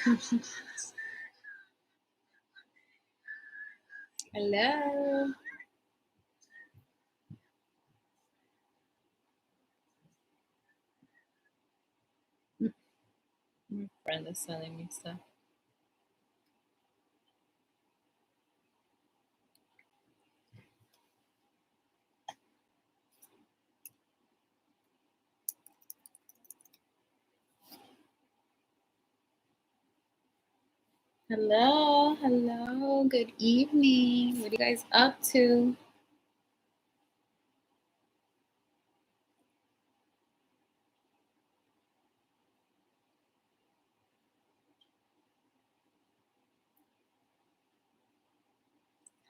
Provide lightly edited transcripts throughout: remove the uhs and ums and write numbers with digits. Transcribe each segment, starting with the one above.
Hello. My friend is sending me stuff. Hello, hello. Good evening. What are you guys up to?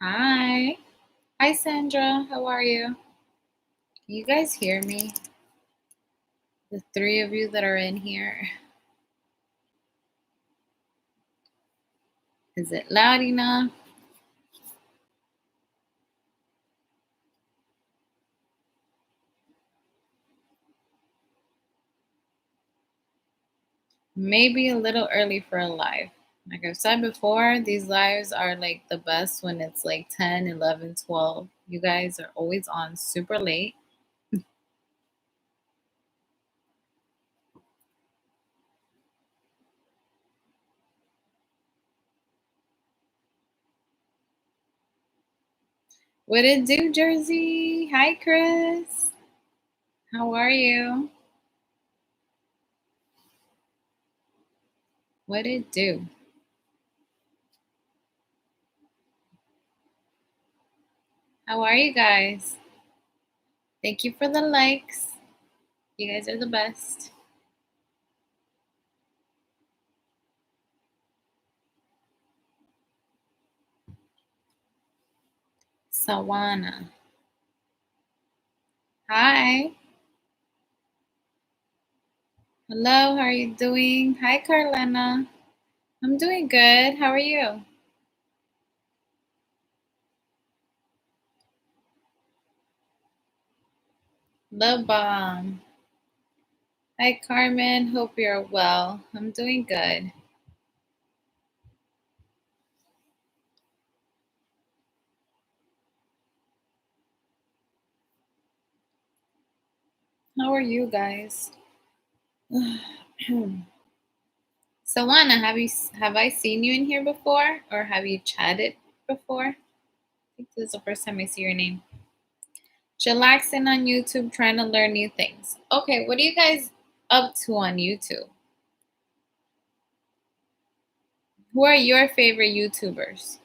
Hi. Hi, Sandra. How are you? Can you guys hear me? The three of you that are in here. Is it loud enough? Maybe a little early for a live. Like I've said before, these lives are like the best when it's like 10, 11, 12. You guys are always on super late. What it do, Jersey? Hi, Chris. How are you? What it do? How are you guys? Thank you for the likes. You guys are the best. Sawana. Hi. Hello, how are you doing? Hi, Carlena. I'm doing good. How are you? Love bomb. Hi, Carmen. Hope you're well. I'm doing good. How are you guys? Sawana, have I seen you in here before, or have you chatted before? I think this is the first time I see your name. Chillaxing on YouTube, trying to learn new things. Okay, what are you guys up to on YouTube? Who are your favorite YouTubers?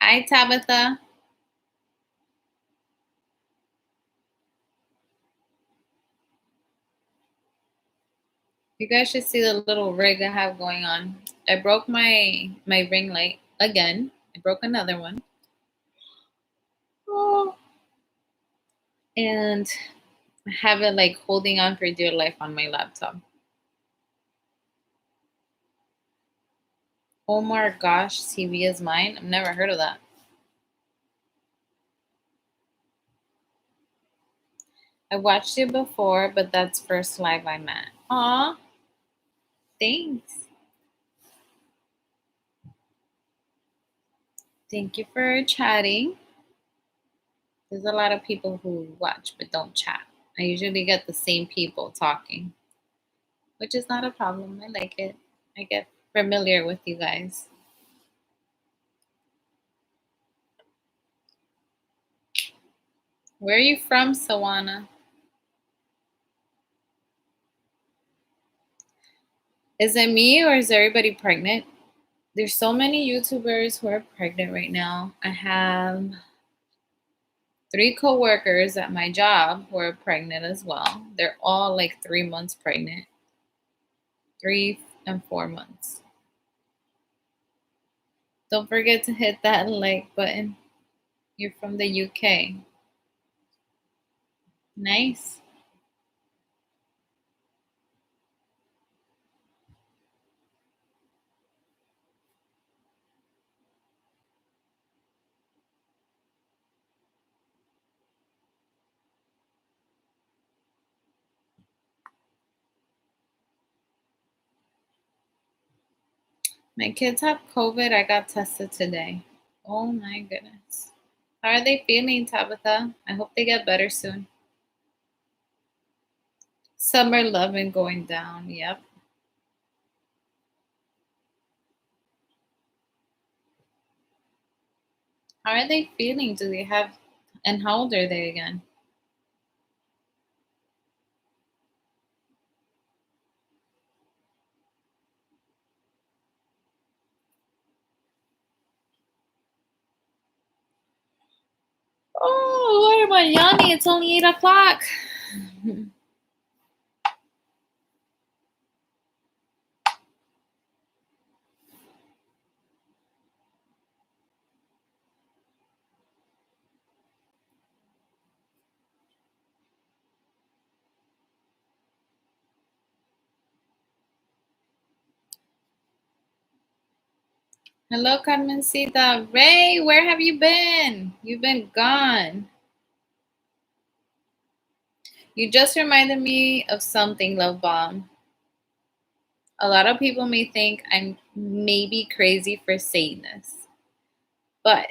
Hi, Tabitha. You guys should see the little rig I have going on. I broke my ring light again. I broke another one. Oh. And I have it like holding on for dear life on my laptop. Omar Gosh TV is mine. I've never heard of that. I watched it before, but that's first live I met. Aw, thanks. Thank you for chatting. There's a lot of people who watch but don't chat. I usually get the same people talking, which is not a problem. I like it. I get familiar with you guys. Where are you from, Sawana? Is it me or is everybody pregnant? There's so many YouTubers who are pregnant right now. I have 3 coworkers at my job who are pregnant as well. They're all like 3 months pregnant, 3 and 4 months. Don't forget to hit that like button. You're from the UK. Nice. My kids have COVID. I got tested today. Oh my goodness. How are they feeling, Tabitha? I hope they get better soon. Summer loving going down. Yep. How are they feeling? Do they have, and how old are they again? Oh, why am I yawning? It's only 8 o'clock. Hello, Carmencita. Ray, where have you been? You've been gone. You just reminded me of something, Love Bomb. A lot of people may think I'm maybe crazy for saying this, but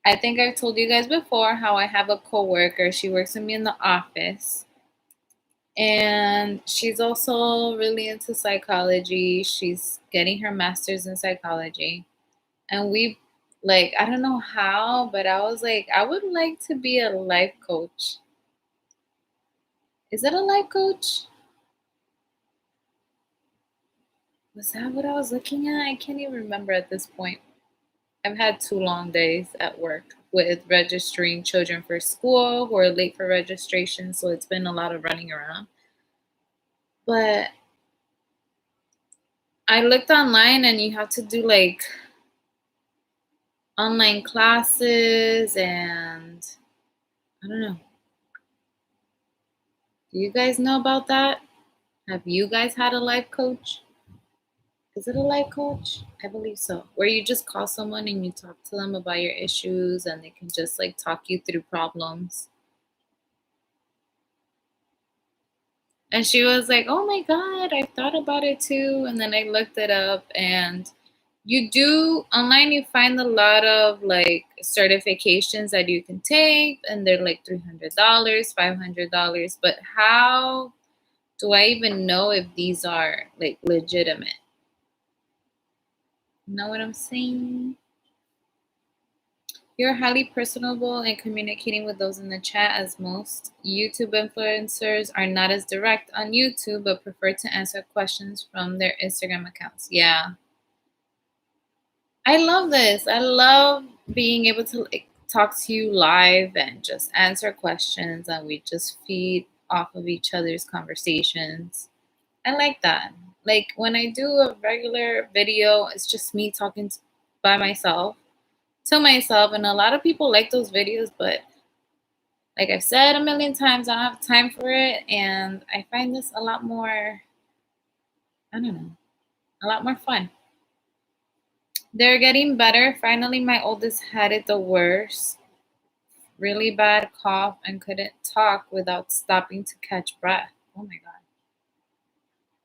I think I've told you guys before how I have a coworker. She works with me in the office, and she's also really into psychology. She's getting her master's in psychology, and we like I don't know how, but I was like, I would like to be a life coach. Is it a life coach? Was that what I was looking at? I can't even remember at this point. I've had 2 long days at work with registering children for school who are late for registration, so it's been a lot of running around. But I looked online and you have to do like online classes and I don't know. Do you guys know about that? Have you guys had a life coach? Is it a life coach? I believe so. Where you just call someone and you talk to them about your issues and they can just like talk you through problems. And she was like, "Oh my God, I thought about it too." And then I looked it up, and you do online, you find a lot of like certifications that you can take, and they're like $300, $500. But how do I even know if these are like legitimate? You know what I'm saying? You're highly personable and communicating with those in the chat as most YouTube influencers are not as direct on YouTube but prefer to answer questions from their Instagram accounts. Yeah. I love this. I love being able to like talk to you live and just answer questions and we just feed off of each other's conversations. I like that. Like when I do a regular video, it's just me talking by myself to myself, and a lot of people like those videos, but like I've said a million times, I don't have time for it, and I find this a lot more, I don't know, a lot more fun. They're getting better. Finally, my oldest had it the worst. Really bad cough and couldn't talk without stopping to catch breath. Oh my God.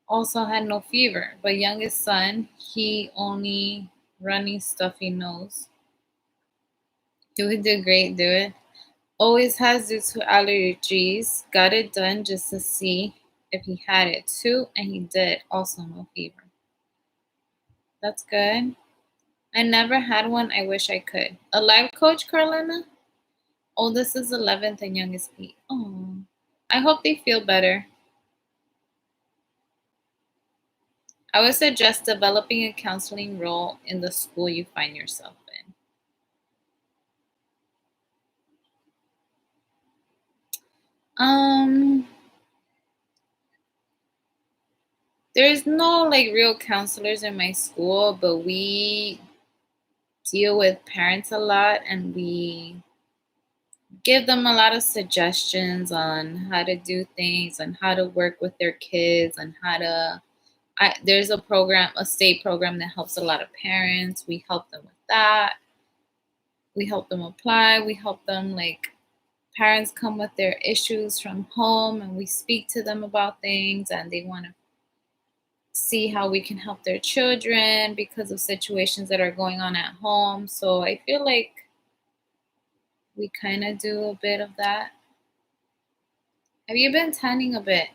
Also had no fever, but youngest son, he only runny stuffy nose. He would do great, do it. Always has due to allergies. Got it done just to see if he had it too, and he did. Also, no fever. That's good. I never had one. I wish I could. A life coach, Carolina? Oldest is 11th and youngest 8. Oh, I hope they feel better. I would suggest developing a counseling role in the school you find yourself in. Um, there's no like real counselors in my school, but we deal with parents a lot and we give them a lot of suggestions on how to do things and how to work with their kids and how to there's a program, a state program that helps a lot of parents. We help them with that. We help them apply. We help them like parents come with their issues from home and we speak to them about things and they want to see how we can help their children because of situations that are going on at home. So I feel like we kind of do a bit of that. Have you been tanning a bit?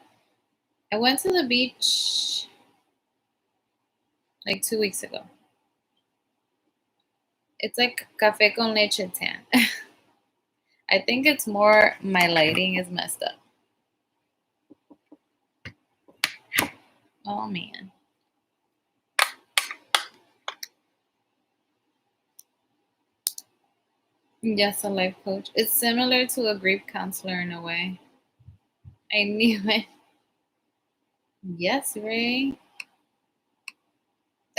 I went to the beach like 2 weeks ago. It's like cafe con leche tan. I think it's more my lighting is messed up. Oh man. Yes, a life coach. It's similar to a grief counselor in a way. I knew it. Yes, Ray.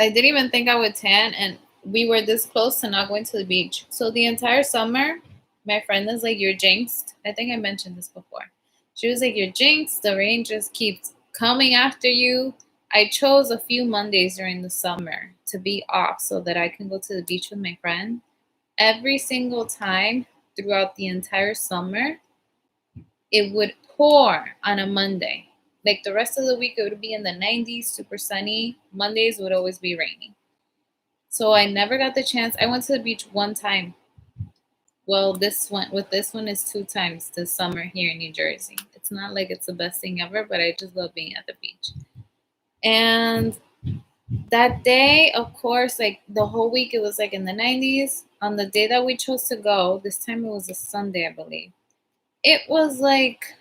I didn't even think I would tan, and we were this close to not going to the beach. So the entire summer, my friend is like, "You're jinxed." I think I mentioned this before. She was like, "You're jinxed. The rain just keeps coming after you." I chose a few Mondays during the summer to be off so that I can go to the beach with my friend. Every single time throughout the entire summer, it would pour on a Monday. Like the rest of the week, it would be in the 90s, super sunny. Mondays would always be rainy. So I never got the chance. I went to the beach one time. Well, this one is two times this summer here in New Jersey. It's not like it's the best thing ever, but I just love being at the beach. And that day, of course, like the whole week, it was like in the 90s. On the day that we chose to go, this time it was a Sunday, I believe. It was like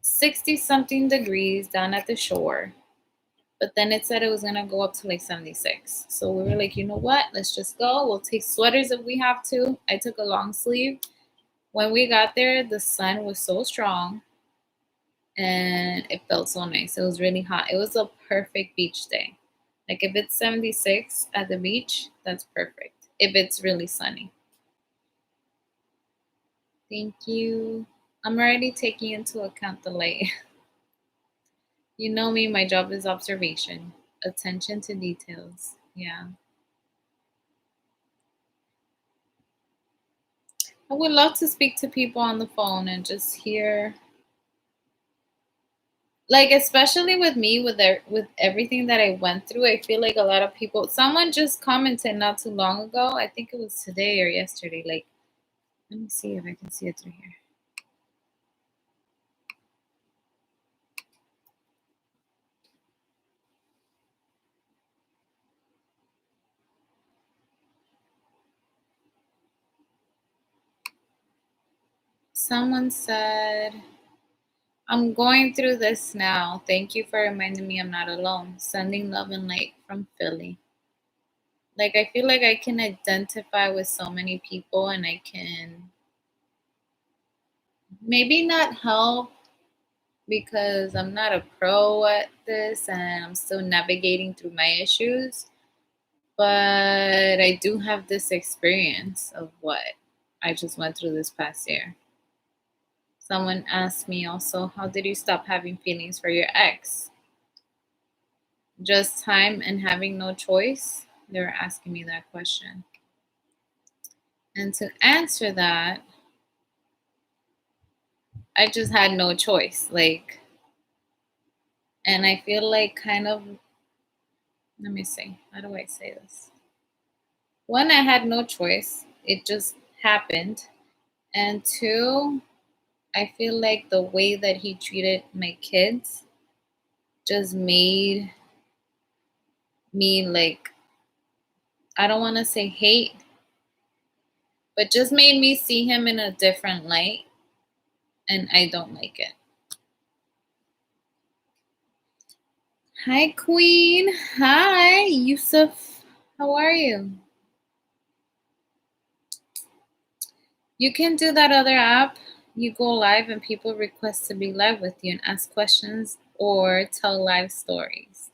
60 something degrees down at the shore. But then it said it was going to go up to like 76. So we were like, you know what? Let's just go. We'll take sweaters if we have to. I took a long sleeve. When we got there, the sun was so strong and it felt so nice. It was really hot. It was a perfect beach day. Like if it's 76 at the beach, that's perfect. If it's really sunny. Thank you. I'm already taking into account the light. You know me, my job is observation, attention to details. Yeah. I would love to speak to people on the phone and just hear, like, especially with me, with everything that I went through. I feel like a lot of people. Someone just commented not too long ago. I think it was today or yesterday. Like, let me see if I can see it through here. Someone said, "I'm going through this now. Thank you for reminding me I'm not alone. Sending love and light from Philly." Like, I feel like I can identify with so many people, and I can maybe not help because I'm not a pro at this and I'm still navigating through my issues. But I do have this experience of what I just went through this past year. Someone asked me also, how did you stop having feelings for your ex? Just time and having no choice? They were asking me that question. And to answer that, I just had no choice. Like, and I feel like kind of, let me see, how do I say this? One, I had no choice. It just happened. And two, I feel like the way that he treated my kids just made me like, I don't want to say hate, but just made me see him in a different light. And I don't like it. Hi, Queen. Hi, Yusuf. How are you? You can do that other app. You go live and people request to be live with you and ask questions or tell live stories.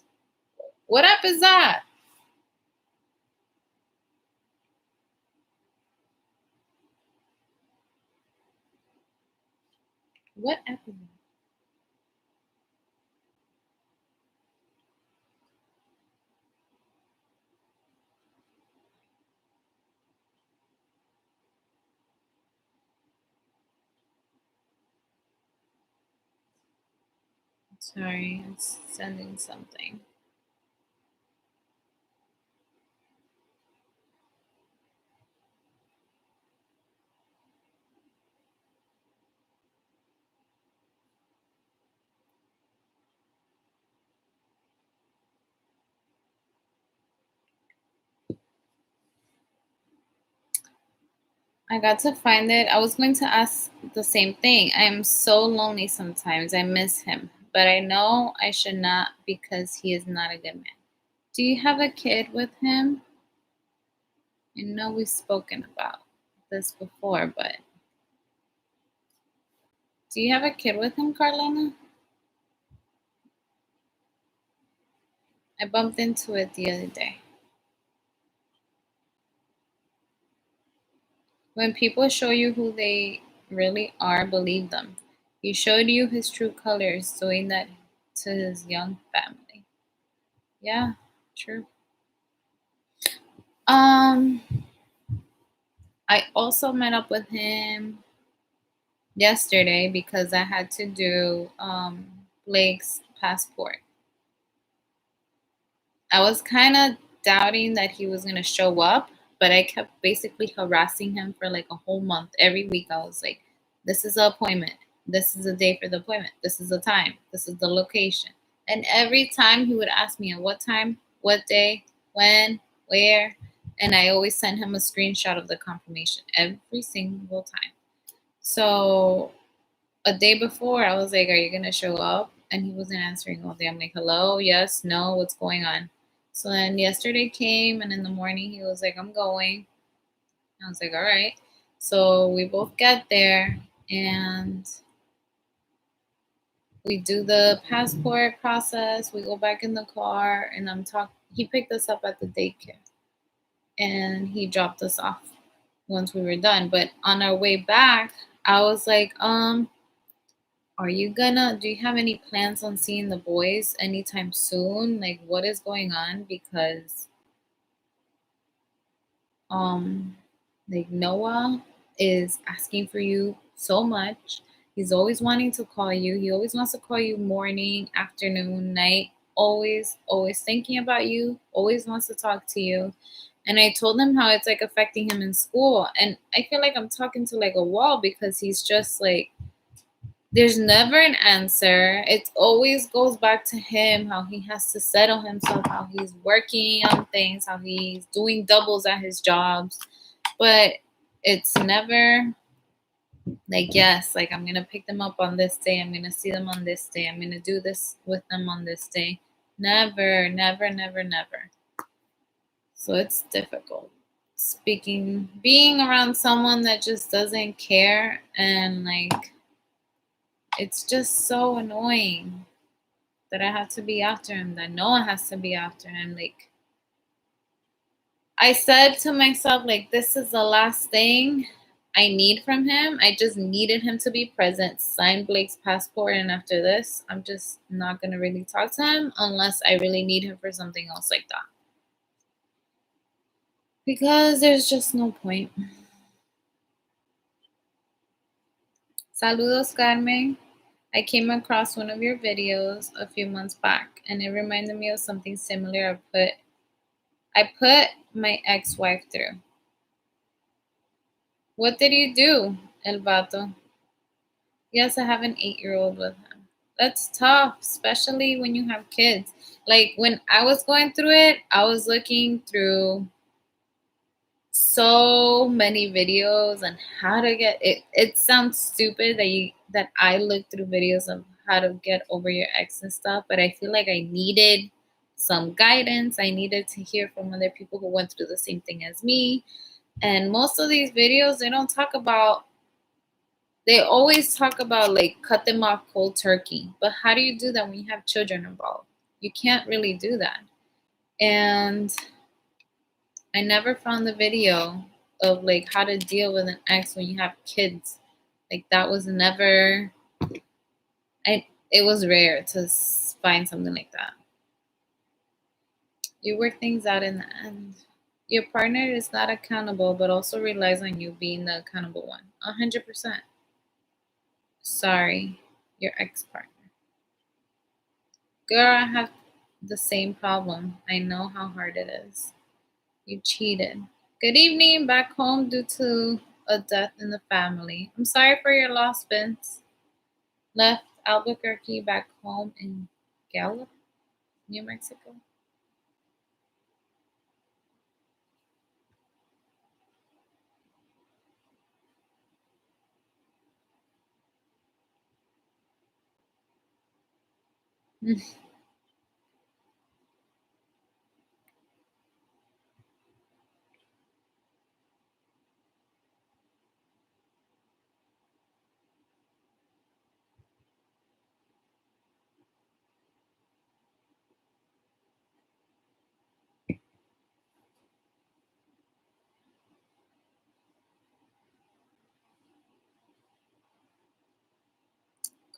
What app is that? What app is that? Sorry, it's sending something. I got to find it. I was going to ask the same thing. I am so lonely sometimes. I miss him, but I know I should not because he is not a good man. Do you have a kid with him? I know we've spoken about this before, but do you have a kid with him, Carlina? I bumped into it the other day. When people show you who they really are, believe them. He showed you his true colors, doing that to his young family. Yeah, true. Um, I also met up with him yesterday because I had to do Blake's passport. I was kind of doubting that he was going to show up, but I kept basically harassing him for like a whole month. Every week I was like, this is the appointment. This is the day for the appointment. This is the time. This is the location. And every time he would ask me at what time, what day, when, where. And I always send him a screenshot of the confirmation every single time. So a day before, I was like, "Are you gonna show up?" And he wasn't answering all day. I'm like, "Hello, yes, no, what's going on?" So then yesterday came, and in the morning he was like, "I'm going." I was like, "All right." So we both get there, and we do the passport process. We go back in the car, and I'm talking. He picked us up at the daycare, and he dropped us off once we were done. But on our way back, I was like, do you have any plans on seeing the boys anytime soon? Like, what is going on? Because, um, like, Noah is asking for you so much. He's always wanting to call you. He always wants to call you morning, afternoon, night, always thinking about you, always wants to talk to you. And I told him how it's like affecting him in school. And I feel like I'm talking to like a wall because he's just like, there's never an answer. It always goes back to him, how he has to settle himself, how he's working on things, how he's doing doubles at his jobs. But it's never like, yes, like I'm going to pick them up on this day. I'm going to see them on this day. I'm going to do this with them on this day. Never, never, never, never. So it's difficult. Being around someone that just doesn't care and like, it's just so annoying that I have to be after him, that Noah has to be after him. Like, I said to myself, like, this is the last thing I need from him. I just needed him to be present, sign Blake's passport, and after this, I'm just not gonna really talk to him unless I really need him for something else like that. Because there's just no point. Saludos, Carmen. I came across one of your videos a few months back and it reminded me of something similar I put my ex-wife through. What did you do, El Vato? Yes, I have an 8-year-old with him. That's tough, especially when you have kids. Like when I was going through it, I was looking through so many videos on how to get it. It sounds stupid that I looked through videos of how to get over your ex and stuff, but I feel like I needed some guidance. I needed to hear from other people who went through the same thing as me. And most of these videos, they always talk about like cut them off cold turkey. But how do you do that when you have children involved? You can't really do that. And I never found the video of like how to deal with an ex when you have kids. Like that was never, it was rare to find something like that. You work things out in the end. Your partner is not accountable, but also relies on you being the accountable one. 100%. Sorry, your ex partner. Girl, I have the same problem. I know how hard it is. You cheated. Good evening. Back home due to a death in the family. I'm sorry for your loss, Vince. Left Albuquerque back home in Gallup, New Mexico.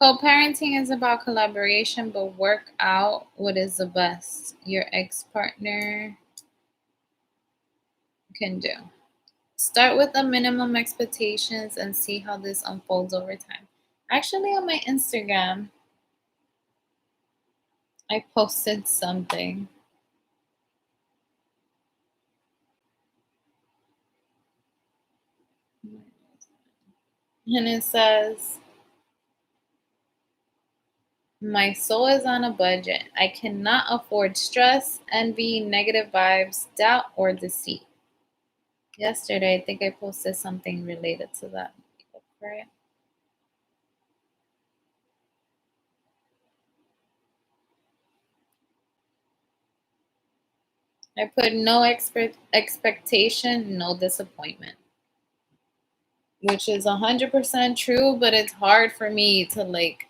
Co-parenting is about collaboration, but work out what is the best your ex-partner can do. Start with the minimum expectations and see how this unfolds over time. Actually, on my Instagram, I posted something. And it says, my soul is on a budget. I cannot afford stress, envy, negative vibes, doubt, or deceit. Yesterday, I think I posted something related to that. Look for it. I put no expectation, no disappointment, which is 100% true, but it's hard for me to like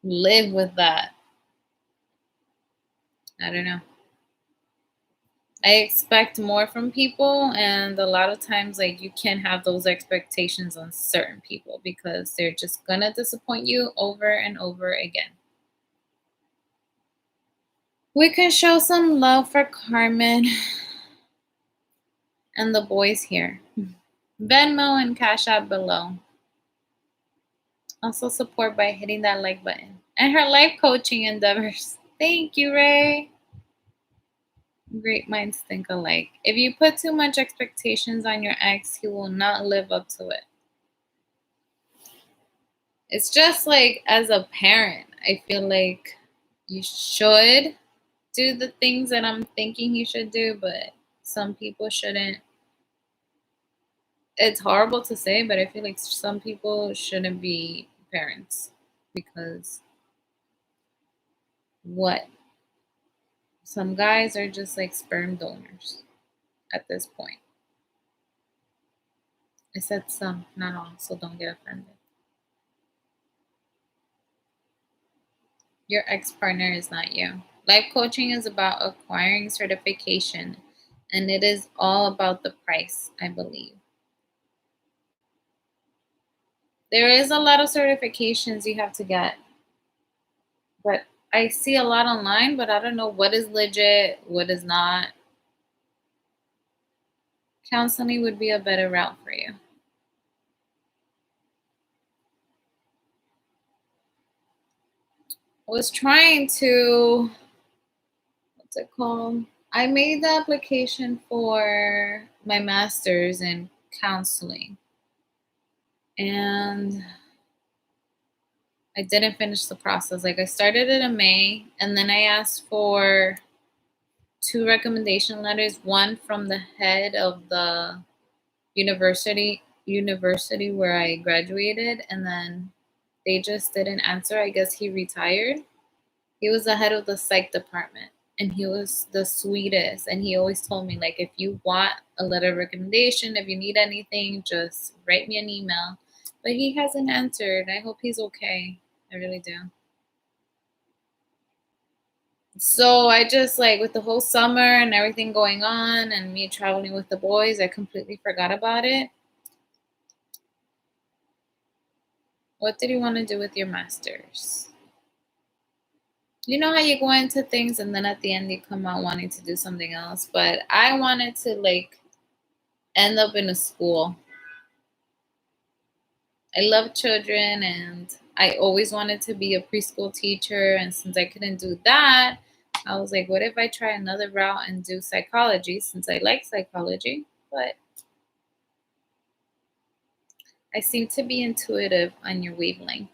live with that. I don't know. I expect more from people, and a lot of times, like, you can't have those expectations on certain people because they're just gonna disappoint you over and over again. We can show some love for Carmen and the boys here. Venmo and Cash App below. Also support by hitting that like button. And her life coaching endeavors. Thank you, Ray. Great minds think alike. If you put too much expectations on your ex, he will not live up to it. It's just like as a parent, I feel like you should do the things that I'm thinking he should do, but some people shouldn't. It's horrible to say, but I feel like some people shouldn't be parents because what? Some guys are just like sperm donors at this point. I said some, not all, so don't get offended. Your ex partner is not you. Life coaching is about acquiring certification, and it is all about the price, I believe. There is a lot of certifications you have to get, but I see a lot online, but I don't know what is legit, what is not. Counseling would be a better route for you. I was trying to, what's it called? I made the application for my master's in counseling, and I didn't finish the process. Like, I started it in May, and then I asked for two recommendation letters, one from the head of the university where I graduated, and then they just didn't answer. I guess he retired. He was the head of the psych department, and he was the sweetest, and he always told me, like, if you want a letter of recommendation, if you need anything, just write me an email. But he hasn't answered. I hope he's okay. I really do. So I just, like, with the whole summer and everything going on and me traveling with the boys, I completely forgot about it. What did you want to do with your masters? You know how you go into things and then at the end you come out wanting to do something else, but I wanted to like end up in a school. I love children, and I always wanted to be a preschool teacher, and since I couldn't do that, I was like, what if I try another route and do psychology since I like psychology? But I seem to be intuitive on your wavelength.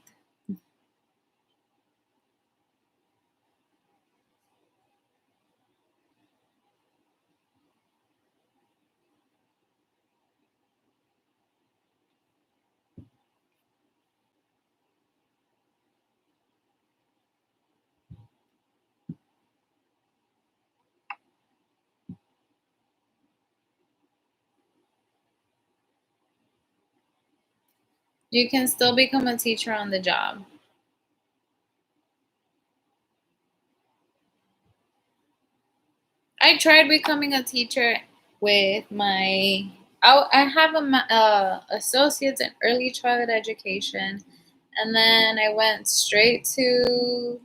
You can still become a teacher on the job. I tried becoming a teacher with I have associates in early childhood education, and then I went straight to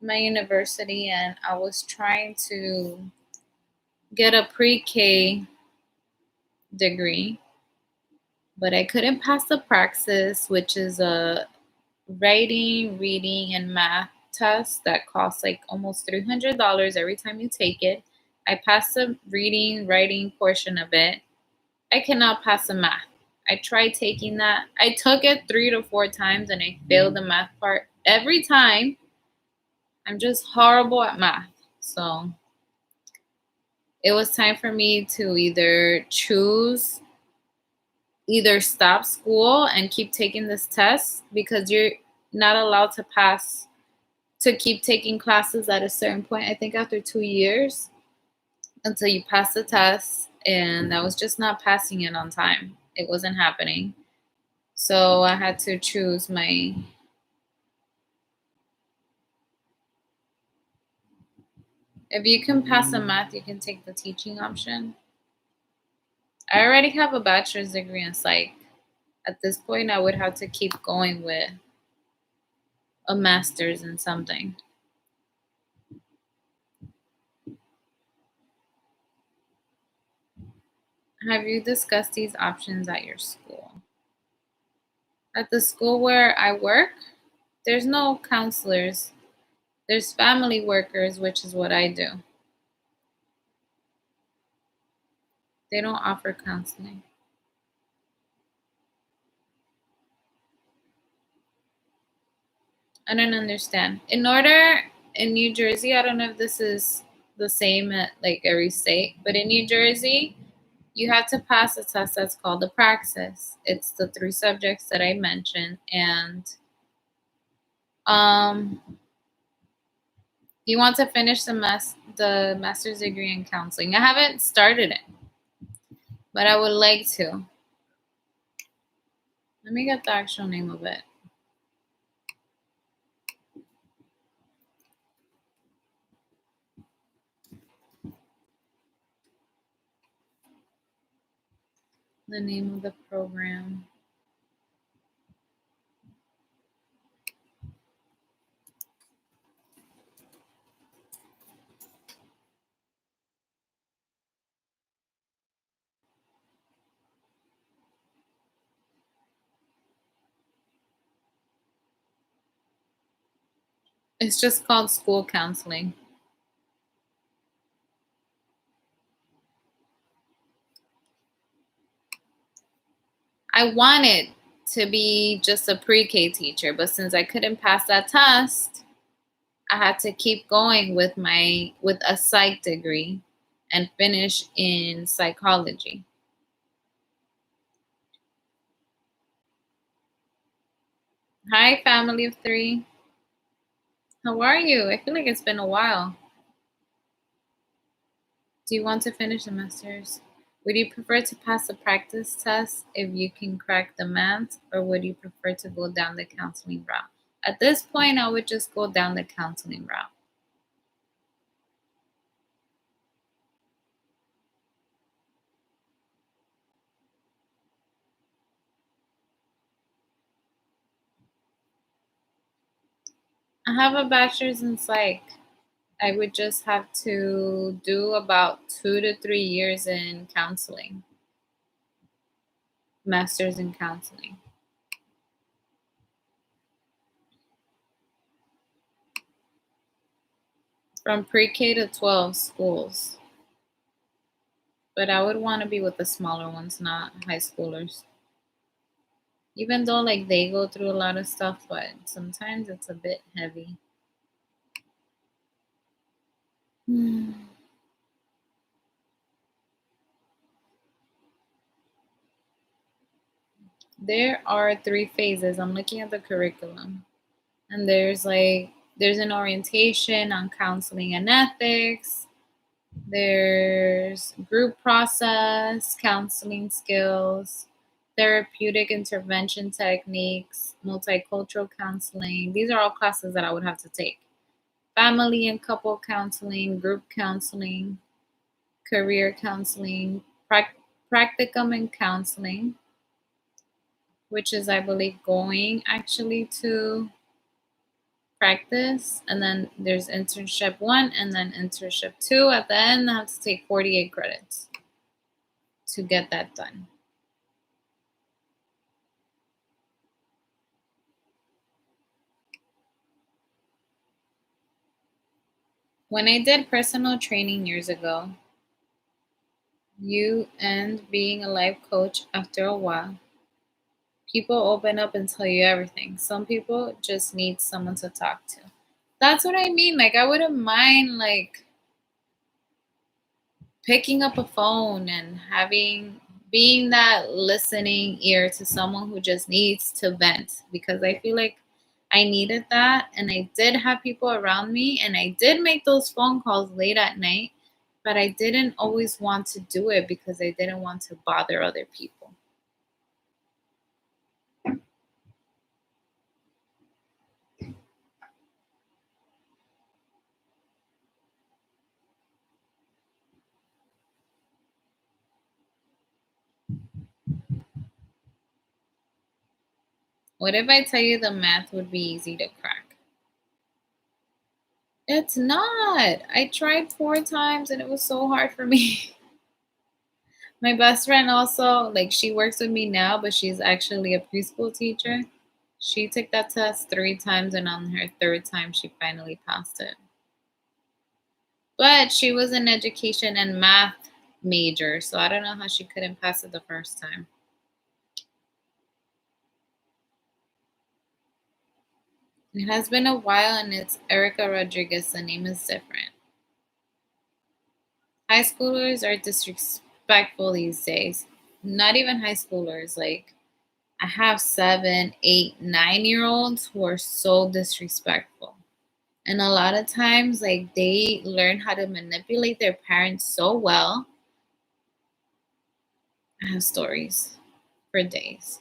my university, and I was trying to get a pre-K degree, but I couldn't pass the praxis, which is a writing, reading, and math test that costs like almost $300 every time you take it. I passed the reading, writing portion of it. I cannot pass the math. I tried taking that. I took it 3 to 4 times and I failed the math part every time. I'm just horrible at math. So it was time for me to either stop school and keep taking this test because you're not allowed to pass to keep taking classes at a certain point. I think after 2 years until you pass the test, and I was just not passing it on time. It wasn't happening. So I had to choose my. If you can pass the math, you can take the teaching option. I already have a bachelor's degree in psych. At this point, I would have to keep going with a master's in something. Have you discussed these options at your school? At the school where I work, there's no counselors. There's family workers, which is what I do. They don't offer counseling. I don't understand. In New Jersey, I don't know if this is the same at like every state, but in New Jersey, you have to pass a test that's called the praxis. It's the 3 subjects that I mentioned, and um, you want to finish the master's degree in counseling. I haven't started it, but I would like to. Let me get the actual name of it. The name of the program. It's just called school counseling. I wanted to be just a pre-K teacher, but since I couldn't pass that test, I had to keep going with a psych degree and finish in psychology. Hi, family of 3. How are you? I feel like it's been a while. Do you want to finish the masters? Would you prefer to pass the practice test if you can crack the math, or would you prefer to go down the counseling route? At this point, I would just go down the counseling route. I have a bachelor's in psych. I would just have to do about 2 to 3 years in counseling, master's in counseling. from pre-K to 12 schools. But I would want to be with the smaller ones, not high schoolers. Even though like they go through a lot of stuff, but sometimes it's a bit heavy. Hmm. There are three phases. I'm looking at the curriculum. And there's an orientation on counseling and ethics. There's group process, counseling skills, therapeutic intervention techniques, multicultural counseling. These are all classes that I would have to take. Family and couple counseling, group counseling, career counseling, practicum and counseling, which is, I believe, going actually to practice. And then there's internship 1 and then internship 2. At the end, I have to take 48 credits to get that done. When I did personal training years ago, you end being a life coach after a while. People open up and tell you everything. Some people just need someone to talk to. That's what I mean. Like I wouldn't mind like picking up a phone and having being that listening ear to someone who just needs to vent, because I feel like I needed that, and I did have people around me, and I did make those phone calls late at night, but I didn't always want to do it because I didn't want to bother other people. What if I tell you the math would be easy to crack? It's not. I tried 4 times and it was so hard for me. My best friend also, like, she works with me now, but she's actually a preschool teacher. She took that test 3 times, and on her third time, she finally passed it. But she was an education and math major, so I don't know how she couldn't pass it the first time. It has been a while, and it's Erica Rodriguez. The name is different. High schoolers are disrespectful these days. Not even high schoolers. Like, I have 7, 8, 9 year olds who are so disrespectful. And a lot of times, like, they learn how to manipulate their parents so well. I have stories for days.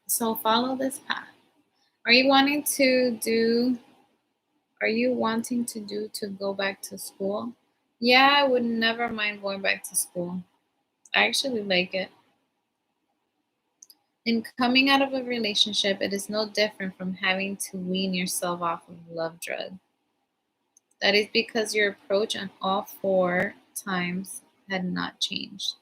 So follow this path. Are you wanting to do are you wanting to do to go back to school? Yeah, I would never mind going back to school. I actually like it. In coming out of a relationship, it is no different from having to wean yourself off of love drug. That is because your approach on all 4 times had not changed.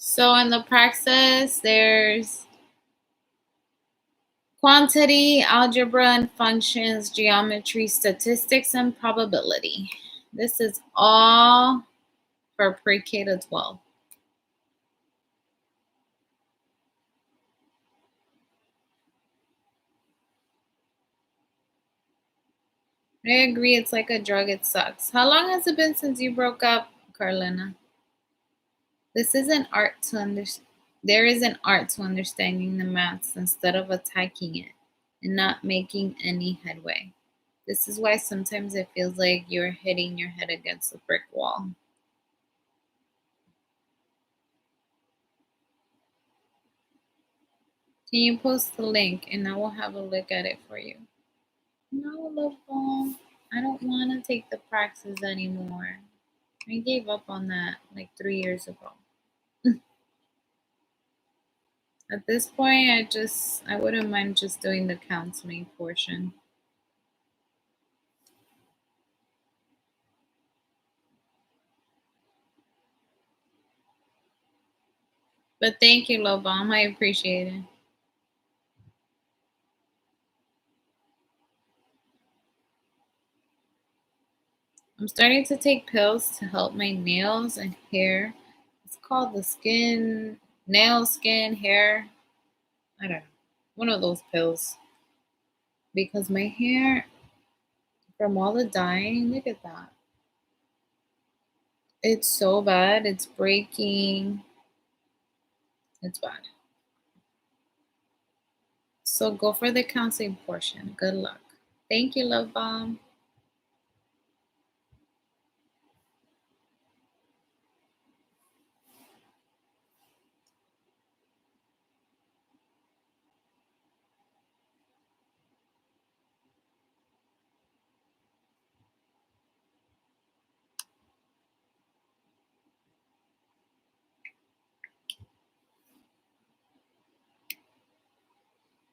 So in the praxis, there's quantity, algebra and functions, geometry, statistics, and probability. This is all for pre-K to 12. I agree, it's like a drug, it sucks. How long has it been since you broke up, Carlina? This is an art to understand. There is an art to understanding the maths instead of attacking it. and not making any headway. This is why sometimes it feels like you're hitting your head against a brick wall. Can you post the link and I will have a look at it for you? No, love ball. I don't want to take the praxis anymore. I gave up on that like 3 years ago. At this point, I wouldn't mind just doing the counseling portion. But thank you, Love Bomb. I appreciate it. I'm starting to take pills to help my nails and hair. It's called the skin, hair. I don't know. One of those pills. Because my hair, from all the dyeing, look at that. It's so bad. It's breaking. It's bad. So go for the counseling portion. Good luck. Thank you, Love Bomb.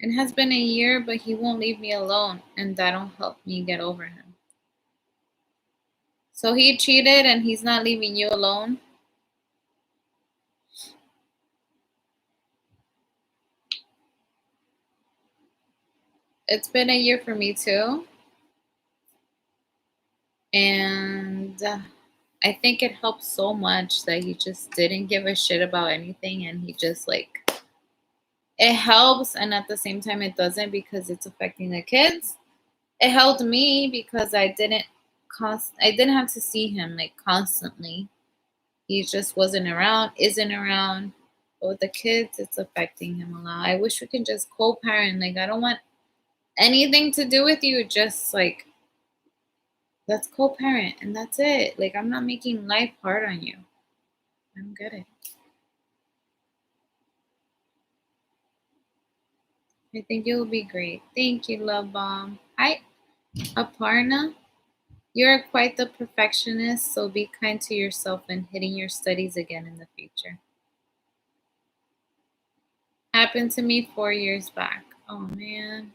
It has been a year, but he won't leave me alone, and that'll help me get over him. So he cheated and he's not leaving you alone? It's been a year for me too. And I think it helps so much that he just didn't give a shit about anything and he just like it helps and at the same time it doesn't because it's affecting the kids. It helped me because I didn't have to see him like constantly. He just wasn't around, isn't around. But with the kids, it's affecting him a lot. I wish we can just co-parent. Like I don't want anything to do with you. Just like let's co-parent and that's it. Like I'm not making life hard on you. I don't get it. I think you'll be great. Thank you, Love Bomb. Hi, Aparna. You're quite the perfectionist, so be kind to yourself and hitting your studies again in the future. Happened to me 4 years back. Oh man.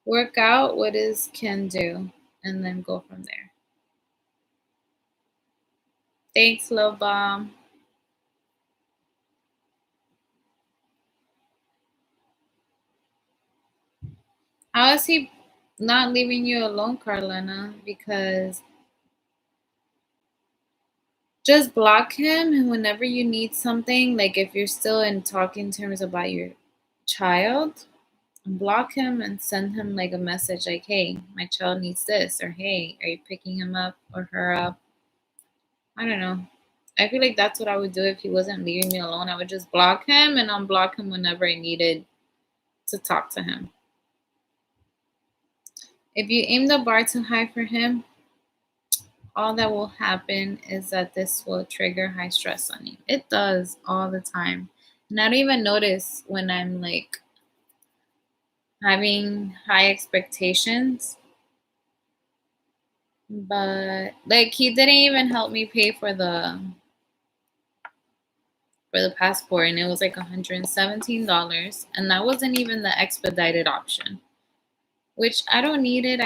Work out what is can do and then go from there. Thanks, Love Bomb. How is he not leaving you alone, Carlena? Because just block him and whenever you need something, like if you're still in talking terms about your child, block him and send him like a message like, hey, my child needs this, or hey, are you picking him up or her up? I don't know. I feel like that's what I would do if he wasn't leaving me alone. I would just block him and unblock him whenever I needed to talk to him. If you aim the bar too high for him, all that will happen is that this will trigger high stress on you. It does all the time. And I don't even notice when I'm like having high expectations. But like he didn't even help me pay for the passport and it was like $117 and that wasn't even the expedited option. Which I don't need it.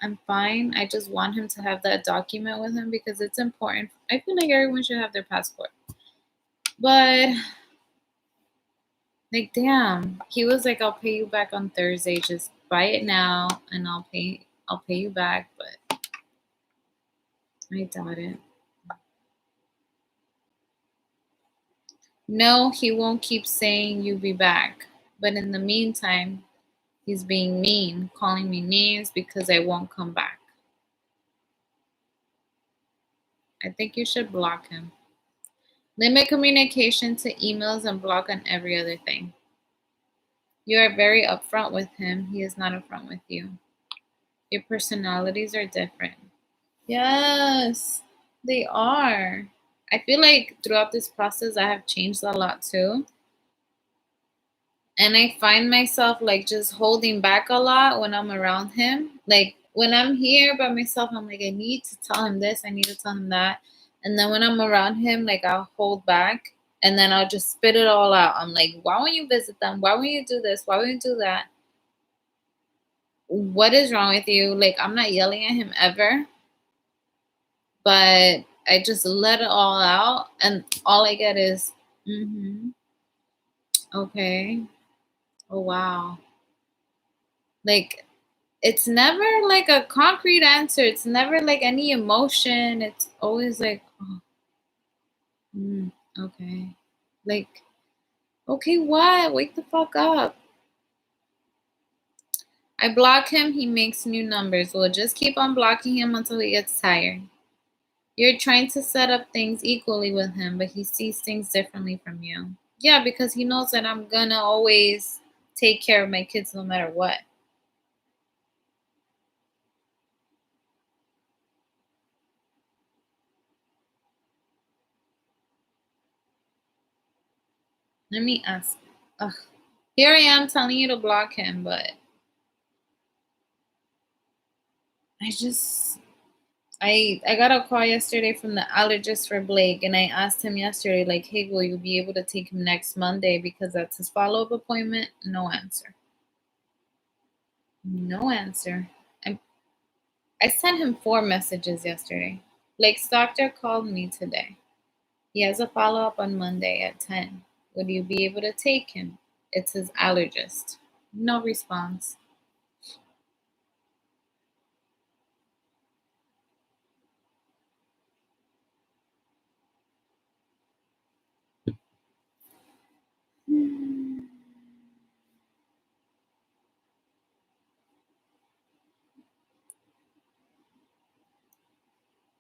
I'm fine. I just want him to have that document with him because it's important. I feel like everyone should have their passport. But like damn, he was like, I'll pay you back on Thursday. Just buy it now and I'll pay you back, but I doubt it. No, he won't keep saying you'll be back. But in the meantime, he's being mean, calling me names because I won't come back. I think you should block him. Limit communication to emails and block on every other thing. You are very upfront with him. He is not upfront with you. Your personalities are different. Yes, they are. I feel like throughout this process, I have changed a lot too. And I find myself like just holding back a lot when I'm around him. Like when I'm here by myself, I'm like, I need to tell him this, I need to tell him that. And then when I'm around him, like I'll hold back and then I'll just spit it all out. I'm like, why won't you visit them? Why won't you do this? Why won't you do that? What is wrong with you? Like, I'm not yelling at him ever, but I just let it all out. And all I get is, okay. Oh, wow. Like, it's never like a concrete answer. It's never like any emotion. It's always like, oh, okay. Like, okay, what? Wake the fuck up. I block him. He makes new numbers. We'll just keep on blocking him until he gets tired. You're trying to set up things equally with him, but he sees things differently from you. Yeah, because he knows that I'm gonna always take care of my kids no matter what. Let me ask. Ugh. Here I am telling you to block him, but I just I got a call yesterday from the allergist for Blake, and I asked him yesterday, like, hey, will you be able to take him next Monday because that's his follow-up appointment? No answer. No answer. I sent him 4 messages yesterday. Blake's doctor called me today. He has a follow-up on Monday at 10. Would you be able to take him? It's his allergist. No response.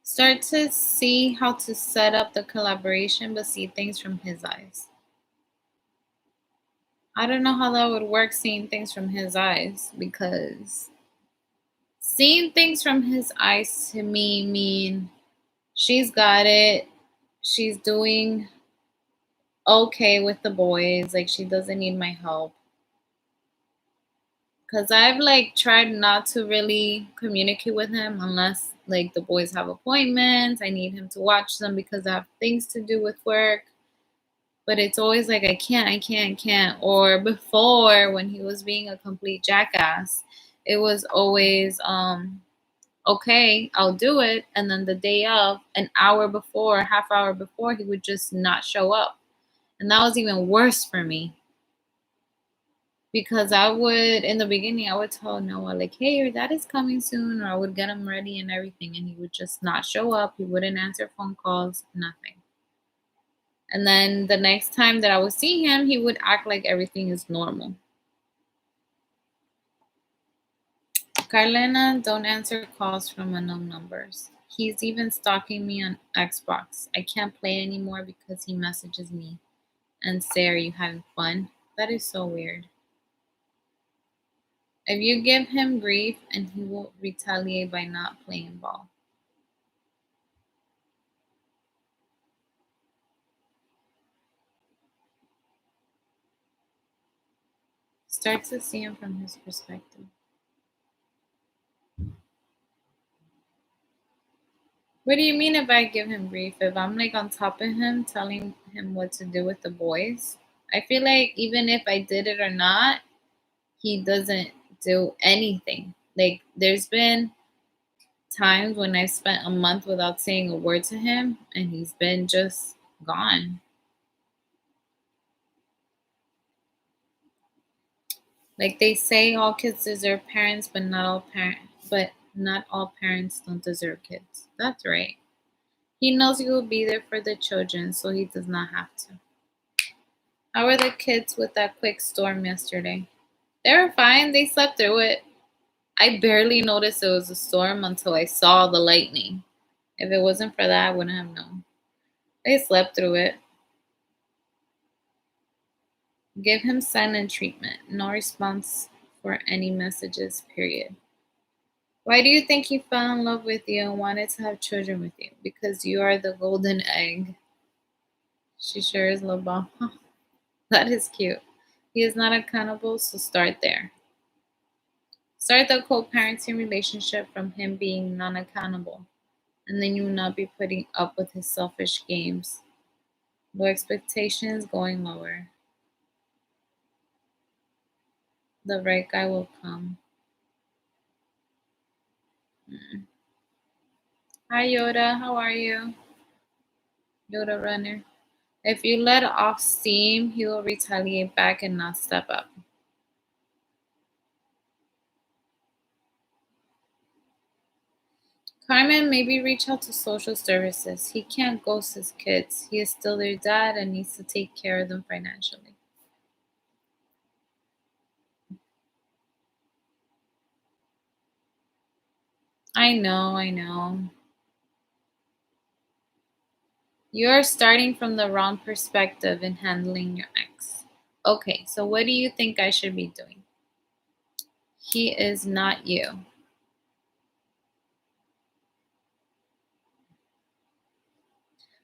Start to see how to set up the collaboration, but see things from his eyes. I don't know how that would work seeing things from his eyes because seeing things from his eyes to me mean she's got it. She's doing okay with the boys. Like she doesn't need my help. Cause I've like tried not to really communicate with him unless like the boys have appointments. I need him to watch them because I have things to do with work. But it's always like I can't. Or before when he was being a complete jackass, it was always okay, I'll do it. And then the day of, an hour before, half hour before, he would just not show up. And that was even worse for me because I would, in the beginning, I would tell Noah, like, hey, your dad is coming soon, or I would get him ready and everything. And he would just not show up. He wouldn't answer phone calls, nothing. And then the next time that I would see him, he would act like everything is normal. Carlena, don't answer calls from unknown numbers. He's even stalking me on Xbox. I can't play anymore because he messages me and say, are you having fun? That is so weird. If you give him grief and he will retaliate by not playing ball. Start to see him from his perspective. What do you mean if I give him grief? If I'm like on top of him, telling him what to do with the boys? I feel like even if I did it or not, he doesn't do anything. Like there's been times when I've spent a month without saying a word to him and he's been just gone. Like they say all kids deserve parents, but not all parents don't deserve kids. That's right. He knows he will be there for the children, so he does not have to. How were the kids with that quick storm yesterday? They were fine. They slept through it. I barely noticed it was a storm until I saw the lightning. If it wasn't for that, I wouldn't have known. They slept through it. Give him silent treatment. No response for any messages, period. Why do you think he fell in love with you and wanted to have children with you? Because you are the golden egg. She sure is love bomb. That is cute. He is not accountable, so start there. Start the co-parenting relationship from him being non-accountable, and then you will not be putting up with his selfish games. Low expectations, going lower. The right guy will come. Mm. Hi Yoda, how are you? Yoda Runner. If you let off steam, he will retaliate back and not step up. Carmen, maybe reach out to social services. He can't ghost his kids. He is still their dad and needs to take care of them financially. I know, I know. You're starting from the wrong perspective in handling your ex. Okay, so what do you think I should be doing? He is not you.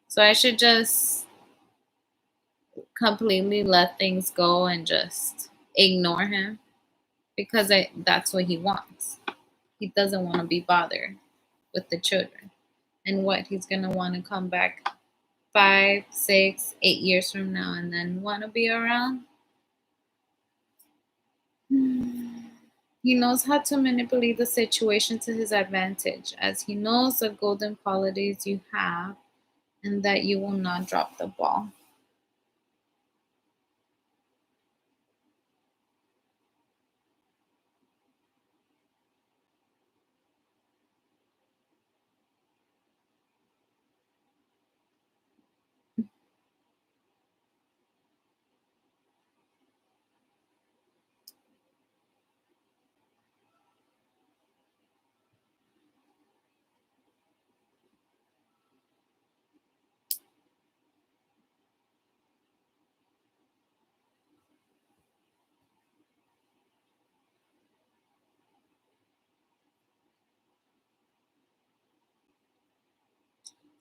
So I should just completely let things go and just ignore him because that's what he wants. He doesn't want to be bothered with the children. And what he's going to want to come back 5, 6, 8 years from now and then want to be around. He knows how to manipulate the situation to his advantage, as he knows the golden qualities you have and that you will not drop the ball.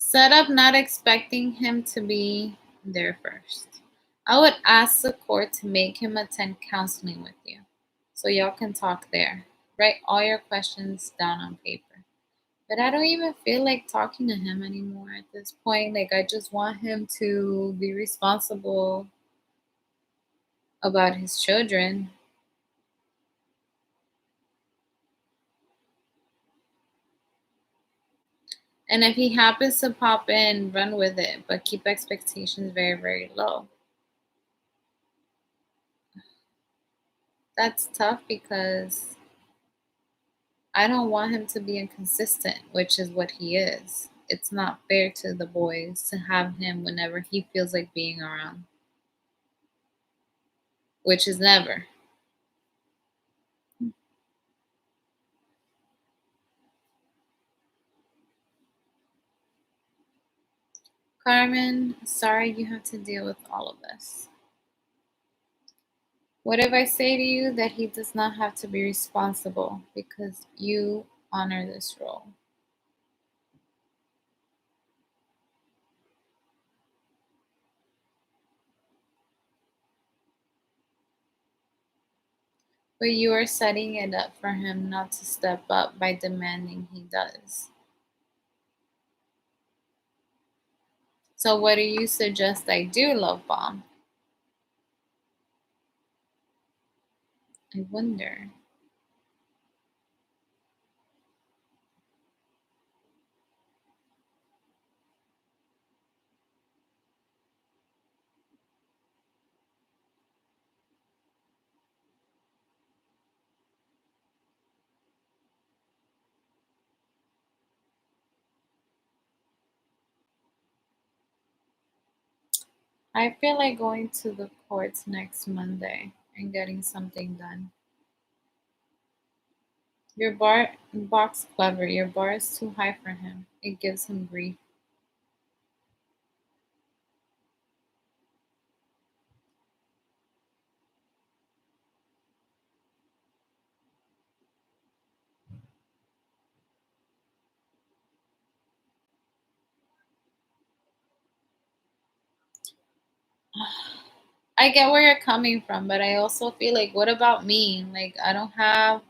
Set up not expecting him to be there first. I would ask the court to make him attend counseling with you so y'all can talk there. Write all your questions down on paper. But I don't even feel like talking to him anymore at this point. Like, I just want him to be responsible about his children. And if he happens to pop in, run with it, but keep expectations very, very low. That's tough because I don't want him to be inconsistent, which is what he is. It's not fair to the boys to have him whenever he feels like being around, which is never. Carmen, sorry you have to deal with all of this. What if I say to you that he does not have to be responsible because you honor this role? But you are setting it up for him not to step up by demanding he does. So, what do you suggest I do, Love Bomb? I wonder. I feel like going to the courts next Monday and getting something done. Your box clever. Your bar is too high for him. It gives him grief. I get where you're coming from, but I also feel like, what about me? Like, I don't have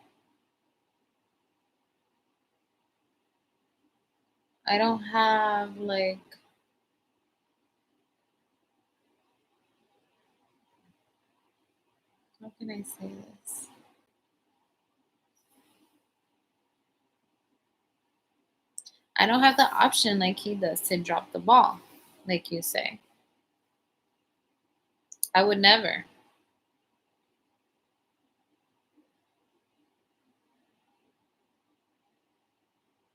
like, how can I say this? I don't have the option like he does to drop the ball, like you say. I would never.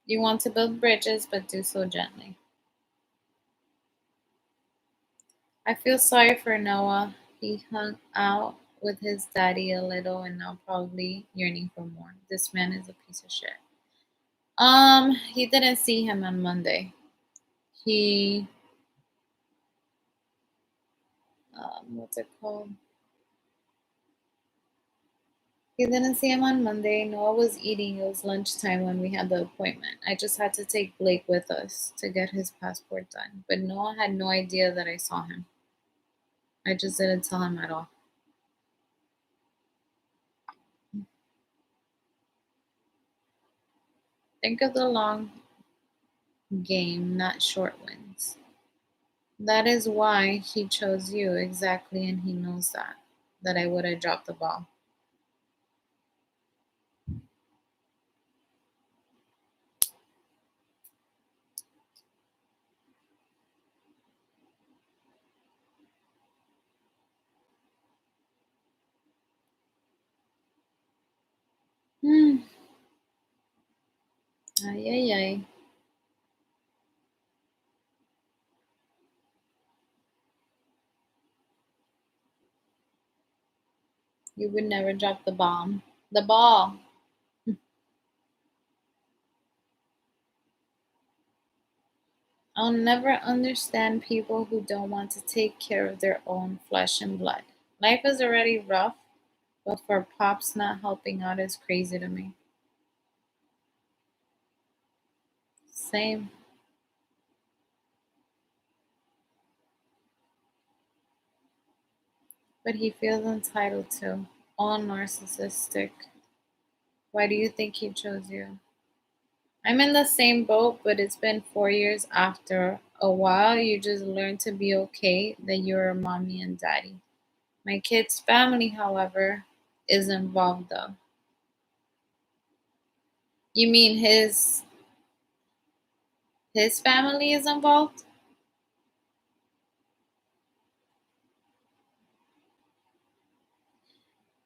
You want to build bridges, but do so gently. I feel sorry for Noah. He hung out with his daddy a little and now probably yearning for more. This man is a piece of shit. He didn't see him on Monday. He what's it called? He didn't see him on Monday. Noah was eating. It was lunchtime when we had the appointment. I just had to take Blake with us to get his passport done. But Noah had no idea that I saw him. I just didn't tell him at all. Think of the long game, not short wins. That is why he chose you exactly, and he knows that I would have dropped the ball. Hmm. Ay, ay, ay. You would never drop the bomb. The ball. I'll never understand people who don't want to take care of their own flesh and blood. Life is already rough, but for Pops not helping out is crazy to me. Same. But he feels entitled to. All narcissistic. Why do you think he chose you? I'm in the same boat, but it's been 4 years. After a while, you just learn to be okay that you're a mommy and daddy. My kid's family, however, is involved though. You mean his family is involved?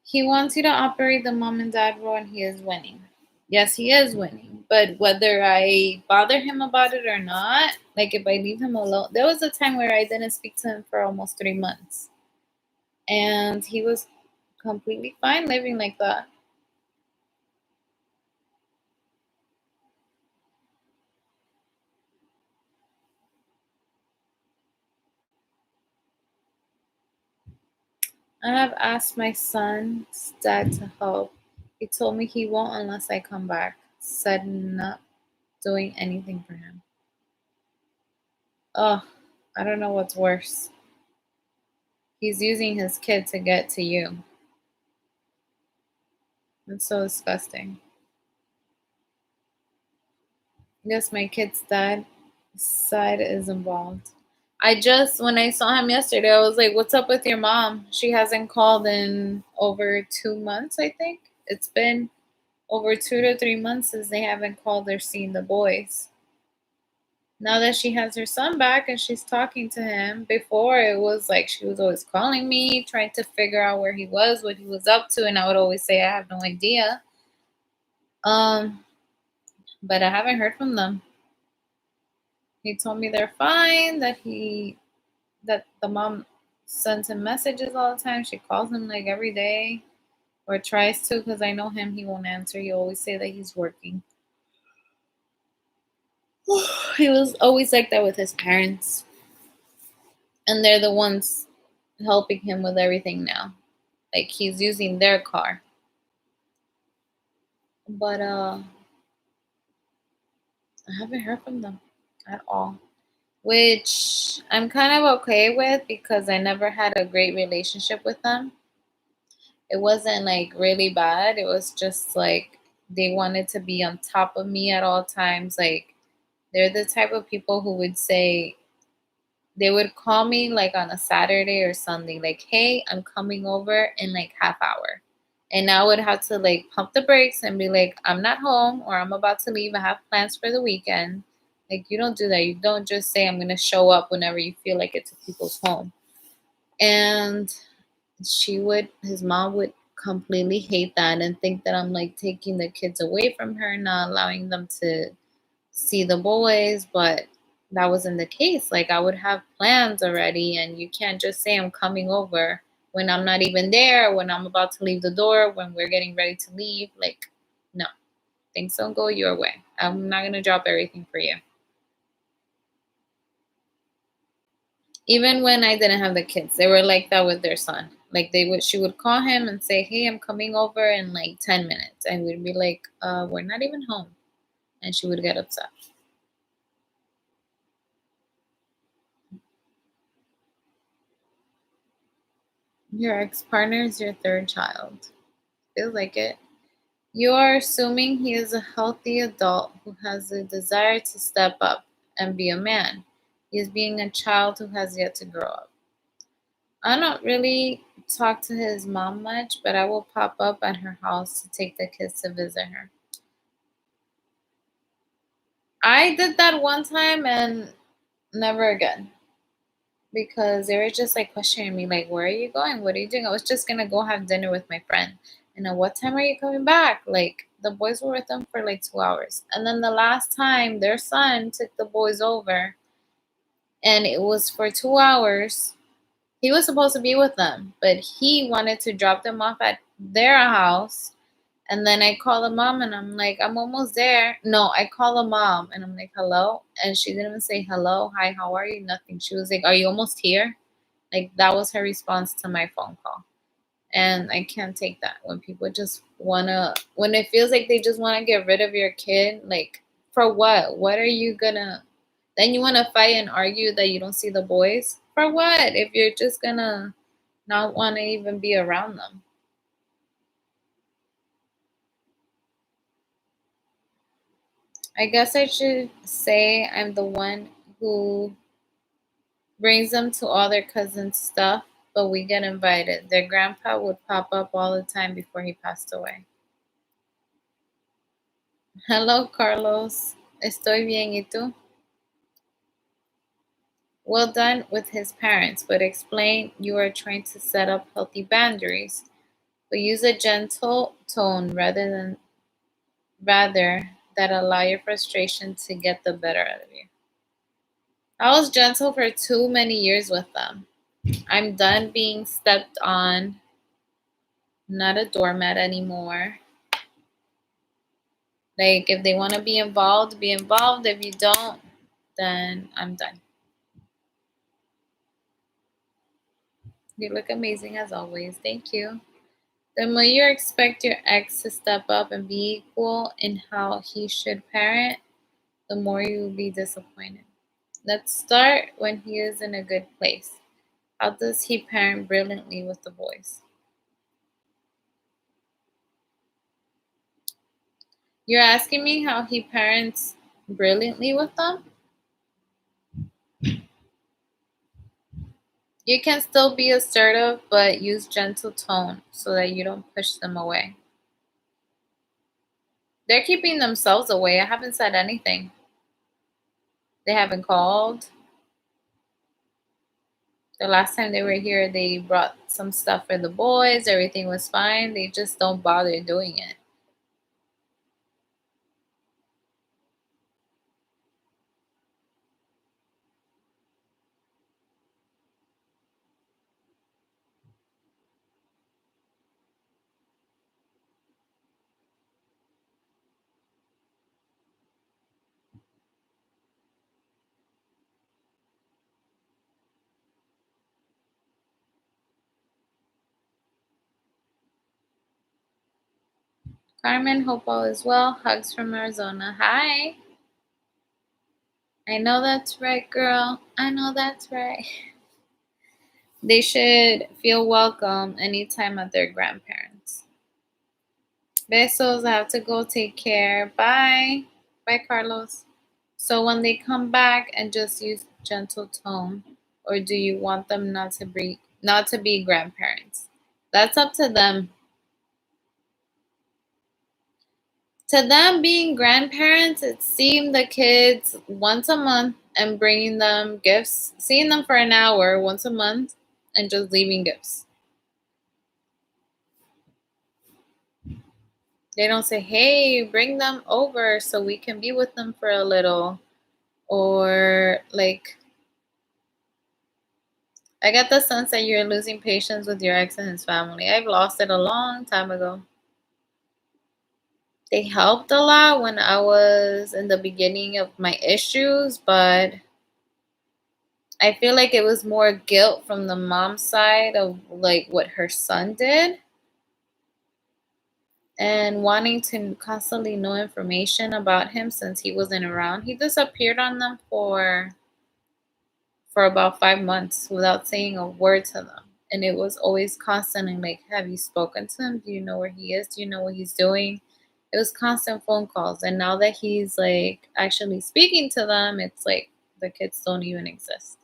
He wants you to operate the mom and dad role, and he is winning. Yes, he is winning. But whether I bother him about it or not, like if I leave him alone, there was a time where I didn't speak to him for almost 3 months. And he was completely fine living like that. I have asked my son's dad to help. He told me he won't unless I come back. Said not doing anything for him. Ugh, I don't know what's worse. He's using his kid to get to you. It's so disgusting. Yes, my kid's dad side is involved. When I saw him yesterday, I was like, what's up with your mom? She hasn't called in over 2 months, I think. It's been over 2 to 3 months since they haven't called or seen the boys. Now that she has her son back and she's talking to him, before it was like she was always calling me, trying to figure out where he was, what he was up to, and I would always say I have no idea. Um, but I haven't heard from them. He told me they're fine, that the mom sends him messages all the time. She calls him like every day or tries to, because I know him, he won't answer. He always say that he's working. He was always like that with his parents, and they're the ones helping him with everything now. Like he's using their car. But I haven't heard from them at all. which I'm kind of okay with because I never had a great relationship with them. It wasn't like really bad. It was just like they wanted to be on top of me at all times. Like they're the type of people who would say they would call me like on a Saturday or Sunday, like, "Hey, I'm coming over in like half hour." And I would have to like pump the brakes and be like, "I'm not home or I'm about to leave. I have plans for the weekend." Like you don't do that. You don't just say I'm going to show up whenever you feel like it's people's home. And his mom would completely hate that and think that I'm like taking the kids away from her, not allowing them to see the boys, but that wasn't the case. Like I would have plans already, and you can't just say I'm coming over when I'm not even there, when I'm about to leave the door, when we're getting ready to leave. Like, no, things don't go your way. I'm not gonna drop everything for you. Even when I didn't have the kids, they were like that with their son. Like she would call him and say, "Hey, I'm coming over in like 10 minutes," and we'd be like, "We're not even home," and she would get upset. Your ex partner is your third child. Feels like it. You are assuming he is a healthy adult who has a desire to step up and be a man. He is being a child who has yet to grow up. I don't really talk to his mom much, but I will pop up at her house to take the kids to visit her. I did that one time and never again because they were just like questioning me, like, "Where are you going? What are you doing?" I was just gonna go have dinner with my friend. And then, "What time are you coming back?" Like, the boys were with them for like 2 hours. And then the last time their son took the boys over, and it was for 2 hours. He was supposed to be with them, but he wanted to drop them off at their house. And then I call the mom and I'm like, "I'm almost there." No, I call the mom and I'm like, "Hello?" And she didn't even say hello, "Hi, how are you?" Nothing. She was like, "Are you almost here?" Like that was her response to my phone call. And I can't take that when people just wanna when it feels like they just wanna get rid of your kid, like for what? What are you gonna then you wanna fight and argue that you don't see the boys? For what? If you're just gonna not wanna even be around them. I guess I should say I'm the one who brings them to all their cousins' stuff, but we get invited. Their grandpa would pop up all the time before he passed away. Hello, Carlos. Estoy bien, ¿y tú? Well done with his parents, but explain you are trying to set up healthy boundaries, but use a gentle tone rather that allow your frustration to get the better out of you. I was gentle for too many years with them. I'm done being stepped on, not a doormat anymore. Like if they want to be involved, be involved. If you don't, then I'm done. You look amazing as always. Thank you. The more you expect your ex to step up and be equal in how he should parent, the more you will be disappointed. Let's start when he is in a good place. How does he parent brilliantly with the boys? You're asking me how he parents brilliantly with them? You can still be assertive, but use gentle tone so that you don't push them away. They're keeping themselves away. I haven't said anything. They haven't called. The last time they were here, they brought some stuff for the boys. Everything was fine. They just don't bother doing it. Carmen, hope all is well. Hugs from Arizona. Hi. I know that's right, girl. I know that's right. They should feel welcome anytime at their grandparents. Besos, I have to go take care. Bye. Bye, Carlos. So when they come back and just use gentle tone, or do you want them not to be grandparents? That's up to them. To them being grandparents, it's seeing the kids once a month and bringing them gifts, seeing them for an hour once a month and just leaving gifts. They don't say, hey, bring them over so we can be with them for a little. Or, like, I get the sense that you're losing patience with your ex and his family. I've lost it a long time ago. They helped a lot when I was in the beginning of my issues, but I feel like it was more guilt from the mom's side of like what her son did and wanting to constantly know information about him since he wasn't around. He disappeared on them for about 5 months without saying a word to them. And it was always constantly like, have you spoken to him? Do you know where he is? Do you know what he's doing? It was constant phone calls. And now that he's like actually speaking to them, it's like the kids don't even exist.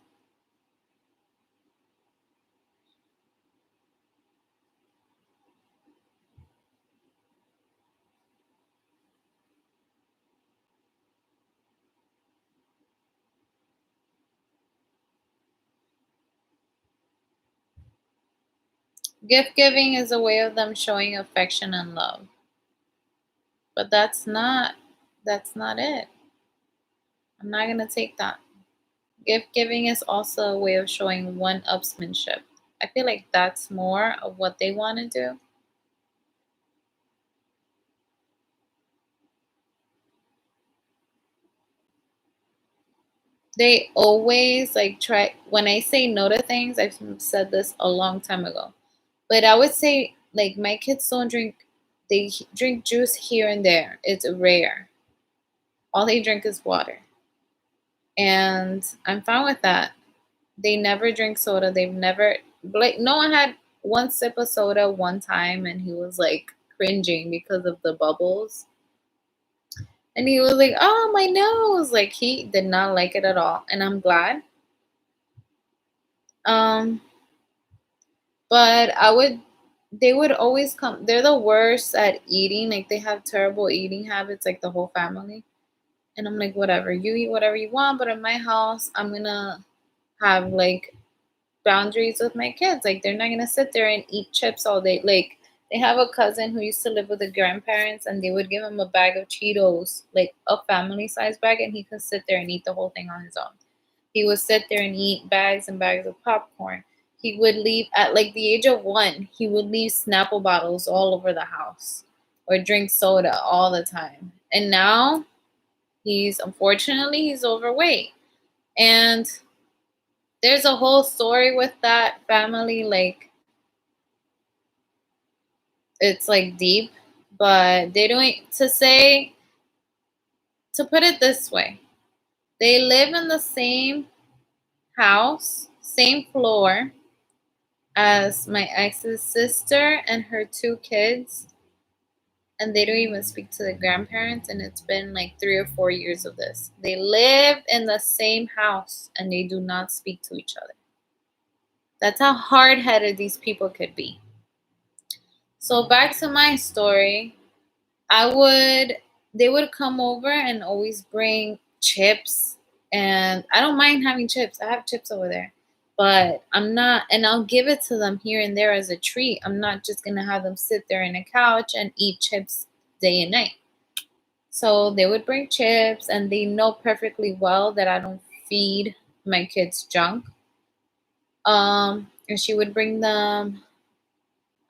Gift giving is a way of them showing affection and love. But that's not it. I'm not gonna take that. Gift giving is also a way of showing one upsmanship. I feel like that's more of what they want to do. They always like try when I say no to things, I've said this a long time ago. But I would say like my kids don't drink they drink juice here and there. It's rare. All they drink is water. And I'm fine with that. They never drink soda. They've never like no one had one sip of soda one time and he was like cringing because of the bubbles. And he was like, "Oh, my nose." Like he did not like it at all. And I'm glad. Um but they would always come. They're the worst at eating. Like they have terrible eating habits like the whole family. And I'm like, "Whatever. You eat whatever you want, but in my house, I'm going to have like boundaries with my kids. Like they're not gonna sit there and eat chips all day. Like they have a cousin who used to live with the grandparents and they would give him a bag of Cheetos, like a family size bag, and he could sit there and eat the whole thing on his own. He would sit there and eat bags and bags of popcorn. He would leave at like the age of 1, he would leave Snapple bottles all over the house or drink soda all the time. And now he's overweight. And there's a whole story with that family. Like it's like deep, but they don't to put it this way. They live in the same house, same floor as my ex's sister and her 2 kids, and they don't even speak to the grandparents, and it's been like 3 or 4 years of this. They live in the same house and they do not speak to each other. That's how hard headed these people could be. So back to my story. I would they would come over and always bring chips, and I don't mind having chips. I have chips over there. But I'm not and I'll give it to them here and there as a treat. I'm not just going to have them sit there in a couch and eat chips day and night. So they would bring chips and they know perfectly well that I don't feed my kids junk. And she would bring them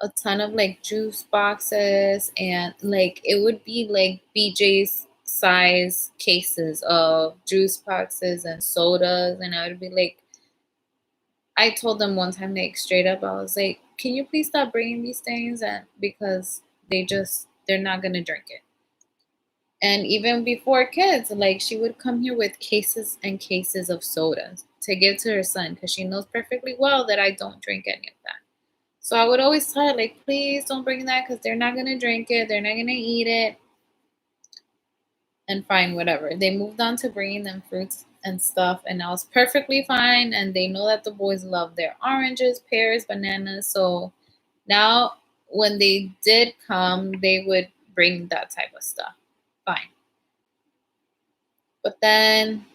a ton of like juice boxes, and like it would be like BJ's size cases of juice boxes and sodas. And I would be like, I told them one time, like straight up, I was like, can you please stop bringing these things? And because they're not gonna drink it. And even before kids, like she would come here with cases and cases of sodas to give to her son because she knows perfectly well that I don't drink any of that. So I would always tell her, like, please don't bring that because they're not going to drink it. They're not going to eat it. And fine, whatever. They moved on to bringing them fruits and stuff. And I was perfectly fine. And they know that the boys love their oranges, pears, bananas. So now when they did come, they would bring that type of stuff. Fine. But then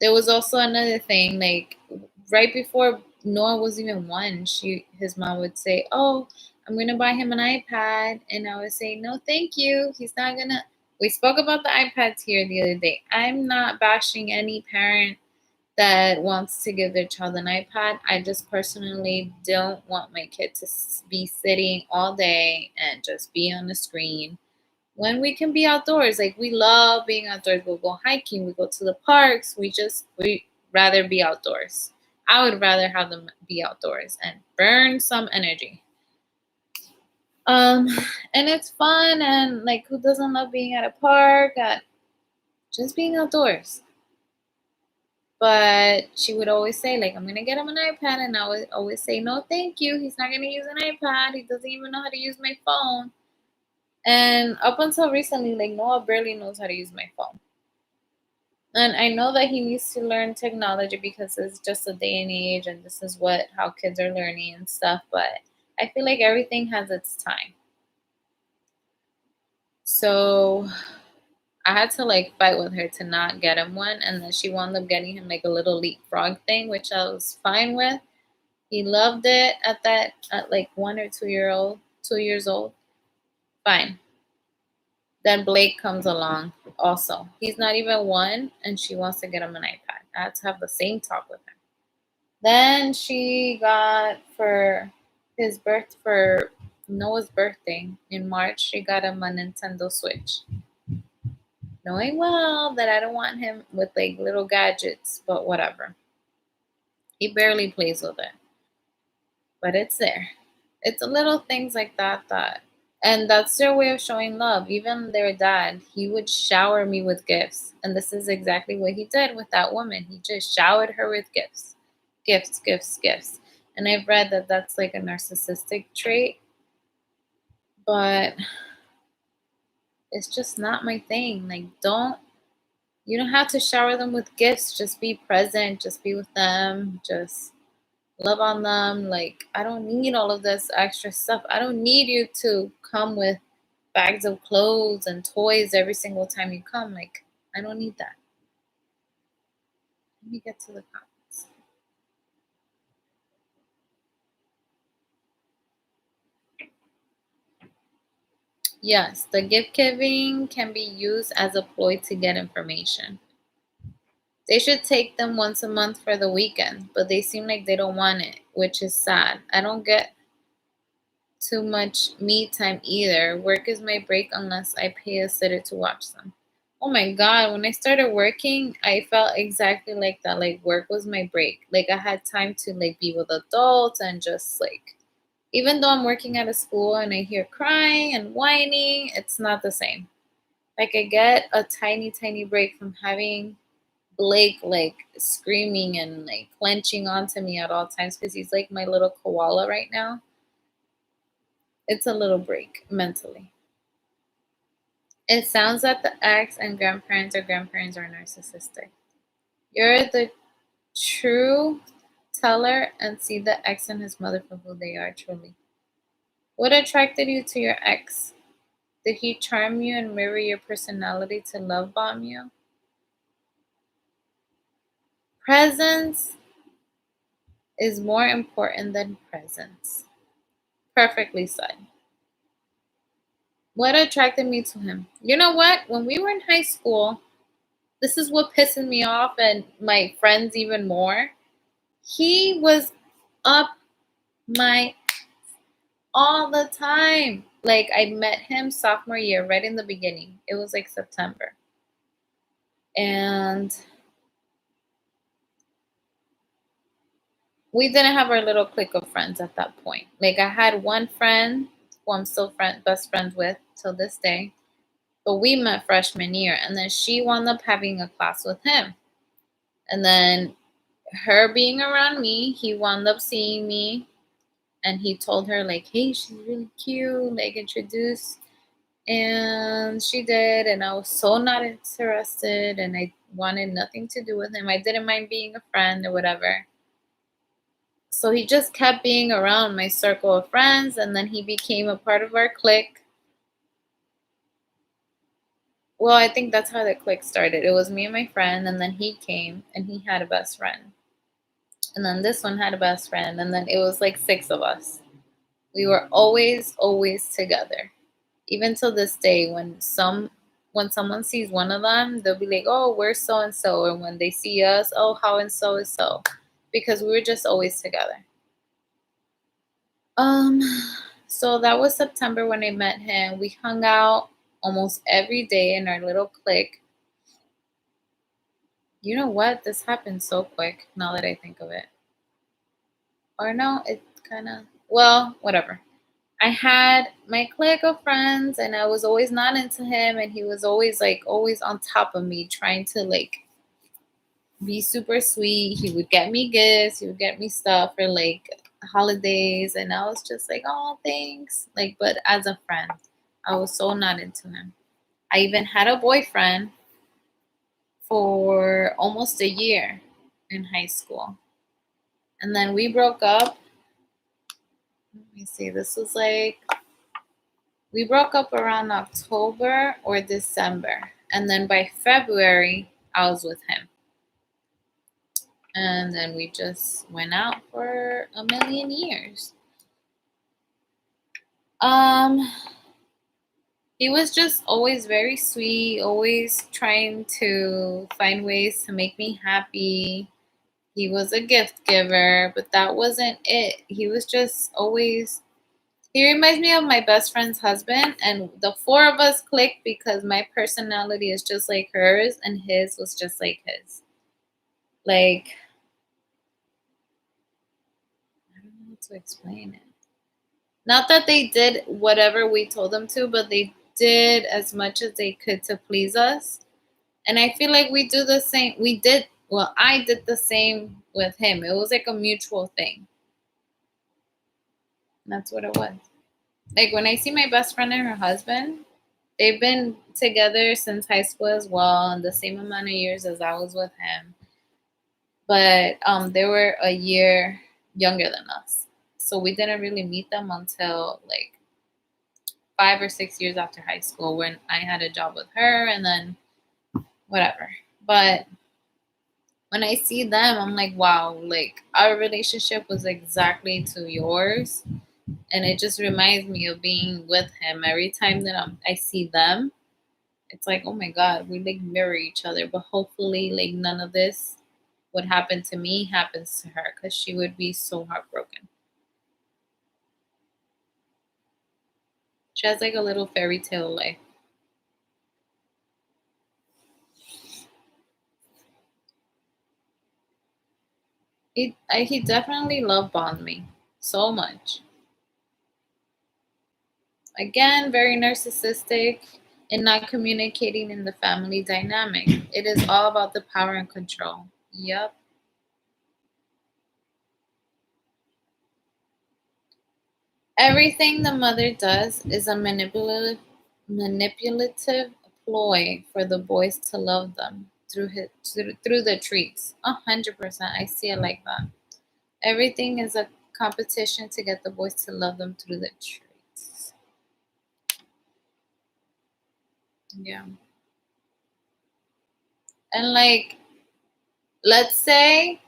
there was also another thing, like right before Noah was even one, his mom would say, "Oh, I'm gonna buy him an iPad," and I would say, "No, thank you. He's not gonna." We spoke about the iPads here the other day. I'm not bashing any parent that wants to give their child an iPad. I just personally don't want my kid to be sitting all day and just be on the screen when we can be outdoors. Like we love being outdoors. We'll go hiking, we go to the parks. We rather be outdoors. I would rather have them be outdoors and burn some energy. Um and it's fun, and like who doesn't love being at a park, at just being outdoors. But she would always say, like, I'm gonna get him an iPad, and I would always say, no, thank you. He's not gonna use an iPad. He doesn't even know how to use my phone. And up until recently, like Noah barely knows how to use my phone. And I know that he needs to learn technology because it's just a day and age, and this is what how kids are learning and stuff. But I feel like everything has its time. So I had to like fight with her to not get him one, and then she wound up getting him like a little leapfrog thing, which I was fine with. He loved it at like 1 or 2 year old, 2 years old. Fine. Then Blake comes along also. He's not even one, and she wants to get him an iPad. I had to have the same talk with him. Then she got for Noah's birthday in March, she got him a Nintendo Switch. Knowing well that I don't want him with like little gadgets, but whatever. He barely plays with it. But it's there. It's a little things like that, and that's their way of showing love. Even their dad, he would shower me with gifts. And this is exactly what he did with that woman. He just showered her with gifts. Gifts, gifts, gifts. And I've read that that's like a narcissistic trait, but it's just not my thing. Like, you don't have to shower them with gifts. Just be present, just be with them, just love on them. Like, I don't need all of this extra stuff. I don't need you to come with bags of clothes and toys every single time you come. Like, I don't need that. Let me get to the comments. Yes, the gift giving can be used as a ploy to get information. They should take them once a month for the weekend, but they seem like they don't want it, which is sad. I don't get too much me time either. Work is my break unless I pay a sitter to watch them. Oh my god, when I started working, I felt exactly like that. Like work was my break. Like I had time to like be with adults and just like even though I'm working at a school and I hear crying and whining, it's not the same. Like I get a tiny, tiny break from having Blake like screaming and like clenching onto me at all times because he's like my little koala right now. It's a little break mentally. It sounds that the ex and grandparents are narcissistic. You're the true teller and see the ex and his mother for who they are truly. What attracted you to your ex? Did he charm you and mirror your personality to love bomb you? Presence is more important than presence. Perfectly said. What attracted me to him? You know what? When we were in high school, this is what pisses me off and my friends even more. He was up my all the time. Like I met him sophomore year, right in the beginning. It was like September. And we didn't have our little clique of friends at that point. Like I had one friend who I'm still best friends with till this day. But we met freshman year, and then she wound up having a class with him. And then her being around me, he wound up seeing me, and he told her like, hey, she's really cute, like introduce. And she did, and I was so not interested, and I wanted nothing to do with him. I didn't mind being a friend or whatever. So he just kept being around my circle of friends, and then he became a part of our clique. Well, I think that's how the clique started. It was me and my friend, and then he came, and he had a best friend. And then this one had a best friend, and then it was like 6 of us. We were always together. Even till this day, when someone sees one of them, they'll be like, "Oh, we're so and so," and when they see us, "Oh, how and so is so," because we were just always together. Um, so that was September when I met him. We hung out almost every day in our little clique. You know what? This happened so quick now that I think of it. Or no, it kind of, well, whatever. I had my clique of friends, and I was always not into him, and he was always like always on top of me, trying to like be super sweet. He would get me gifts, he would get me stuff for like holidays, and I was just like, oh, thanks. Like, but as a friend, I was so not into him. I even had a boyfriend for almost a year in high school, and then we broke up. Let me see, this was like, we broke up around October or December. And then by February, I was with him. And then we just went out for a million years. Um, he was just always very sweet, always trying to find ways to make me happy. He was a gift giver, but that wasn't it. He was just always, he reminds me of my best friend's husband, and the 4 of us clicked because my personality is just like hers, and his was just like his. Like, I don't know how to explain it. Not that they did whatever we told them to, but they did as much as they could to please us. And I feel like we do the same. Well, I did the same with him. It was like a mutual thing. That's what it was. Like when I see my best friend and her husband, they've been together since high school as well, and the same amount of years as I was with him. But they were a year younger than us, so we didn't really meet them until like 5 or 6 years after high school, when I had a job with her, and then whatever. But when I see them, I'm like, wow, like our relationship was exactly to yours, and it just reminds me of being with him. Every time that I see them, it's like, oh my god, we like mirror each other. But hopefully, like none of this what happened to me happens to her, because she would be so heartbroken. She has like a little fairy tale life. He definitely love bombed me so much. Again, very narcissistic and not communicating in the family dynamic. It is all about the power and control. Yep. Everything the mother does is a manipulative ploy for the boys to love them through the treats. 100%. I see it like that. Everything is a competition to get the boys to love them through the treats. Yeah. And like, let's say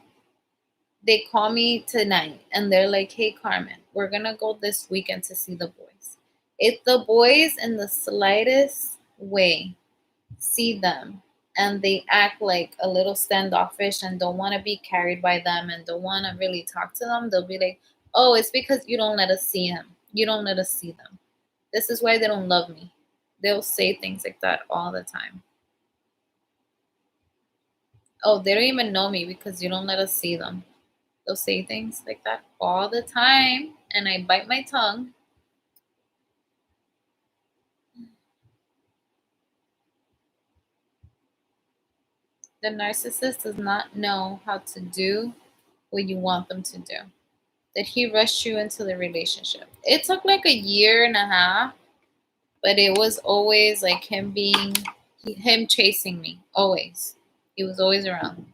they call me tonight and they're like, hey, Carmen, we're going to go this weekend to see the boys. If the boys in the slightest way see them and they act like a little standoffish and don't want to be carried by them and don't want to really talk to them, they'll be like, oh, it's because you don't let us see him. You don't let us see them. This is why they don't love me. They'll say things like that all the time. Oh, they don't even know me because you don't let us see them. They'll say things like that all the time, and I bite my tongue. The narcissist does not know how to do what you want them to do. That he rushed you into the relationship. It took like a year and a half, but it was always like him chasing me. Always. He was always around.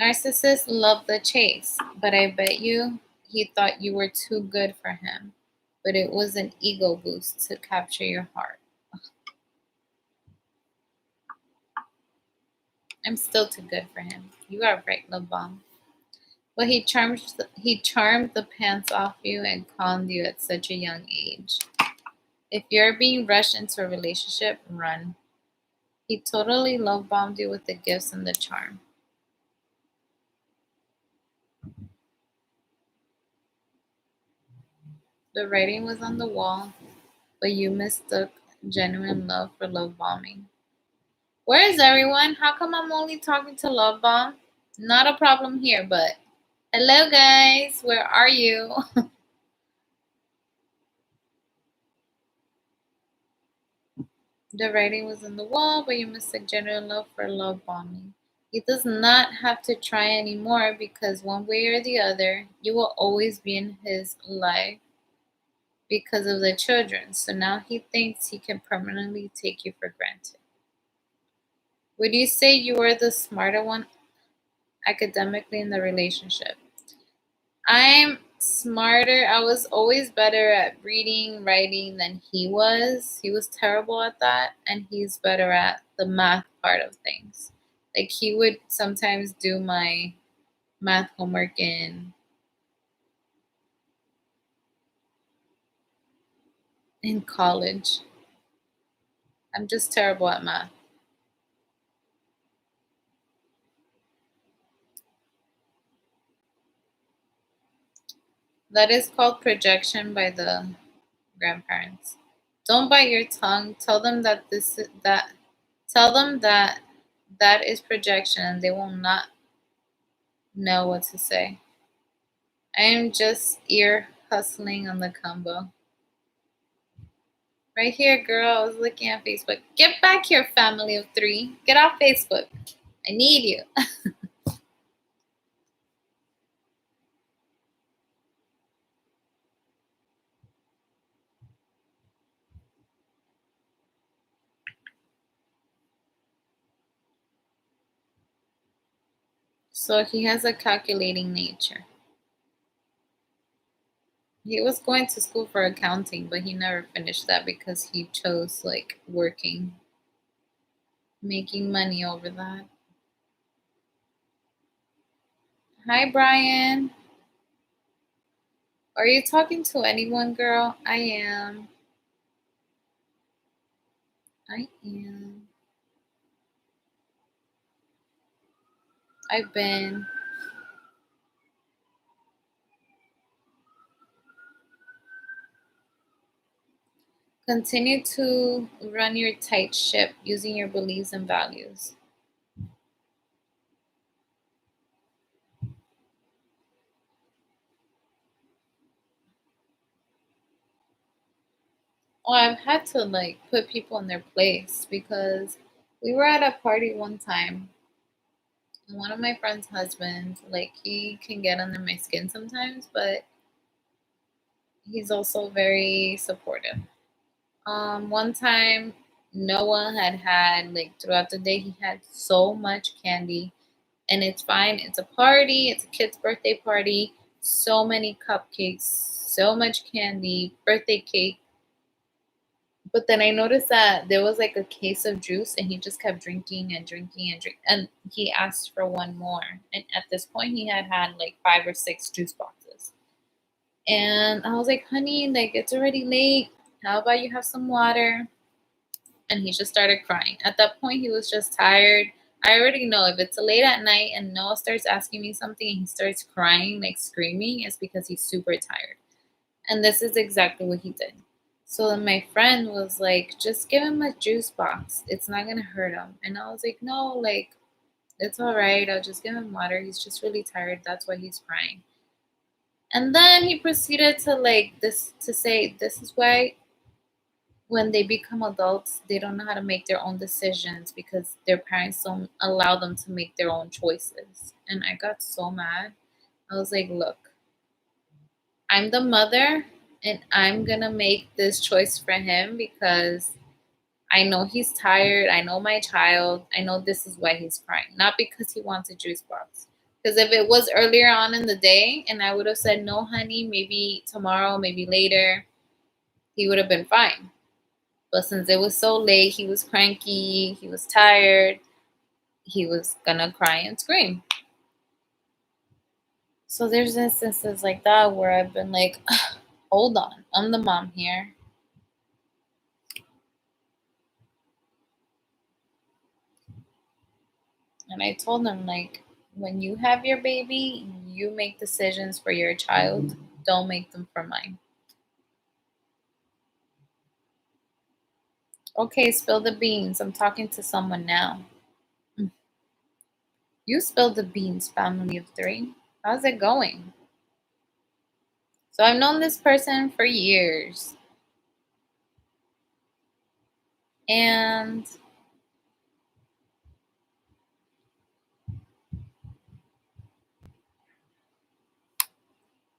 Narcissists love the chase, but I bet you he thought you were too good for him. But it was an ego boost to capture your heart. I'm still too good for him. You are right, love bomb. But he charmed the pants off you and conned you at such a young age. If you're being rushed into a relationship, run. He totally love bombed you with the gifts and the charm. The writing was on the wall, but you mistook genuine love for love bombing. Where is everyone? How come I'm only talking to love bomb? Not a problem here, but hello guys, where are you? The writing was on the wall, but you mistook genuine love for love bombing. He does not have to try anymore because one way or the other, you will always be in his life because of the children. So now he thinks he can permanently take you for granted. Would you say you were the smarter one academically in the relationship? I'm smarter. I was always better at reading, writing than he was. He was terrible at that, and he's better at the math part of things. Like he would sometimes do my math homework in college. I'm just terrible at math. That is called projection by the grandparents. Don't bite your tongue. Tell them that that is projection and they will not know what to say. I am just ear hustling on the combo. Right here, girl. I was looking at Facebook. Get back here, family of three. Get off Facebook. I need you. So he has a calculating nature. He was going to school for accounting, but he never finished that because he chose like working, making money over that. Hi, Brian. Are you talking to anyone, girl? I am. I am. I've been. Continue to run your tight ship using your beliefs and values. Oh, I've had to like put people in their place because we were at a party one time and one of my friend's husbands, like he can get under my skin sometimes, but he's also very supportive. One time Noah had like throughout the day he had so much candy and it's fine. It's a party, it's a kid's birthday party, so many cupcakes, so much candy, birthday cake. But then I noticed that there was like a case of juice and he just kept drinking and drinking and drink and he asked for one more. And at this point he had like 5 or 6 juice boxes. And I was like, honey, like it's already late. How about you have some water? And he just started crying. At that point he was just tired. I already know if it's late at night and Noah starts asking me something and he starts crying, like screaming, it's because he's super tired. And this is exactly what he did. So then my friend was like, just give him a juice box. It's not going to hurt him. And I was like, no, like, it's all right. I'll just give him water. He's just really tired. That's why he's crying. And then he proceeded to like this to say, this is why when they become adults, they don't know how to make their own decisions because their parents don't allow them to make their own choices. And I got so mad. I was like, look, I'm the mother and I'm going to make this choice for him because I know he's tired. I know my child. I know this is why he's crying, not because he wants a juice box. Because if it was earlier on in the day and I would have said, no, honey, maybe tomorrow, maybe later, he would have been fine. But since it was so late, he was cranky, he was tired, he was gonna cry and scream. So there's instances like that where I've been like, hold on, I'm the mom here. And I told him, like, when you have your baby, you make decisions for your child. Don't make them for mine. Okay, spill the beans. I'm talking to someone now. You spilled the beans, family of three. How's it going? So I've known this person for years. And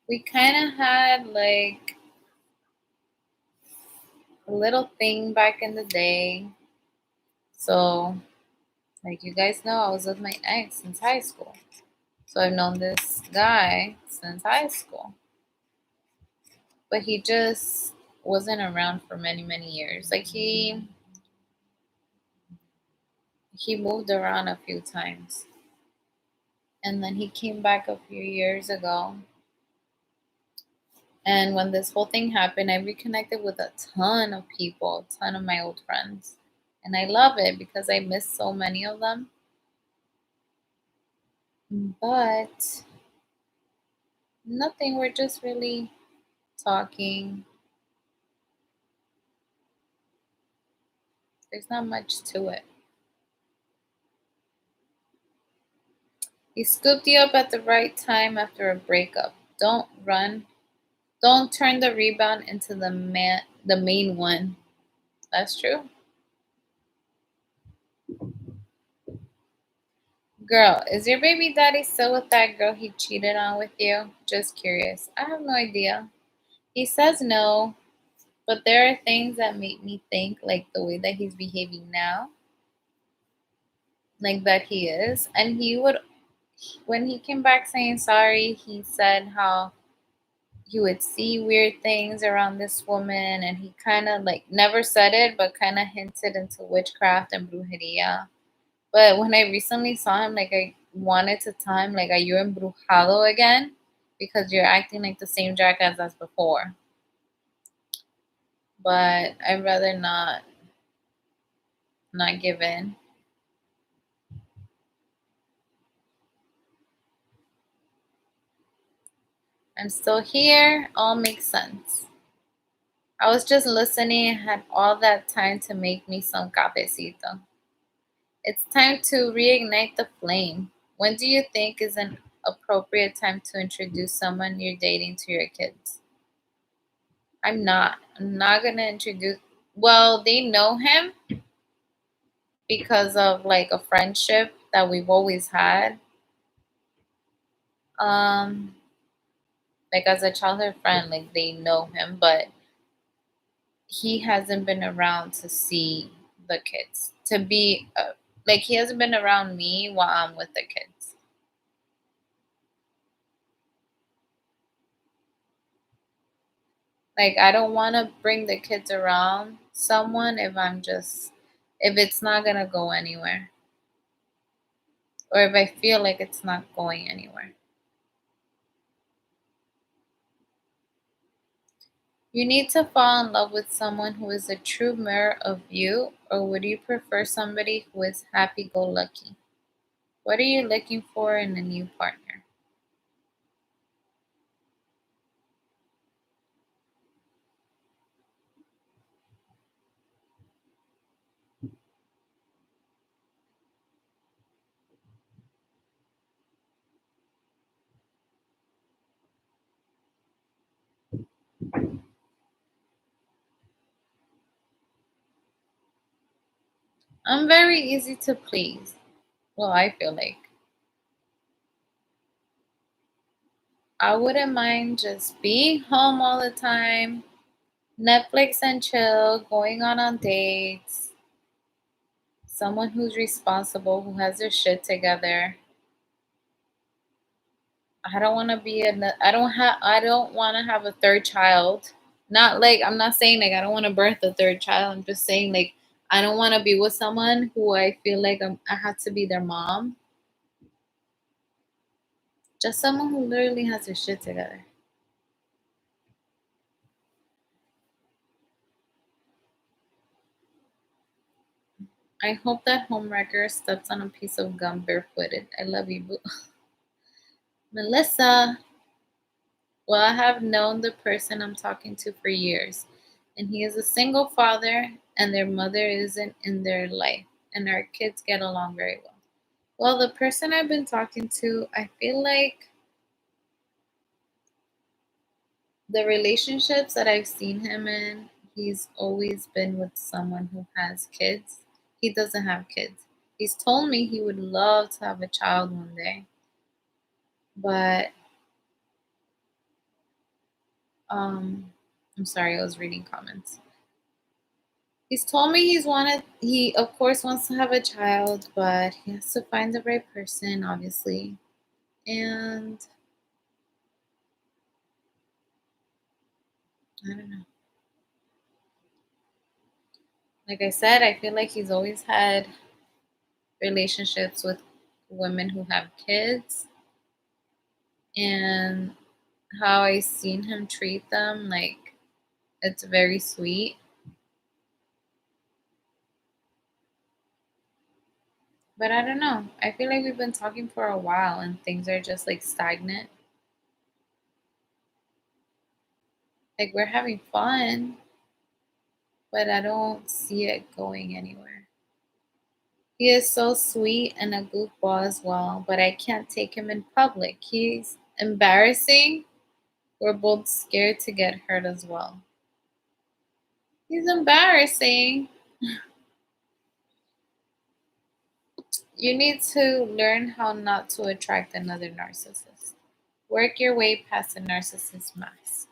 we kind of had like a little thing back in the day. So, like you guys know, I was with my ex since high school. So I've known this guy since high school. But he just wasn't around for many, many years. Like he moved around a few times. And then he came back a few years ago. And when this whole thing happened, I reconnected with a ton of people, a ton of my old friends. And I love it because I miss so many of them. But nothing, we're just really talking. There's not much to it. He scooped you up at the right time after a breakup. Don't run. Don't turn the rebound into the main one. That's true. Girl, is your baby daddy still with that girl he cheated on with you? Just curious. I have no idea. He says no, but there are things that make me think, like the way that he's behaving now, like that he is. And he would, when he came back saying sorry, he said how he would see weird things around this woman, and he kind of like never said it, but kind of hinted into witchcraft and brujeria. But when I recently saw him, like I wanted to tell him, like, are you embrujado again? Because you're acting like the same jackass as before. But I'd rather not give in. I'm still here. All makes sense. I was just listening and had all that time to make me some cafecito. It's time to reignite the flame. When do you think is an appropriate time to introduce someone you're dating to your kids? I'm not. I'm not gonna introduce. Well, they know him because of like a friendship that we've always had. Um, like as a childhood friend, like they know him, but he hasn't been around to see the kids. To be like he hasn't been around me while I'm with the kids. Like I don't want to bring the kids around someone if it's not gonna go anywhere, or if I feel like it's not going anywhere. You need to fall in love with someone who is a true mirror of you, or would you prefer somebody who is happy go lucky? What are you looking for in a new partner? I'm very easy to please. Well, I feel like I wouldn't mind just being home all the time, Netflix and chill, going on dates, someone who's responsible, who has their shit together. I don't want to be I don't want to have a third child. Not like I'm not saying like I don't want to birth a third child. I'm just saying like I don't want to be with someone who I feel like I have to be their mom. Just someone who literally has their shit together. I hope that homewrecker steps on a piece of gum barefooted. I love you, boo. Melissa. Well, I have known the person I'm talking to for years, and he is a single father, and their mother isn't in their life, and our kids get along very well. Well, the person I've been talking to, I feel like the relationships that I've seen him in, he's always been with someone who has kids. He doesn't have kids. He's told me he would love to have a child one day, but um, I'm sorry, I was reading comments. He's told me he of course wants to have a child, but he has to find the right person, obviously. And I don't know. Like I said, I feel like he's always had relationships with women who have kids, and how I seen him treat them, like it's very sweet. But I don't know. I feel like we've been talking for a while and things are just like stagnant. Like we're having fun, but I don't see it going anywhere. He is so sweet and a goofball as well, but I can't take him in public. He's embarrassing. We're both scared to get hurt as well. He's embarrassing. You need to learn how not to attract another narcissist. Work your way past the narcissist mask.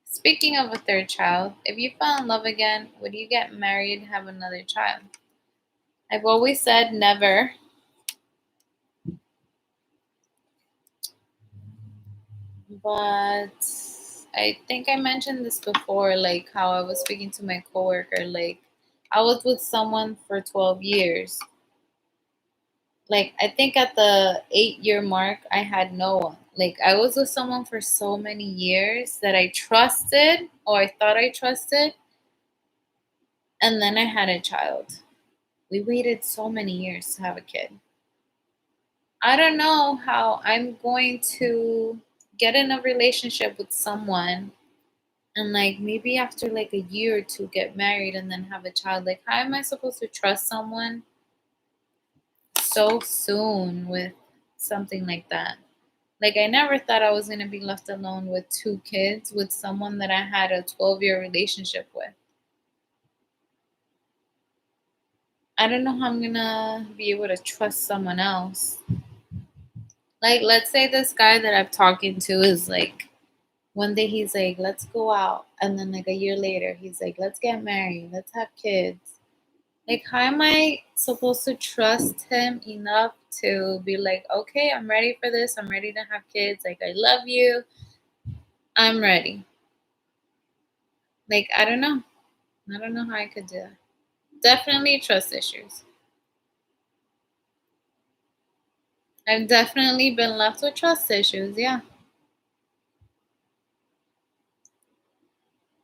Speaking of a third child, if you fell in love again, would you get married and have another child? I've always said never, but I think I mentioned this before, like how I was speaking to my coworker, like I was with someone for 12 years. Like I think at the 8 year mark, I had no one. Like I was with someone for so many years that I trusted, or I thought I trusted, and then I had a child. We waited so many years to have a kid. I don't know how I'm going to get in a relationship with someone and like maybe after like a year or two get married and then have a child. Like how am I supposed to trust someone so soon with something like that? Like I never thought I was going to be left alone with two kids with someone that I had a 12-year relationship with. I don't know how I'm going to be able to trust someone else. Like let's say this guy that I'm talking to is like one day he's like, let's go out. And then like a year later, he's like, let's get married. Let's have kids. Like, how am I supposed to trust him enough to be like, okay, I'm ready for this. I'm ready to have kids. Like, I love you. I'm ready. Like, I don't know. I don't know how I could do that. Definitely trust issues. I've definitely been left with trust issues. Yeah.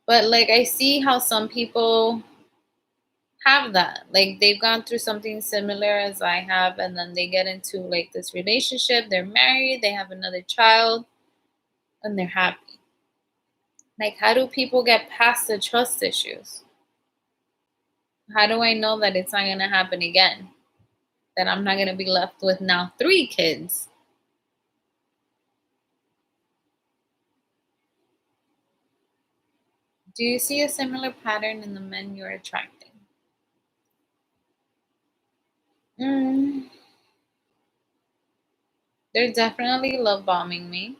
But like, I see how some people have that. Like they've gone through something similar as I have, and then they get into like this relationship, they're married, they have another child, and they're happy. Like, how do people get past the trust issues? How do I know that it's not going to happen again? That I'm not going to be left with now three kids? Do you see a similar pattern in the men you're attracting? They're definitely love bombing me.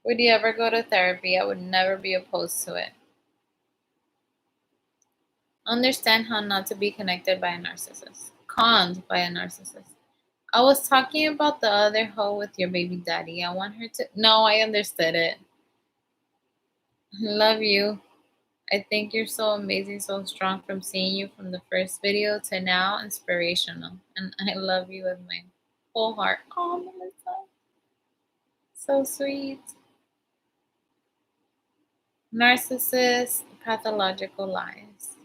Would you ever go to therapy? I would never be opposed to it. Understand how not to be connected by a narcissist. Conned by a narcissist. I was talking about the other hoe with your baby daddy. I want her to. No, I understood it. Love you. I think you're so amazing, so strong from seeing you from the first video to now. Inspirational. And I love you with my whole heart. Oh, Melissa. So sweet. Narcissist, pathological lies.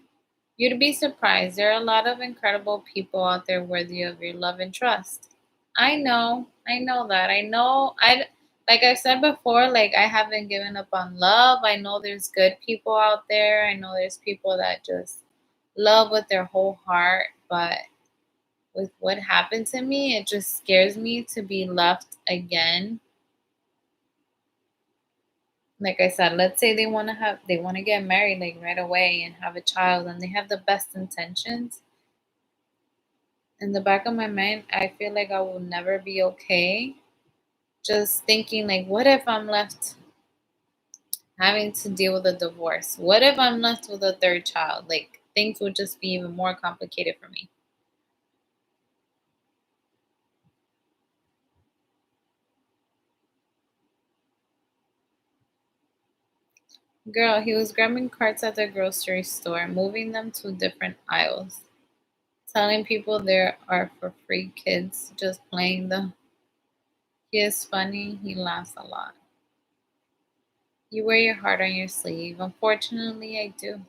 You'd be surprised. There are a lot of incredible people out there worthy of your love and trust. I know that. I know I like I said before, like I haven't given up on love. I know there's good people out there. I know there's people that just love with their whole heart, but with what happened to me, it just scares me to be left again. Like I said, let's say they want to get married like right away and have a child and they have the best intentions. In the back of my mind, I feel like I will never be okay. Just thinking like what if I'm left having to deal with a divorce? What if I'm left with a third child? Like things would just be even more complicated for me. Girl, he was grabbing carts at the grocery store, moving them to different aisles, telling people there are for free kids, just playing them. He is funny, he laughs a lot. You wear your heart on your sleeve. Unfortunately, I do.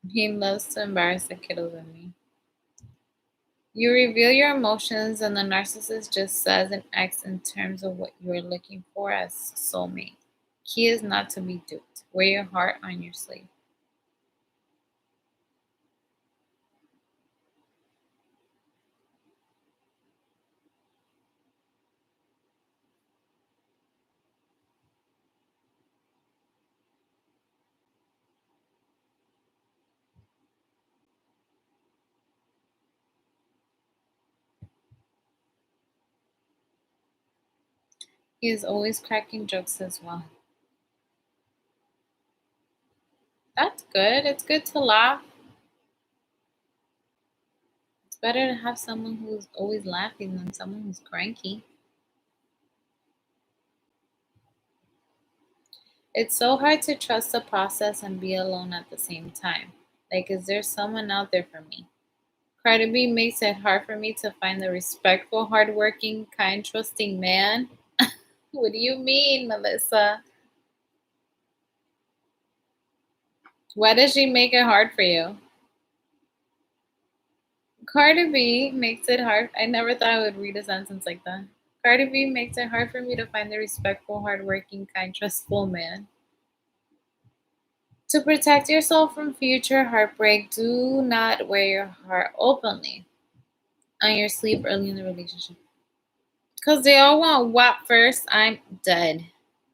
He loves to embarrass the kiddos in me. You reveal your emotions, and the narcissist just says and acts in terms of what you are looking for as soulmate. Key is not to be duped. Wear your heart on your sleeve. He is always cracking jokes as well. That's good. It's good to laugh. It's better to have someone who's always laughing than someone who's cranky. It's so hard to trust the process and be alone at the same time. Like, is there someone out there for me? Cardi B makes it hard for me to find the respectful, hardworking, kind, trusting man. What do you mean, Melissa? Why does she make it hard for you? Cardi B makes it hard. I never thought I would read a sentence like that. Cardi B makes it hard for me to find the respectful, hardworking, kind, trustful man. To protect yourself from future heartbreak, do not wear your heart openly on your sleeve early in the relationship. Because they all want WAP first. I'm dead.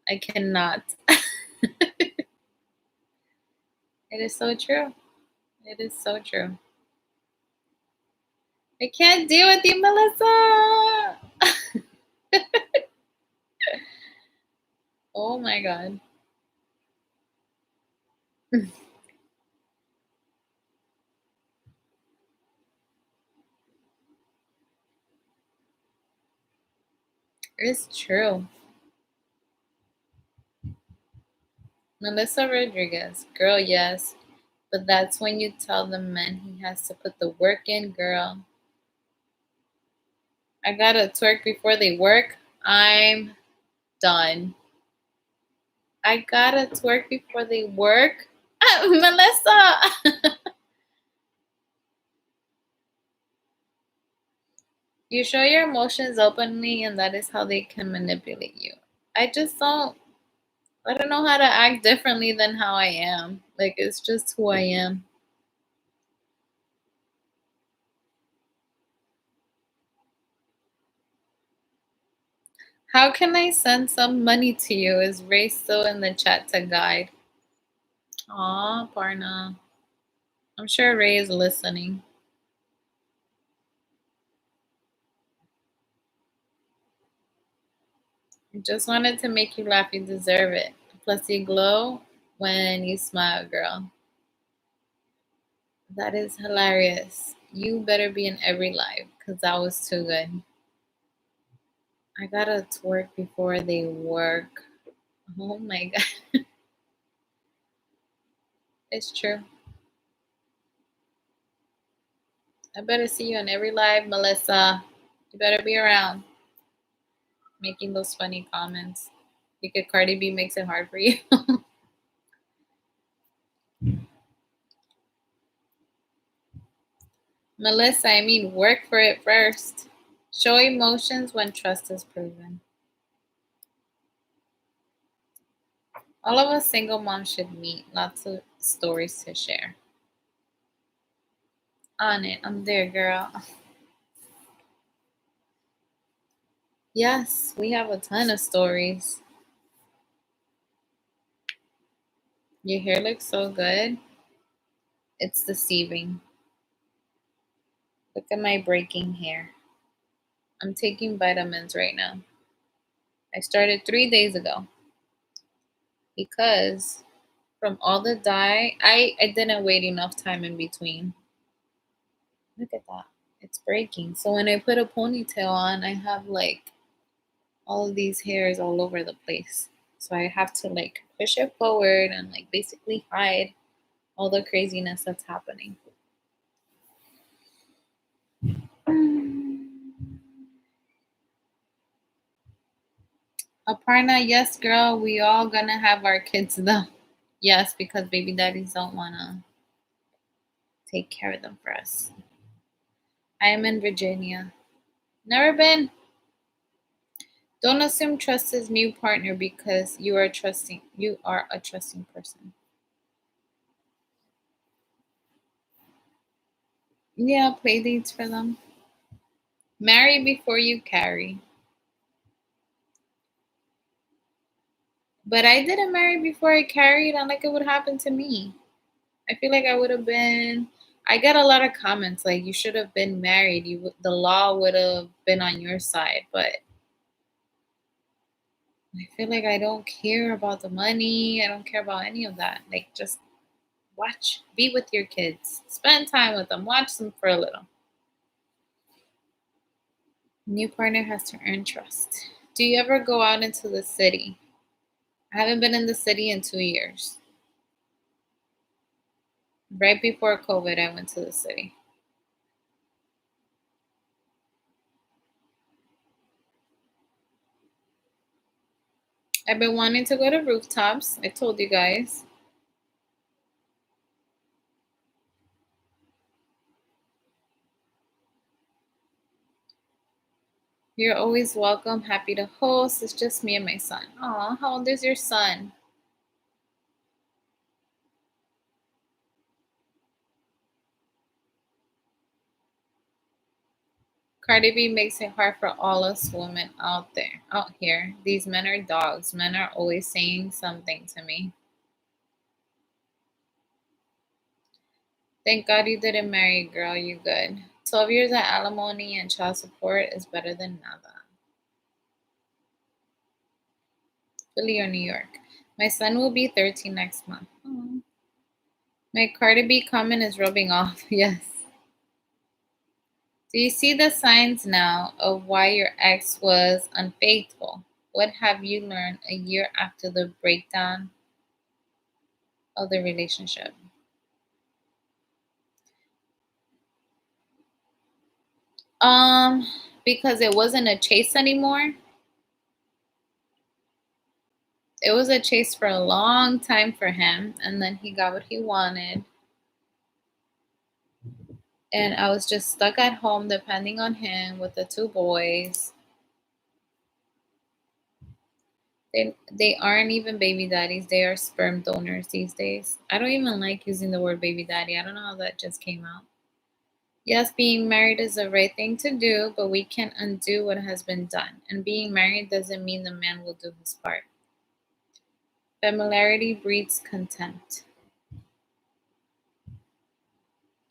I cannot. It is so true. It is so true. I can't deal with you, Melissa. Oh my god. It's true. Melissa Rodriguez, girl, yes. But that's when you tell the man he has to put the work in, girl. I gotta twerk before they work. I'm done. I gotta twerk before they work. Melissa! You show your emotions openly, and that is how they can manipulate you. I just don't. I don't know how to act differently than how I am. Like, it's just who I am. How can I send some money to you? Is Ray still in the chat to guide? Aw, Parna. I'm sure Ray is listening. Just wanted to make you laugh. You deserve it. Plus, you glow when you smile, girl. That is hilarious. You better be in every live because that was too good. I gotta twerk before they work. Oh my god, it's true. I better see you in every live, Melissa. You better be around making those funny comments. Because Cardi B makes it hard for you. Melissa, I mean, work for it first. Show emotions when trust is proven. All of us single moms should meet. Lots of stories to share. On it. I'm there, girl. Yes, we have a ton of stories. Your hair looks so good. It's deceiving. Look at my breaking hair. I'm taking vitamins right now. I started 3 days ago because from all the dye, I didn't wait enough time in between. Look at that. It's breaking. So when I put a ponytail on, I have like all of these hairs all over the place. So I have to like push it forward and like basically hide all the craziness that's happening. Aparna, yes, girl, we all gonna have our kids though. Yes, because baby daddies don't wanna take care of them for us. I am in Virginia. Never been. Don't assume trust is new partner because you are a trusting person. Yeah, play dates for them. Marry before you carry. But I didn't marry before I carried, and like it would happen to me. I feel like I would have been. I get a lot of comments like you should have been married. The law would have been on your side, but I feel like I don't care about the money. I don't care about any of that. Like just watch, be with your kids, spend time with them, watch them for a little. New partner has to earn trust. Do you ever go out into the city? I haven't been in the city in 2 years. Right before COVID, I went to the city. I've been wanting to go to rooftops. I told you guys. You're always welcome. Happy to host. It's just me and my son. Aw, how old is your son? Cardi B makes it hard for all us women out here. These men are dogs. Men are always saying something to me. Thank God you didn't marry, girl. You good. 12 years of alimony and child support is better than nada. Philly or New York. My son will be 13 next month. Aw. My Cardi B comment is rubbing off. Yes. Do you see the signs now of why your ex was unfaithful? What have you learned a year after the breakdown of the relationship? Um, because it wasn't a chase anymore. It was a chase for a long time for him, and then he got what he wanted. And I was just stuck at home depending on him with the two boys. They aren't even baby daddies, they are sperm donors these days. I don't even like using the word baby daddy. I don't know how that just came out. Yes, being married is the right thing to do, but we can't undo what has been done. And being married doesn't mean the man will do his part. Familiarity breeds contempt.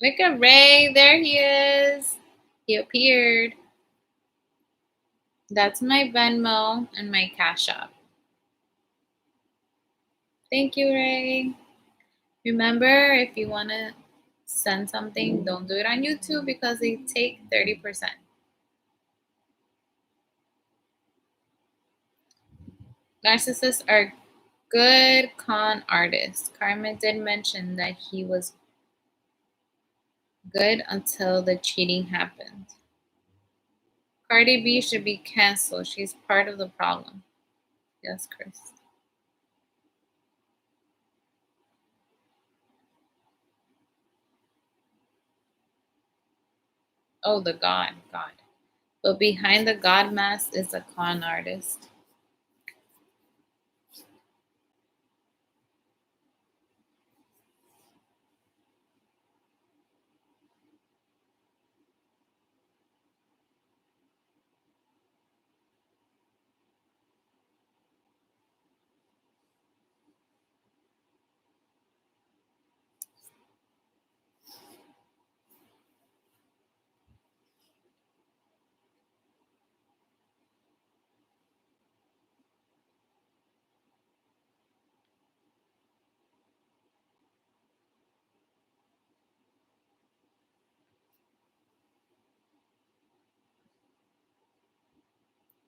Look at Ray. There he is. He appeared. That's my Venmo and my Cash App. Thank you, Ray. Remember, if you want to send something, don't do it on YouTube because they take 30%. Narcissists are good con artists. Carmen did mention that he was good until the cheating happened. Cardi B should be canceled. She's part of the problem. Yes, Chris. Oh, the God. But behind the God mask is a con artist.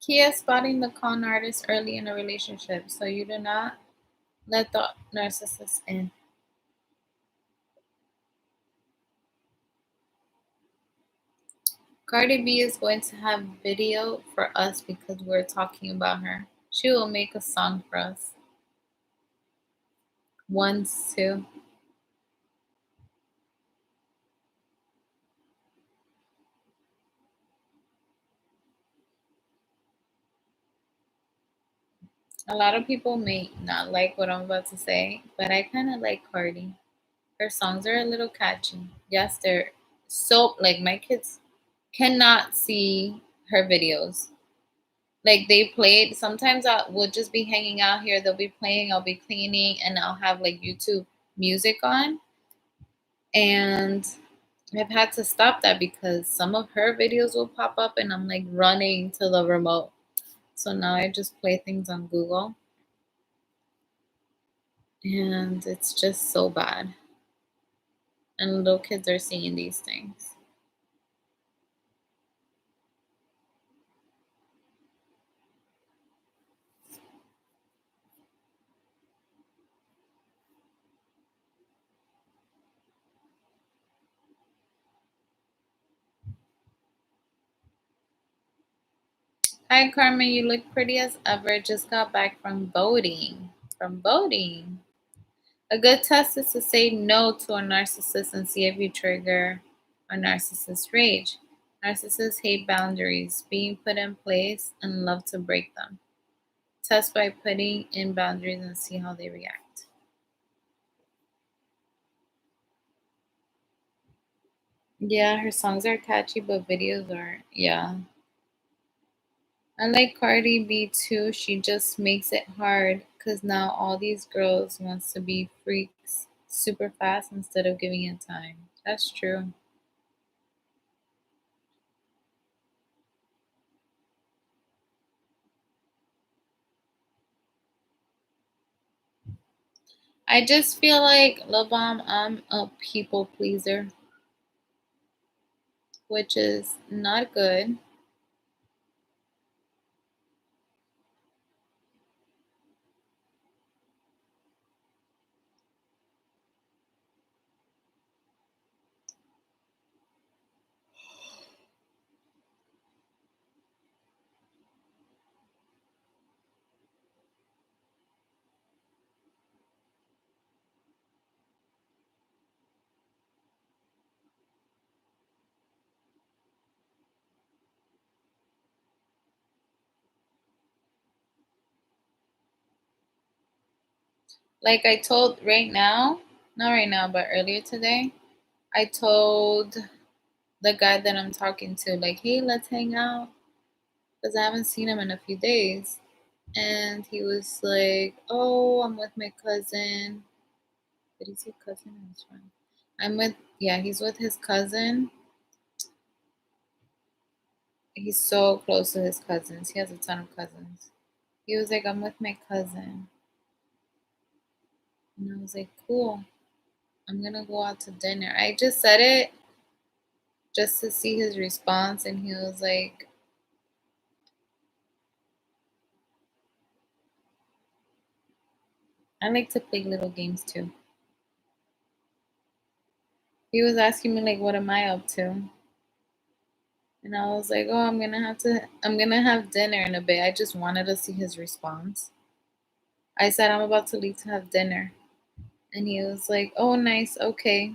Kia spotting the con artist early in a relationship, so you do not let the narcissist in. Cardi B is going to have video for us because we're talking about her. She will make a song for us. Once too. A lot of people may not like what I'm about to say, but I kind of like Cardi. Her songs are a little catchy. Yes, they're so like my kids cannot see her videos. Like they played. Sometimes I will just be hanging out here. They'll be playing. I'll be cleaning, and I'll have like YouTube music on. And I've had to stop that because some of her videos will pop up, and I'm like running to the remote. So now I just play things on Google, and it's just so bad. And little kids are seeing these things. Hi, Carmen. You look pretty as ever. Just got back from voting. A good test is to say no to a narcissist and see if you trigger a narcissist's rage. Narcissists hate boundaries being put in place and love to break them. Test by putting in boundaries and see how they react. Yeah, her songs are catchy, but videos are, yeah. I like Cardi B too. She just makes it hard because now all these girls wants to be freaks super fast instead of giving it time. That's true. I just feel like Lil Bomb, I'm a people pleaser, which is not good. Like I told right now, not right now, but earlier today, I told the guy that I'm talking to, like, hey, let's hang out because I haven't seen him in a few days. And he was like, oh, I'm with my cousin. Did he say cousin or his friend? he's with his cousin. He's so close to his cousins. He has a ton of cousins. He was like, I'm with my cousin. And I was like, cool. I'm gonna go out to dinner. I just said it just to see his response, and he was like, I like to play little games too. He was asking me like, what am I up to? And I was like, oh, I'm gonna have dinner in a bit. I just wanted to see his response. I said, I'm about to leave to have dinner. And he was like, oh, nice, okay.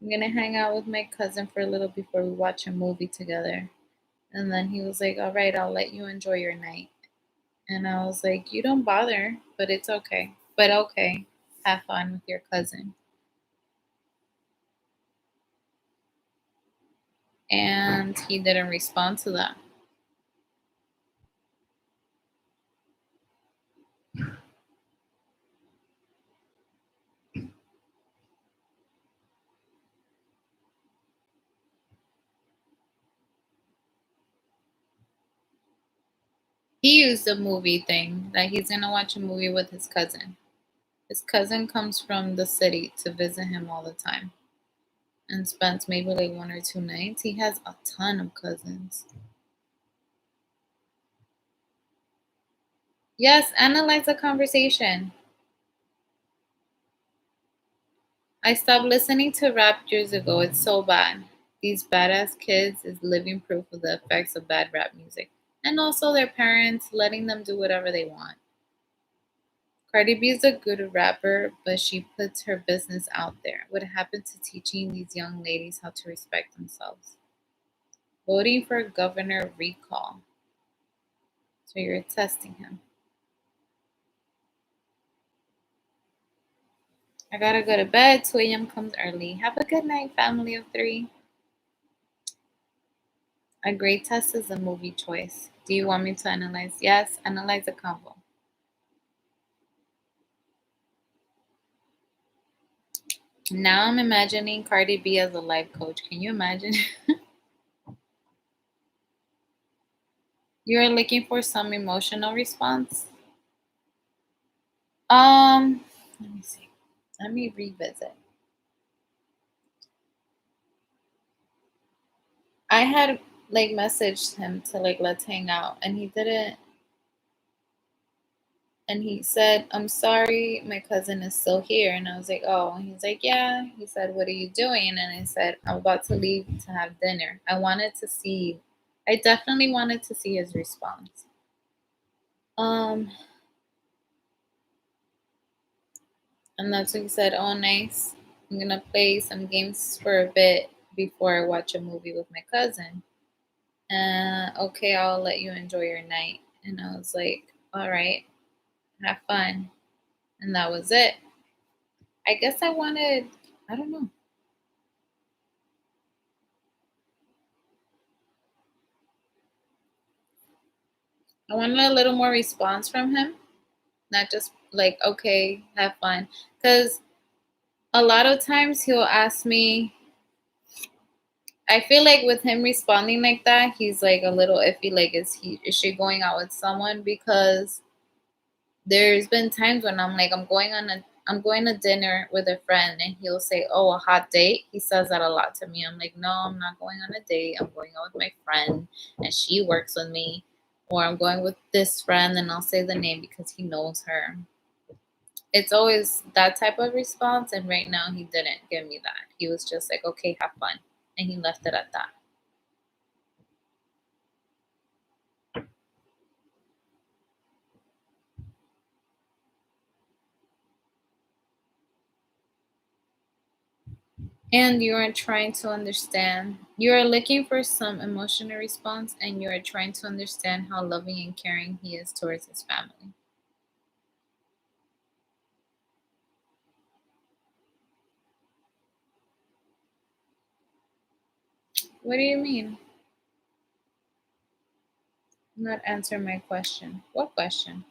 I'm gonna hang out with my cousin for a little before we watch a movie together. And then he was like, all right, I'll let you enjoy your night. And I was like, you don't bother, but it's okay. But okay, have fun with your cousin. And he didn't respond to that. He used the movie thing that he's gonna watch a movie with his cousin. His cousin comes from the city to visit him all the time and spends maybe like 1 or 2 nights. He has a ton of cousins. Yes, analyze the conversation. I stopped listening to rap years ago. It's so bad. These badass kids is living proof of the effects of bad rap music. And also their parents letting them do whatever they want. Cardi B is a good rapper, but she puts her business out there. What happened to teaching these young ladies how to respect themselves? Voting for governor recall. So you're testing him. I gotta go to bed. 2 a.m. comes early. Have a good night, family of three. A great test is a movie choice. Do you want me to analyze? Yes, analyze the combo. Now I'm imagining Cardi B as a life coach. Can you imagine? You're looking for some emotional response? Let me see. Let me revisit. I had like messaged him to like let's hang out, and he didn't. And he said, I'm sorry, my cousin is still here. And I was like, oh. And he's like, yeah. He said, what are you doing? And I said, I'm about to leave to have dinner. I definitely wanted to see his response. Um, and that's when he said, oh, nice. I'm going to play some games for a bit before I watch a movie with my cousin. Okay, I'll let you enjoy your night. And I was like, all right, have fun. And that was it. I guess I don't know. I wanted a little more response from him, not just like, okay, have fun. Because a lot of times he'll ask me, I feel like with him responding like that, he's like a little iffy. Like, is she going out with someone? Because there's been times when I'm going to dinner with a friend, and he'll say, oh, a hot date. He says that a lot to me. I'm like, no, I'm not going on a date. I'm going out with my friend, and she works with me. Or I'm going with this friend, and I'll say the name because he knows her. It's always that type of response, and right now he didn't give me that. He was just like, okay, have fun, and he left it at that. And you are trying to understand, you are looking for some emotional response, and you are trying to understand how loving and caring he is towards his family. What do you mean? Not answer my question. What question?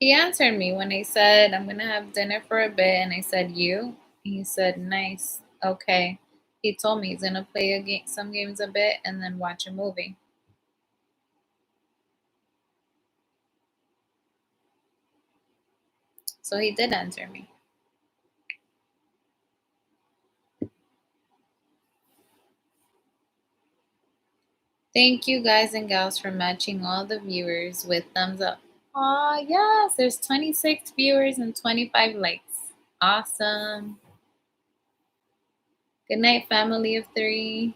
He answered me when I said I'm gonna have dinner for a bit, and I said you. He said nice, okay. He told me he's gonna play some games a bit and then watch a movie. So he did answer me. Thank you guys and gals for matching all the viewers with thumbs up. Aw, yes, there's 26 viewers and 25 likes. Awesome. Good night, family of three.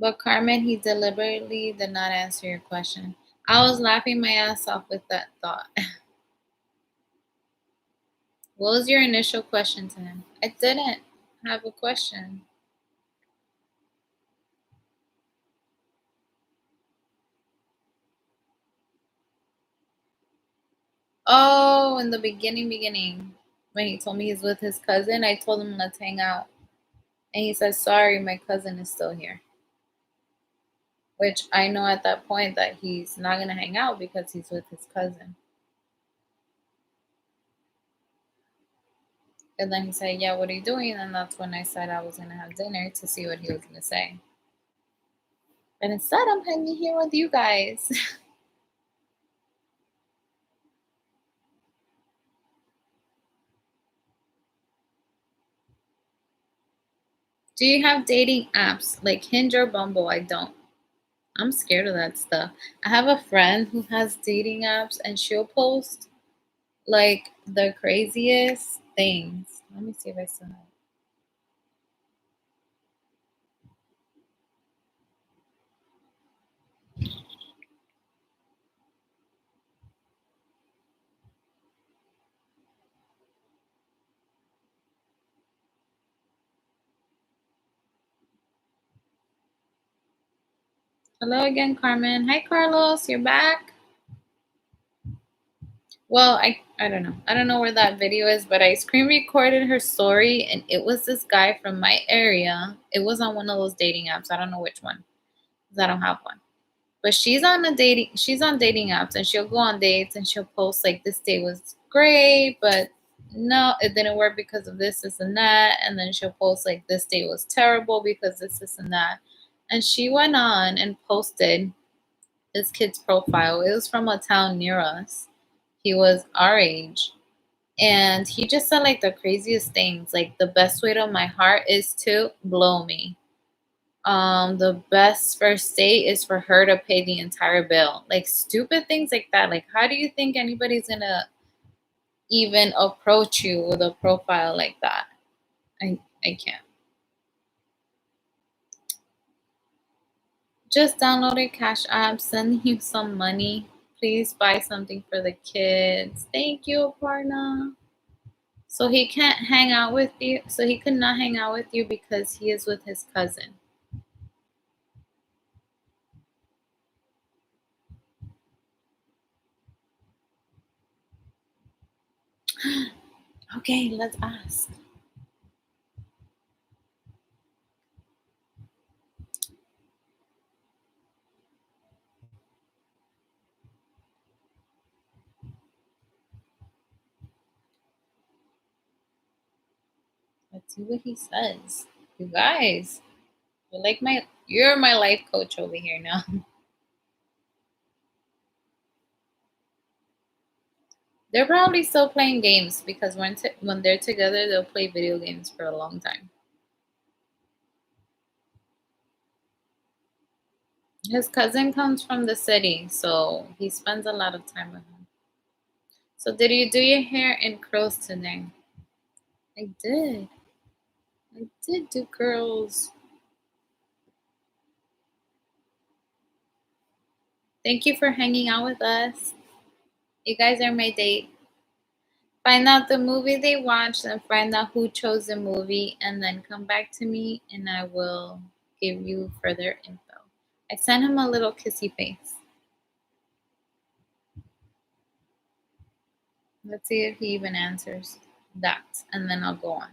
But Carmen, he deliberately did not answer your question. I was laughing my ass off with that thought. What was your initial question to him? I didn't have a question. Oh, in the beginning, when he told me he's with his cousin, I told him let's hang out. And he said, sorry, my cousin is still here. Which I know at that point that he's not going to hang out because he's with his cousin. And then he said, yeah, what are you doing? And that's when I said I was going to have dinner to see what he was going to say. And instead, I'm hanging here with you guys. Do you have dating apps like Hinge or Bumble? I don't. I'm scared of that stuff. I have a friend who has dating apps and she'll post like the craziest things. Let me see if I still have it. Hello again, Carmen. Hi, Carlos. You're back. Well, I don't know. I don't know where that video is, but I screen recorded her story, and it was this guy from my area. It was on one of those dating apps. I don't know which one, because I don't have one. But she's on dating apps, and she'll go on dates and she'll post like this date was great, but no, it didn't work because of this and that. And then she'll post like this date was terrible because this and that. And she went on and posted this kid's profile. It was from a town near us. He was our age. And he just said like the craziest things. Like the best way to my heart is to blow me. The best first date is for her to pay the entire bill. Like stupid things like that. Like how do you think anybody's gonna even approach you with a profile like that? I can't. Just downloaded Cash App, send you some money. Please buy something for the kids. Thank you, Aparna. So he can't hang out with you. So he could not hang out with you because he is with his cousin. Okay, let's ask. Let's see what he says. You guys, you're my life coach over here now. They're probably still playing games because when they're together, they'll play video games for a long time. His cousin comes from the city, so he spends a lot of time with him. So did you do your hair in curls today? I did. I did do curls. Thank you for hanging out with us. You guys are my date. Find out the movie they watched and find out who chose the movie, and then come back to me and I will give you further info. I sent him a little kissy face. Let's see if he even answers that, and then I'll go on.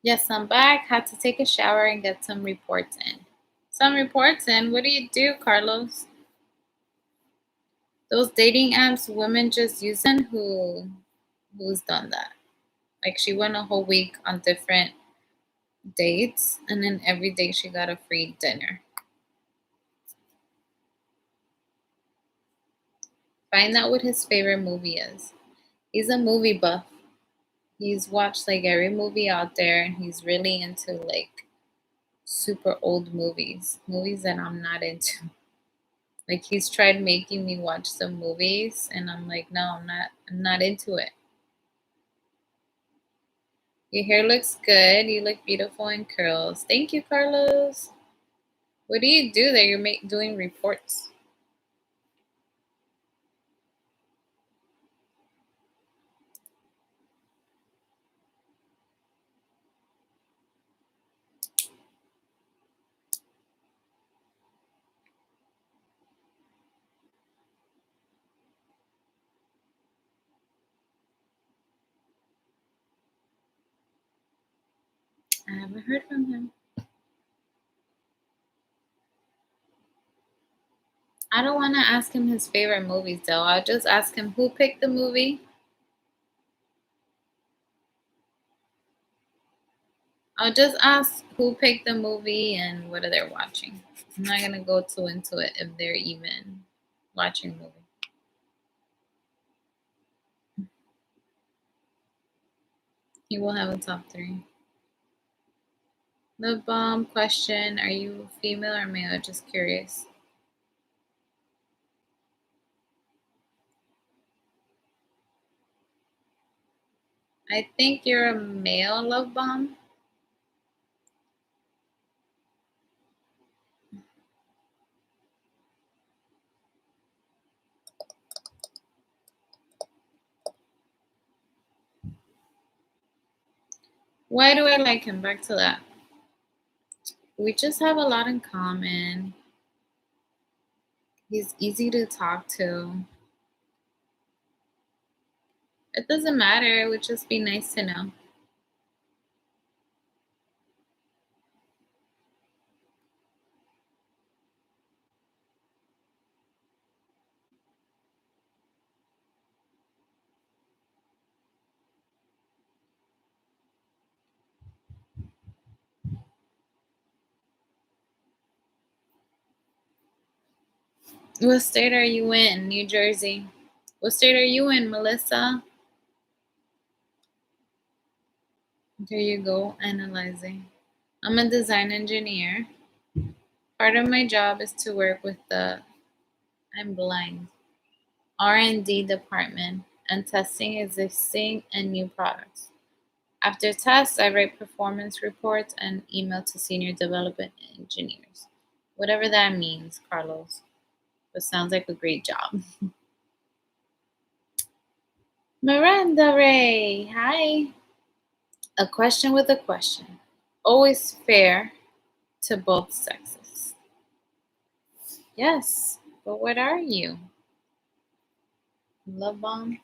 Yes, I'm back. Had to take a shower and get some reports in. Some reports in? What do you do, Carlos? Those dating apps women just use them. Who's done that? Like she went a whole week on different dates and then every day she got a free dinner. Find out what his favorite movie is. He's a movie buff. He's watched like every movie out there and he's really into like super old movies. Movies that I'm not into. Like he's tried making me watch some movies and I'm like, no, I'm not into it. Your hair looks good. You look beautiful in curls. Thank you, Carlos. What do you do that you're doing reports? I haven't heard from him. I don't want to ask him his favorite movies though. I'll just ask him who picked the movie. I'll just ask who picked the movie and what are they watching. I'm not gonna go too into it if they're even watching a movie. He will have a top three. The bomb question: are you female or male? Just curious. I think you're a male love bomb. Why do I like him? Back to that. We just have a lot in common. He's easy to talk to. It doesn't matter. It would just be nice to know. What state are you in? New Jersey. What state are you in, Melissa? There you go, analyzing. I'm a design engineer. Part of my job is to work with the I'm blind R&D department and testing existing and new products. After tests, I write performance reports and email to senior development engineers. Whatever that means, Carlos. But sounds like a great job. Miranda Ray, hi. A question with a question. Always fair to both sexes. Yes, but what are you? Love bomb?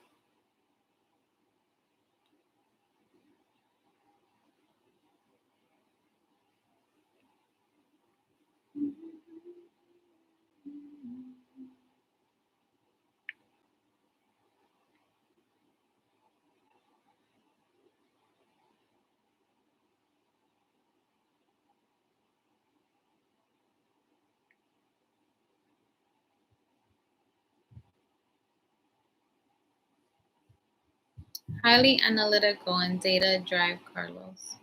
Highly analytical and data drive, Carlos.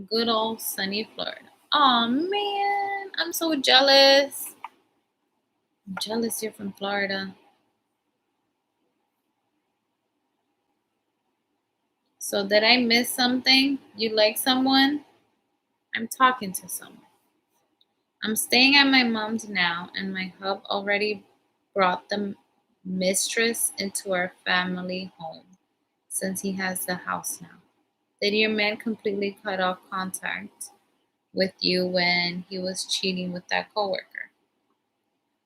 Good old sunny Florida. Oh man, I'm so jealous. I'm jealous you're from Florida. So did I miss something? You like someone? I'm talking to someone. I'm staying at my mom's now, and my hub already brought the mistress into our family home since he has the house now. Did your man completely cut off contact with you when he was cheating with that coworker?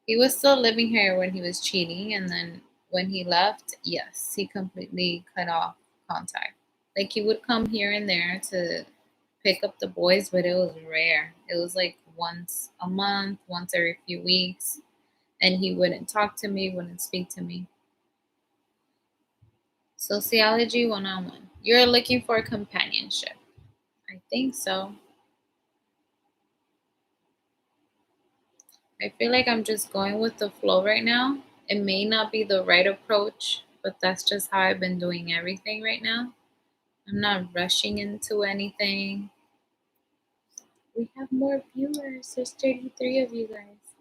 He was still living here when he was cheating, and then when he left, yes, he completely cut off contact. Like he would come here and there to pick up the boys, but it was rare. It was like once a month, once every few weeks, and he wouldn't talk to me, wouldn't speak to me. Sociology 101. You're looking for companionship. I think so. I feel like I'm just going with the flow right now. It may not be the right approach, but that's just how I've been doing everything right now. I'm not rushing into anything. We have more viewers. There's 33 of you guys.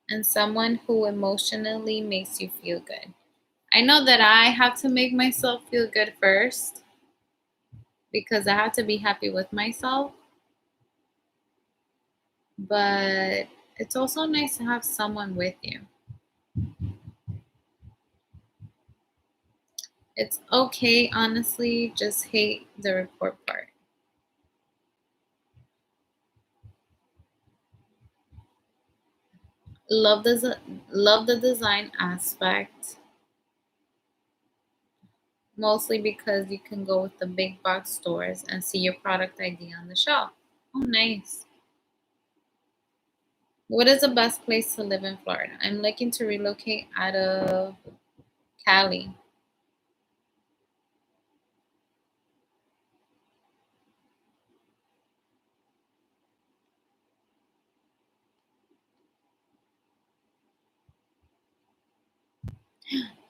And someone who emotionally makes you feel good. I know that I have to make myself feel good first because I have to be happy with myself. But it's also nice to have someone with you. It's okay, honestly, just hate the report part. Love the love the design aspect, mostly because you can go with the big box stores and see your product ID on the shelf. Oh, nice. What is the best place to live in Florida? I'm looking to relocate out of Cali.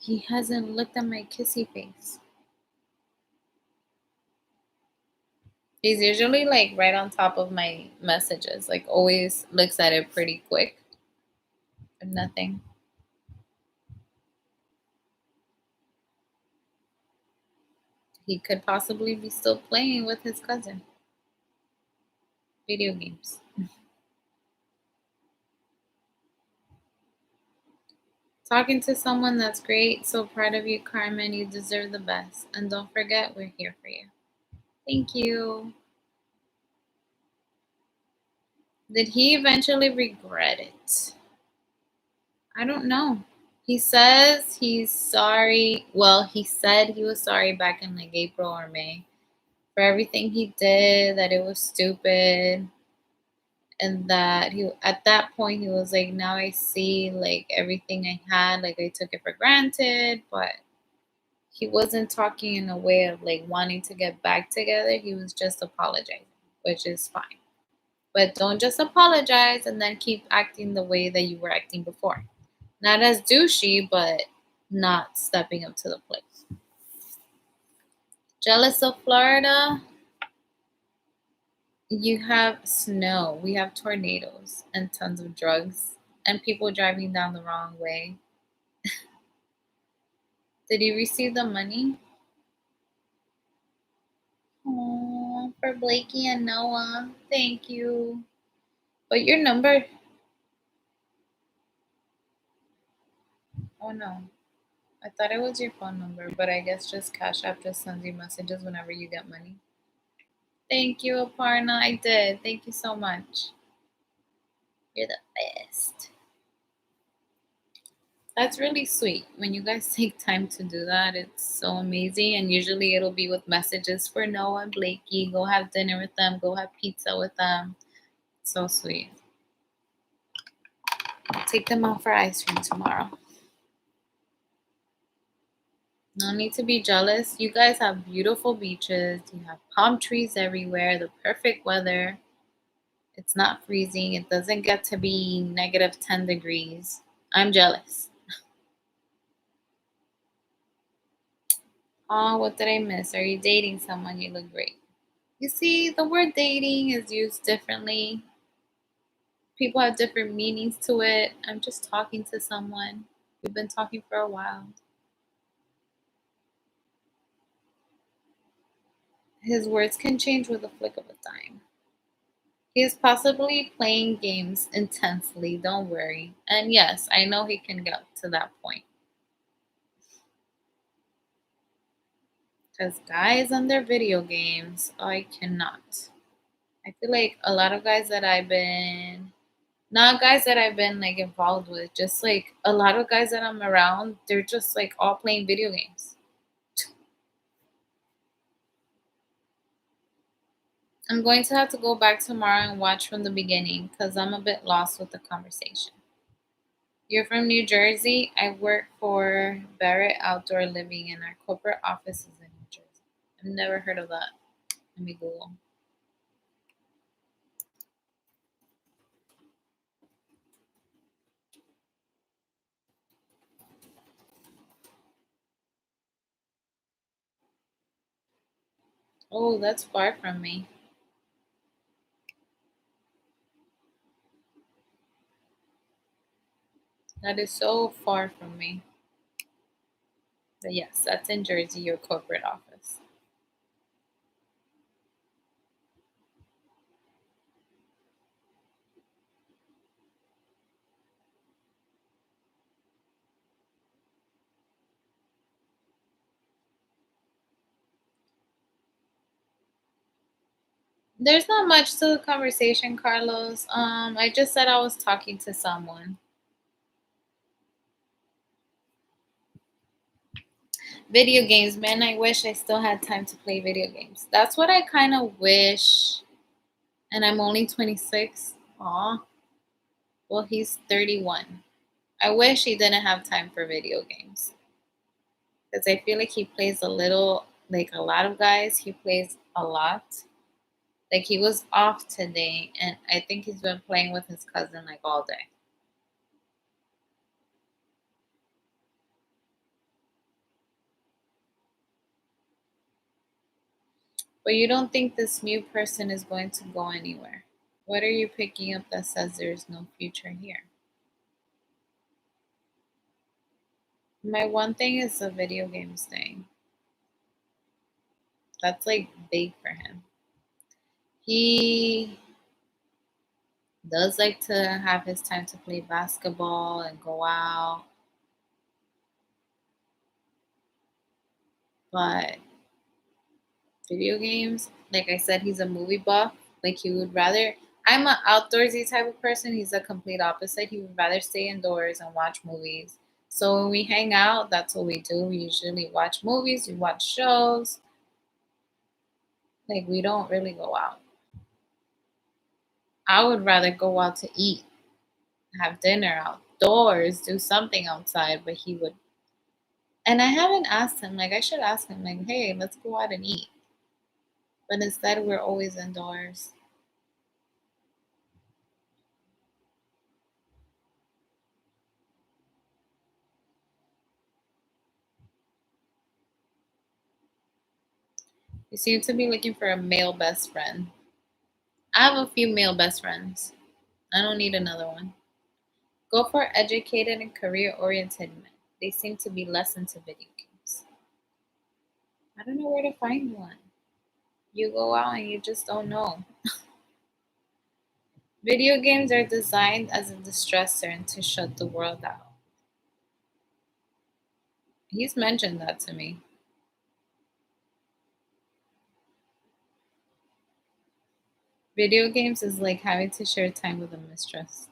He hasn't looked at my kissy face. He's usually like right on top of my messages, like always looks at it pretty quick, but nothing. He could possibly be still playing with his cousin. Video games. Talking to someone that's great. So proud of you, Carmen. You deserve the best. And don't forget, we're here for you. Thank you. Did he eventually regret it? I don't know. He says he's sorry. Well, he said he was sorry back in like April or May for everything he did, that it was stupid, and that he at that point he was like, now I see like everything I had, like I took it for granted, but he wasn't talking in a way of like wanting to get back together. He was just apologizing, which is fine. But don't just apologize and then keep acting the way that you were acting before. Not as douchey, but not stepping up to the plate. Jealous of Florida? You have snow. We have tornadoes and tons of drugs and people driving down the wrong way. Did you receive the money? Oh, for Blakey and Noah. Thank you. But your number. Oh no. I thought it was your phone number, but I guess just Cash App just sends you messages whenever you get money. Thank you, Aparna. I did. Thank you so much. You're the best. That's really sweet. When you guys take time to do that, it's so amazing. And usually it'll be with messages for Noah and Blakey. Go have dinner with them. Go have pizza with them. So sweet. I'll take them out for ice cream tomorrow. No need to be jealous. You guys have beautiful beaches. You have palm trees everywhere. The perfect weather. It's not freezing. It doesn't get to be negative 10 degrees. I'm jealous. Oh, what did I miss? Are you dating someone? You look great. You see, the word dating is used differently. People have different meanings to it. I'm just talking to someone. We've been talking for a while. His words can change with a flick of a dime. He is possibly playing games intensely, don't worry. And yes, I know he can get to that point. Because guys on their video games, I cannot. I feel like a lot of guys that I've been, not guys that I've been like involved with, just like a lot of guys that I'm around, they're just like all playing video games. I'm going to have to go back tomorrow and watch from the beginning because I'm a bit lost with the conversation. You're from New Jersey. I work for Barrett Outdoor Living and our corporate office is in New Jersey. I've never heard of that. Let me Google. Oh, that's far from me. That is so far from me. But yes, that's in Jersey, your corporate office. There's not much to the conversation, Carlos. I just said I was talking to someone. Video games, man. I wish I still had time to play video games. That's what I kind of wish. And I'm only 26. Aw. Well, he's 31. I wish he didn't have time for video games. Because I feel like he plays a little, like a lot of guys, he plays a lot. Like he was off today, and I think he's been playing with his cousin like all day. But you don't think this new person is going to go anywhere? What are you picking up that says there's no future here? My one thing is the video games thing. That's like big for him. He does like to have his time to play basketball and go out, but video games, like I said, he's a movie buff. Like he would rather. I'm an outdoorsy type of person. He's a complete opposite. He would rather stay indoors and watch movies. So when we hang out, that's what we do. We usually watch movies. We watch shows. Like we don't really go out. I would rather go out to eat, have dinner outdoors, do something outside. But he would. And I haven't asked him. Like I should ask him. Like, hey, let's go out and eat. But instead, we're always indoors. You seem to be looking for a male best friend. I have a few male best friends. I don't need another one. Go for educated and career oriented men. They seem to be less into video games. I don't know where to find one. You go out and you just don't know. Video games are designed as a distressor and to shut the world out. He's mentioned that to me. Video games is like having to share time with a mistress.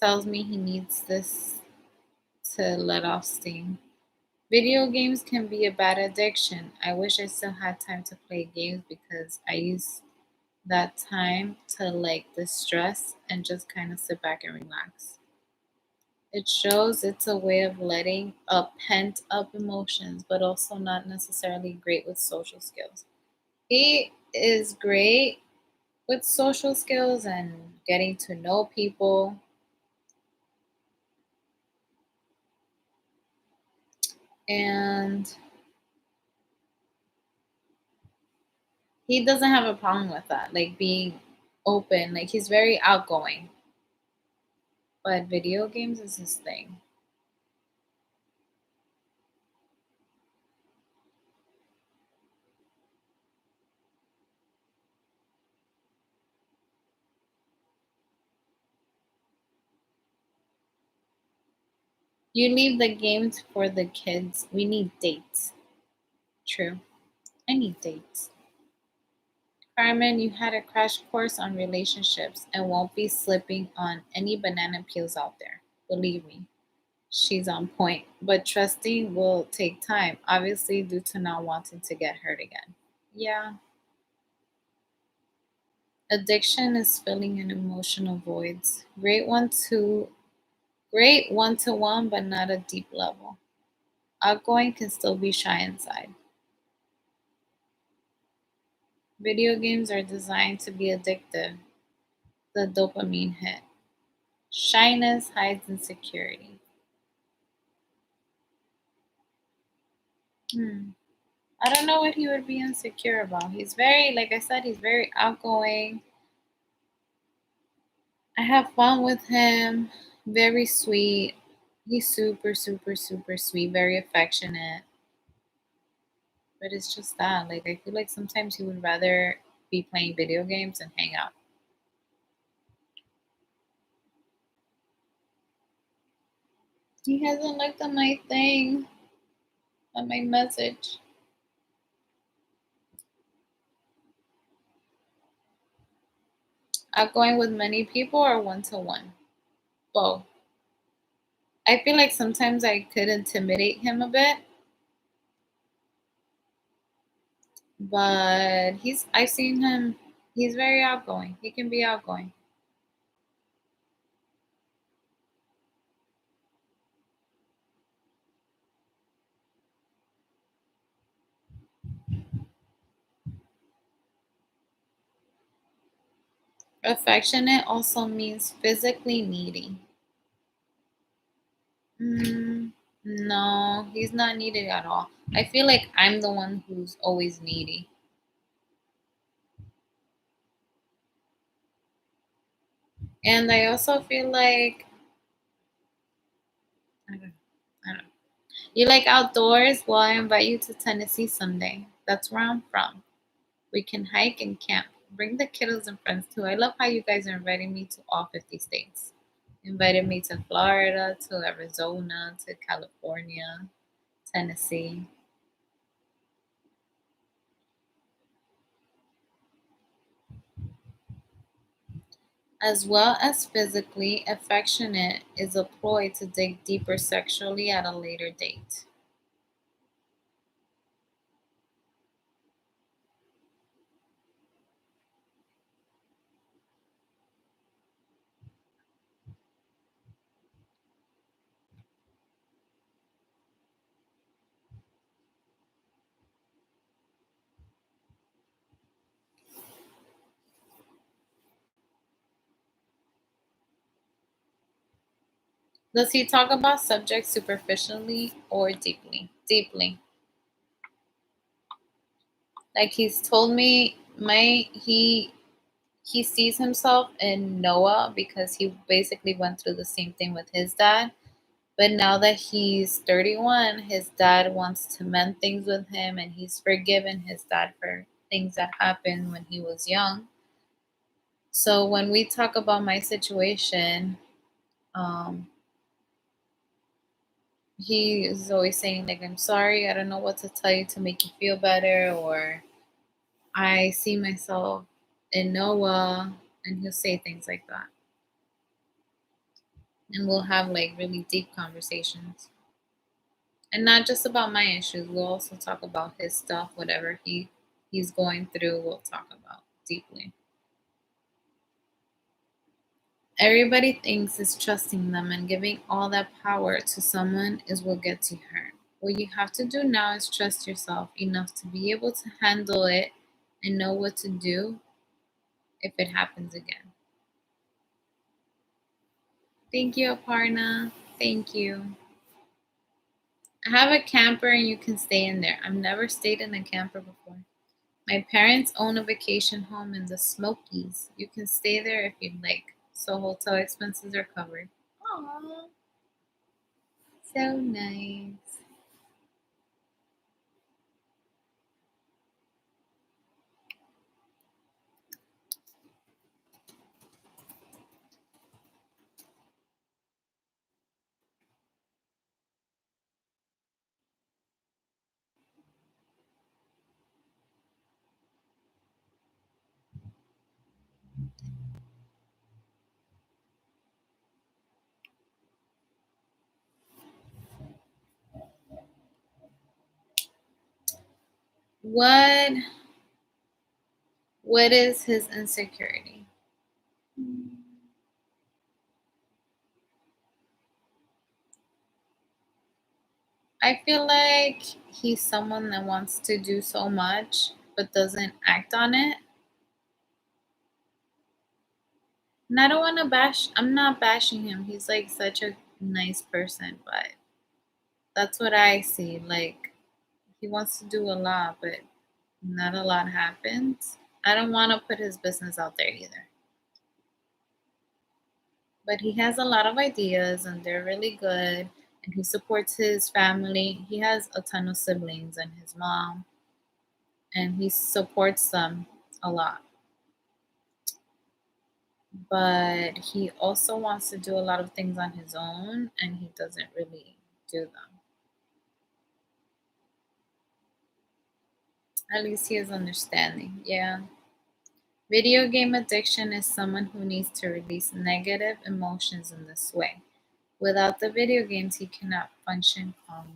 Tells me he needs this to let off steam. Video games can be a bad addiction. I wish I still had time to play games because I use that time to like distress and just kind of sit back and relax. It shows it's a way of letting up pent up emotions, but also not necessarily great with social skills. He is great with social skills and getting to know people, and he doesn't have a problem with that, like being open. Like he's very outgoing, but video games is his thing. You leave the games for the kids. We need dates. True. I need dates. Carmen, you had a crash course on relationships and won't be slipping on any banana peels out there. Believe me. she's on point. But trusting will take time, obviously, due to not wanting to get hurt again. Yeah. Addiction is filling in emotional voids. Great one to one, but not a deep level. Outgoing can still be shy inside. Video games are designed to be addictive. The dopamine hit. Shyness hides insecurity. Hmm. I don't know what he would be insecure about. He's very, like I said, he's very outgoing. I have fun with him. Very sweet. He's super, super, super sweet. Very affectionate. But it's just that. Like, I feel like sometimes he would rather be playing video games and hang out. He hasn't looked at my thing, at my message. Outgoing with many people or one to one? Both. I feel like sometimes I could intimidate him a bit, but I've seen him, he's very outgoing. He can be outgoing. Affectionate also means physically needy. Mm, no, he's not needy at all. I feel like I'm the one who's always needy. And I also feel like, I don't, I don't. You like outdoors? Well, I invite you to Tennessee someday. That's where I'm from. We can hike and camp. Bring the kiddos and friends too. I love how you guys are inviting me to all 50 states. Invited me to Florida, to Arizona, to California, Tennessee. As well as physically, affectionate is a ploy to dig deeper sexually at a later date. Does he talk about subjects superficially or deeply? Deeply. Like he's told me he sees himself in Noah because he basically went through the same thing with his dad. But now that he's 31, his dad wants to mend things with him and he's forgiven his dad for things that happened when he was young. So when we talk about my situation, um, he is always saying, like, I'm sorry, I don't know what to tell you to make you feel better, or I see myself in Noah, and he'll say things like that. And we'll have like really deep conversations. And not just about my issues. We'll also talk about his stuff, whatever he's going through, we'll talk about deeply. Everybody thinks is trusting them and giving all that power to someone is what gets you hurt. What you have to do now is trust yourself enough to be able to handle it and know what to do if it happens again. Thank you, Aparna. Thank you. I have a camper and you can stay in there. I've never stayed in a camper before. My parents own a vacation home in the Smokies. You can stay there if you'd like. So hotel expenses are covered. Aww, so nice. What what is his insecurity? I feel like he's someone that wants to do so much but doesn't act on it. And I don't want to I'm not bashing him. He's like such a nice person, but that's what I see. Like he wants to do a lot, but not a lot happens. I don't want to put his business out there either. But he has a lot of ideas and they're really good. And he supports his family. He has a ton of siblings and his mom, and he supports them a lot. But he also wants to do a lot of things on his own and he doesn't really do them. At least he is understanding. Yeah. Video game addiction is someone who needs to release negative emotions in this way. Without the video games, he cannot function calmly.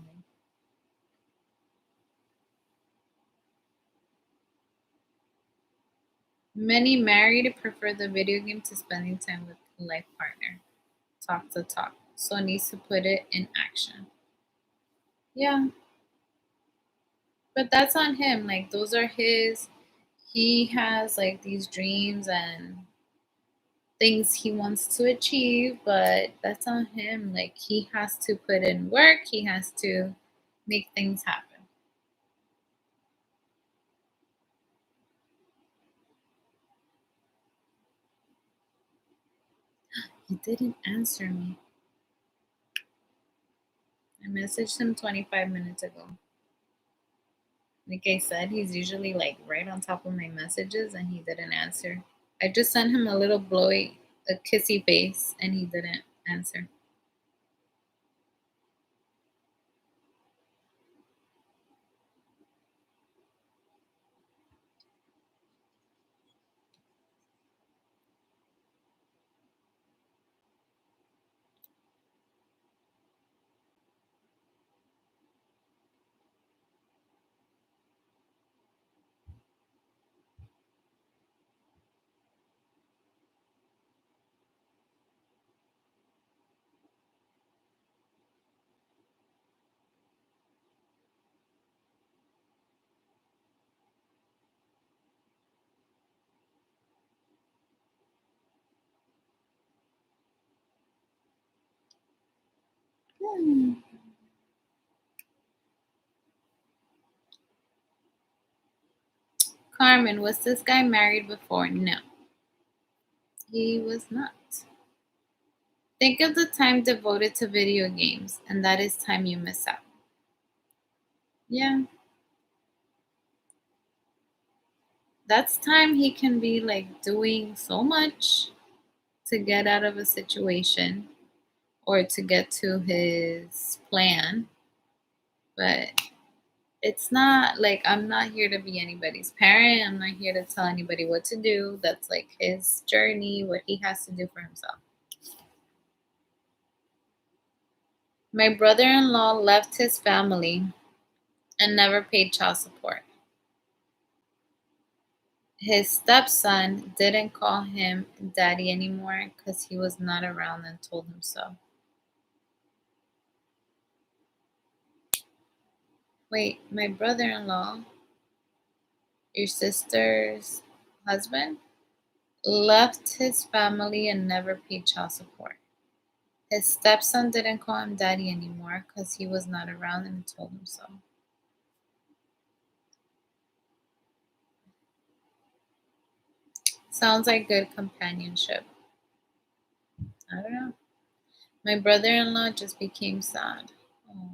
Many married prefer the video game to spending time with a life partner. Talk to talk. So needs to put it in action. Yeah, but that's on him. Like those are his. He has like these dreams and things he wants to achieve, but that's on him. Like he has to put in work. He has to make things happen. He didn't answer me. I messaged him 25 minutes ago. Like I said, he's usually like right on top of my messages and he didn't answer. I just sent him a little blowy, a kissy face, and he didn't answer. Hmm. Carmen, was this guy married before? No, he was not. Think of the time devoted to video games, and that is time you miss out. Yeah, that's time he can be like doing so much to get out of a situation or to get to his plan. But it's not like I'm not here to be anybody's parent. I'm not here to tell anybody what to do. That's like his journey, what he has to do for himself. My brother in law left his family and never paid child support. His stepson didn't call him daddy anymore because he was not around and told him so. Wait, my brother in law, your sister's husband, left his family and never paid child support. His stepson didn't call him daddy anymore because he was not around and told him so. Sounds like good companionship. I don't know. My brother in law just became sad. Oh.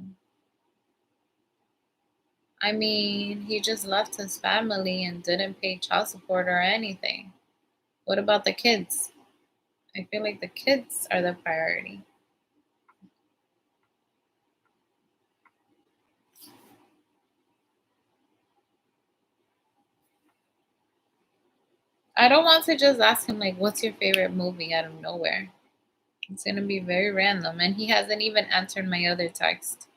I mean, he just left his family and didn't pay child support or anything. What about the kids? I feel like the kids are the priority. I don't want to just ask him, like, what's your favorite movie out of nowhere? It's going to be very random. And he hasn't even answered my other text.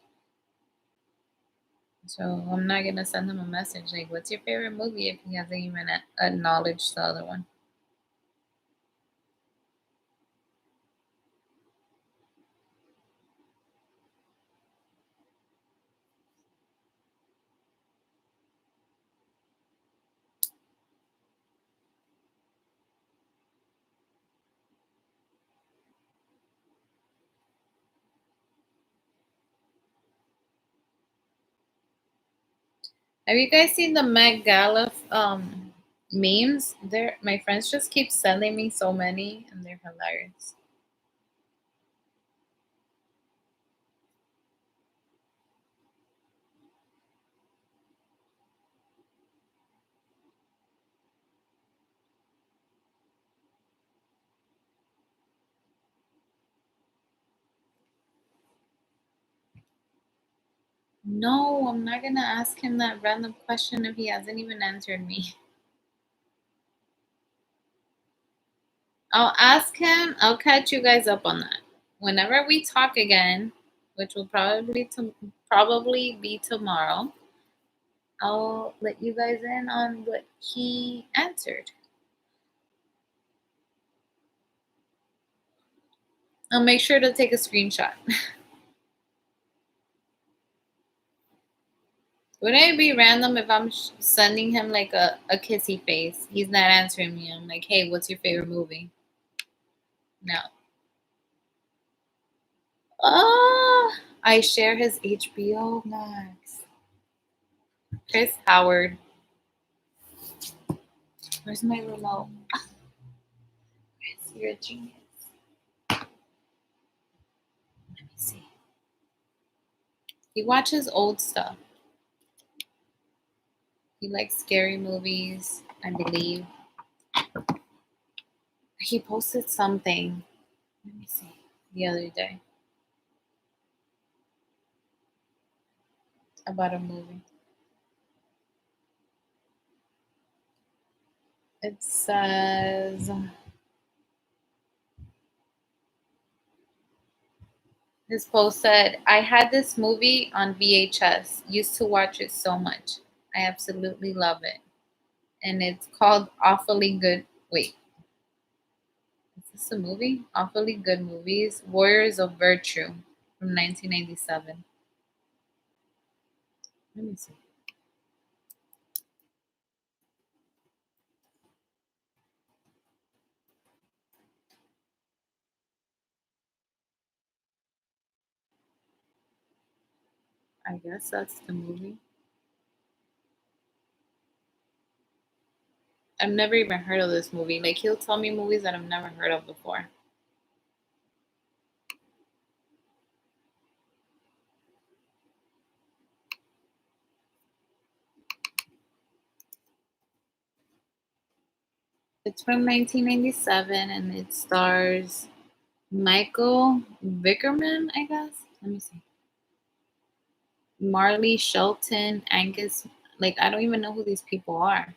So I'm not gonna send him a message like, "What's your favorite movie?" if he hasn't even acknowledged the other one. Have you guys seen the Met Gala memes? They're my friends just keep sending me so many, and they're hilarious. No, I'm not gonna ask him that random question if he hasn't even answered me. I'll ask him. I'll catch you guys up on that. Whenever we talk again, which will probably be tomorrow, I'll let you guys in on what he answered. I'll make sure to take a screenshot. Wouldn't it be random if I'm sending him like a kissy face? He's not answering me. I'm like, hey, what's your favorite movie? No. Oh, I share his HBO Max. Chris Howard. Where's my remote? Chris, you're a genius. Let me see. He watches old stuff. He likes scary movies, I believe. He posted something. Let me see. The other day about a movie. It says his post said, I had this movie on VHS. Used to watch it so much. I absolutely love it. And it's called Awfully Good. Wait, is this a movie? Awfully Good Movies. Warriors of Virtue from 1997. Let me see. I guess that's the movie. I've never even heard of this movie. Like, he'll tell me movies that I've never heard of before. It's from 1997 and it stars Michael Vickerman, I guess. Let me see. Marley Shelton, Angus. Like, I don't even know who these people are.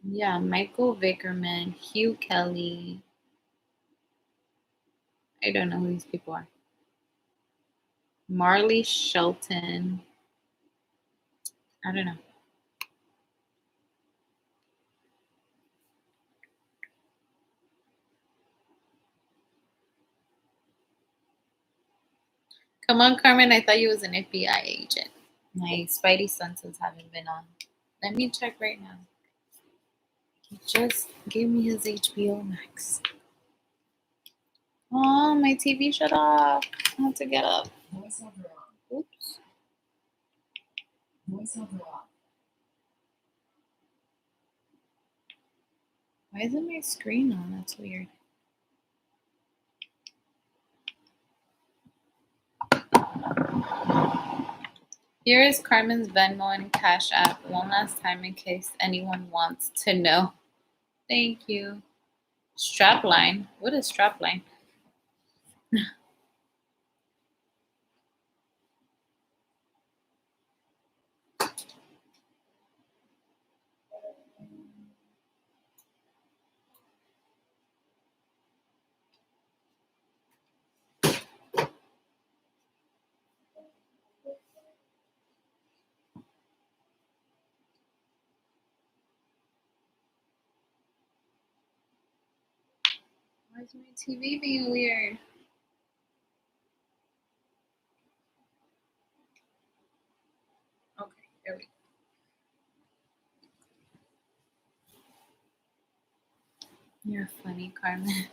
Yeah, Michael Vickerman, Hugh Kelly. I don't know who these people are. Marley Shelton. I don't know. Come on, Carmen. I thought you was an FBI agent. My spidey senses haven't been on. Let me check right now. He just gave me his HBO Max. Oh, my TV shut off. I have to get up. Oops. Why isn't my screen on? That's weird. Here is Carmen's Venmo and Cash App one last time in case anyone wants to know. Thank you. Strapline. What is strapline? Where's my TV being weird? Okay, there we go. You're funny, Carmen.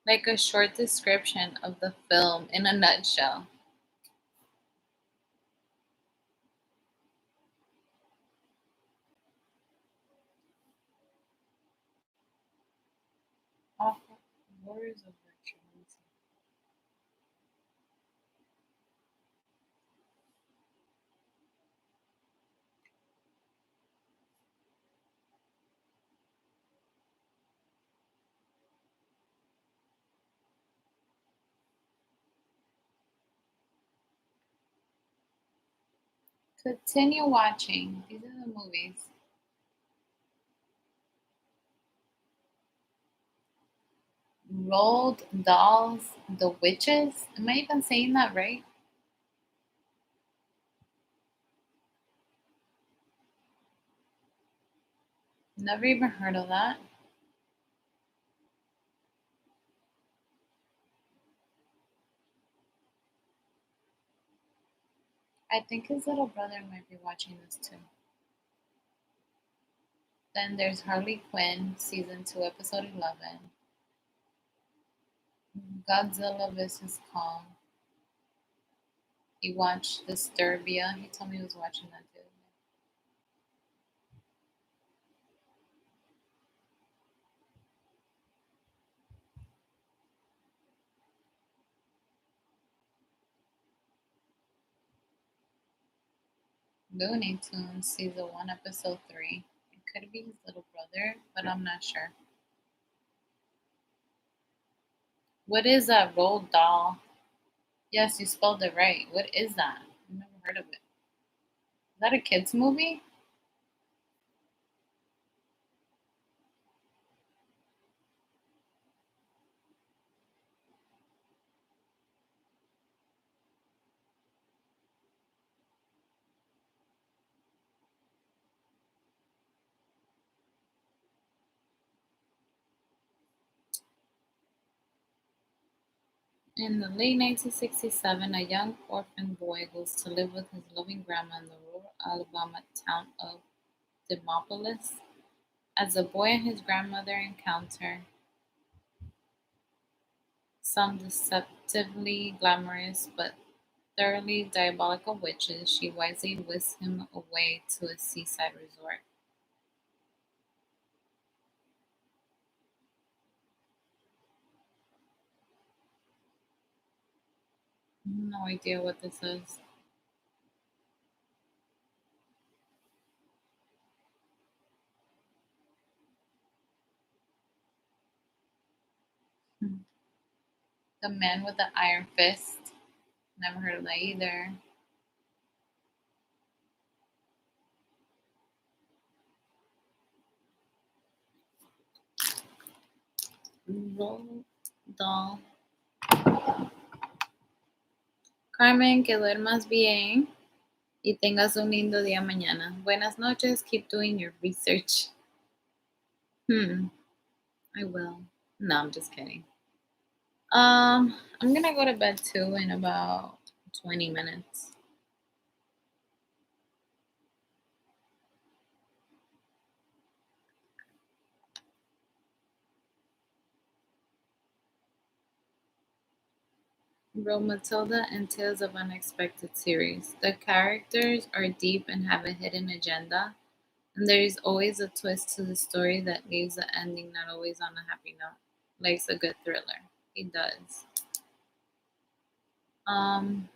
Like a short description of the film in a nutshell. Awful Warriors of Virtue. Continue watching. These are the movies. Rolled Dolls, The Witches. Am I even saying that right? Never even heard of that. I think his little brother might be watching this too. Then there's Harley Quinn, season 2, episode 11. Godzilla vs. Kong. He watched Disturbia. He told me he was watching that the other day. Looney Tunes, season 1, episode 3. It could be his little brother, but I'm not sure. What is that rolled doll? Yes, you spelled it right. What is that? I've never heard of it. Is that a kid's movie? In the late 1967, a young orphan boy goes to live with his loving grandma in the rural Alabama town of Demopolis. As the boy and his grandmother encounter some deceptively glamorous but thoroughly diabolical witches, she wisely whisks him away to a seaside resort. No idea what this is. The Man with the Iron Fist. Never heard of that either. Roll doll. Carmen, que duermas bien y tengas un lindo día mañana. Buenas noches. Keep doing your research. I will. No, I'm just kidding. I'm gonna go to bed too in about 20 minutes. Matilda and Tales of Unexpected series. The characters are deep and have a hidden agenda, and there is always a twist to the story that leaves the ending not always on a happy note. Likes a good thriller. He does. Um,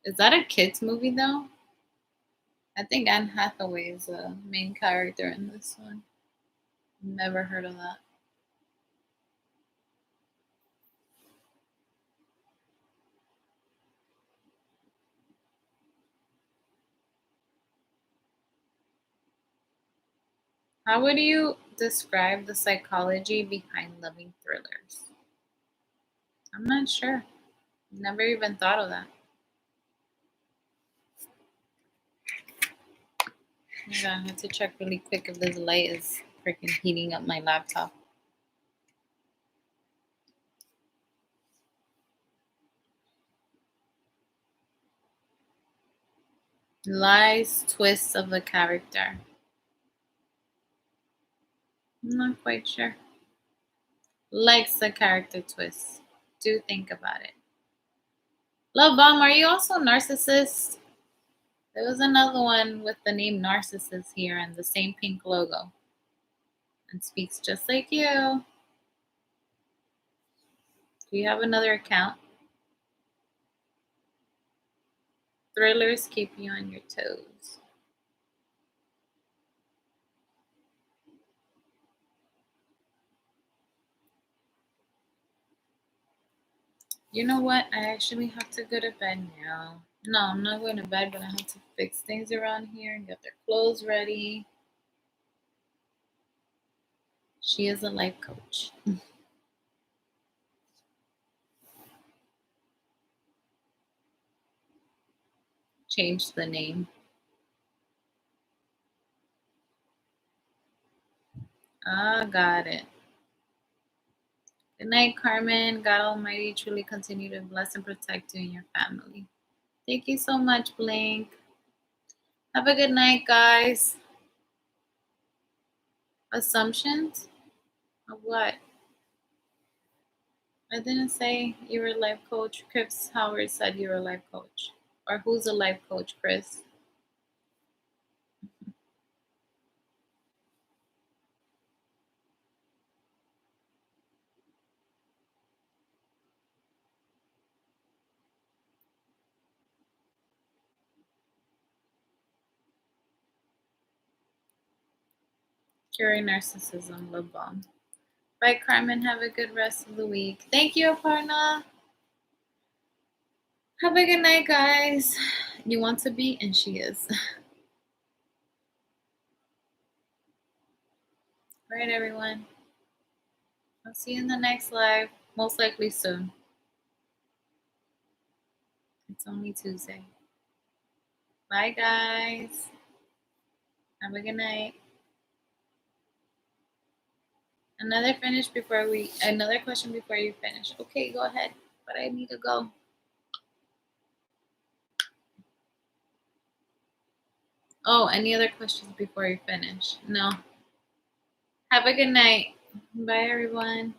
is that a kids movie though? I think Anne Hathaway is the main character in this one. Never heard of that. How would you describe the psychology behind loving thrillers? I'm not sure. Never even thought of that. Yeah, I have to check really quick if this light is freaking heating up my laptop. Lies, twists of the character. I'm not quite sure. Likes the character twist. Do think about it. Love Bomb, are you also narcissist? There was another one with the name Narcissist here and the same pink logo. And speaks just like you. Do you have another account? Thrillers keep you on your toes. You know what? I actually have to go to bed now. No, I'm not going to bed, but I have to fix things around here and get their clothes ready. She is a life coach. Change the name. Ah, got it. Good night, Carmen. God Almighty truly continue to bless and protect you and your family. Thank you so much, Blink. Have a good night, guys. Assumptions? Of what? I didn't say you were a life coach. Chris Howard said you were a life coach. Or who's a life coach, Chris? Curing narcissism, love bomb. Bye, Carmen. Have a good rest of the week. Thank you, Aparna. Have a good night, guys. You want to be, and she is. All right, everyone. I'll see you in the next live, most likely soon. It's only Tuesday. Bye, guys. Have a good night. Another question before you finish. Okay, go ahead. But I need to go. Oh, any other questions before you finish? No. Have a good night. Bye, everyone.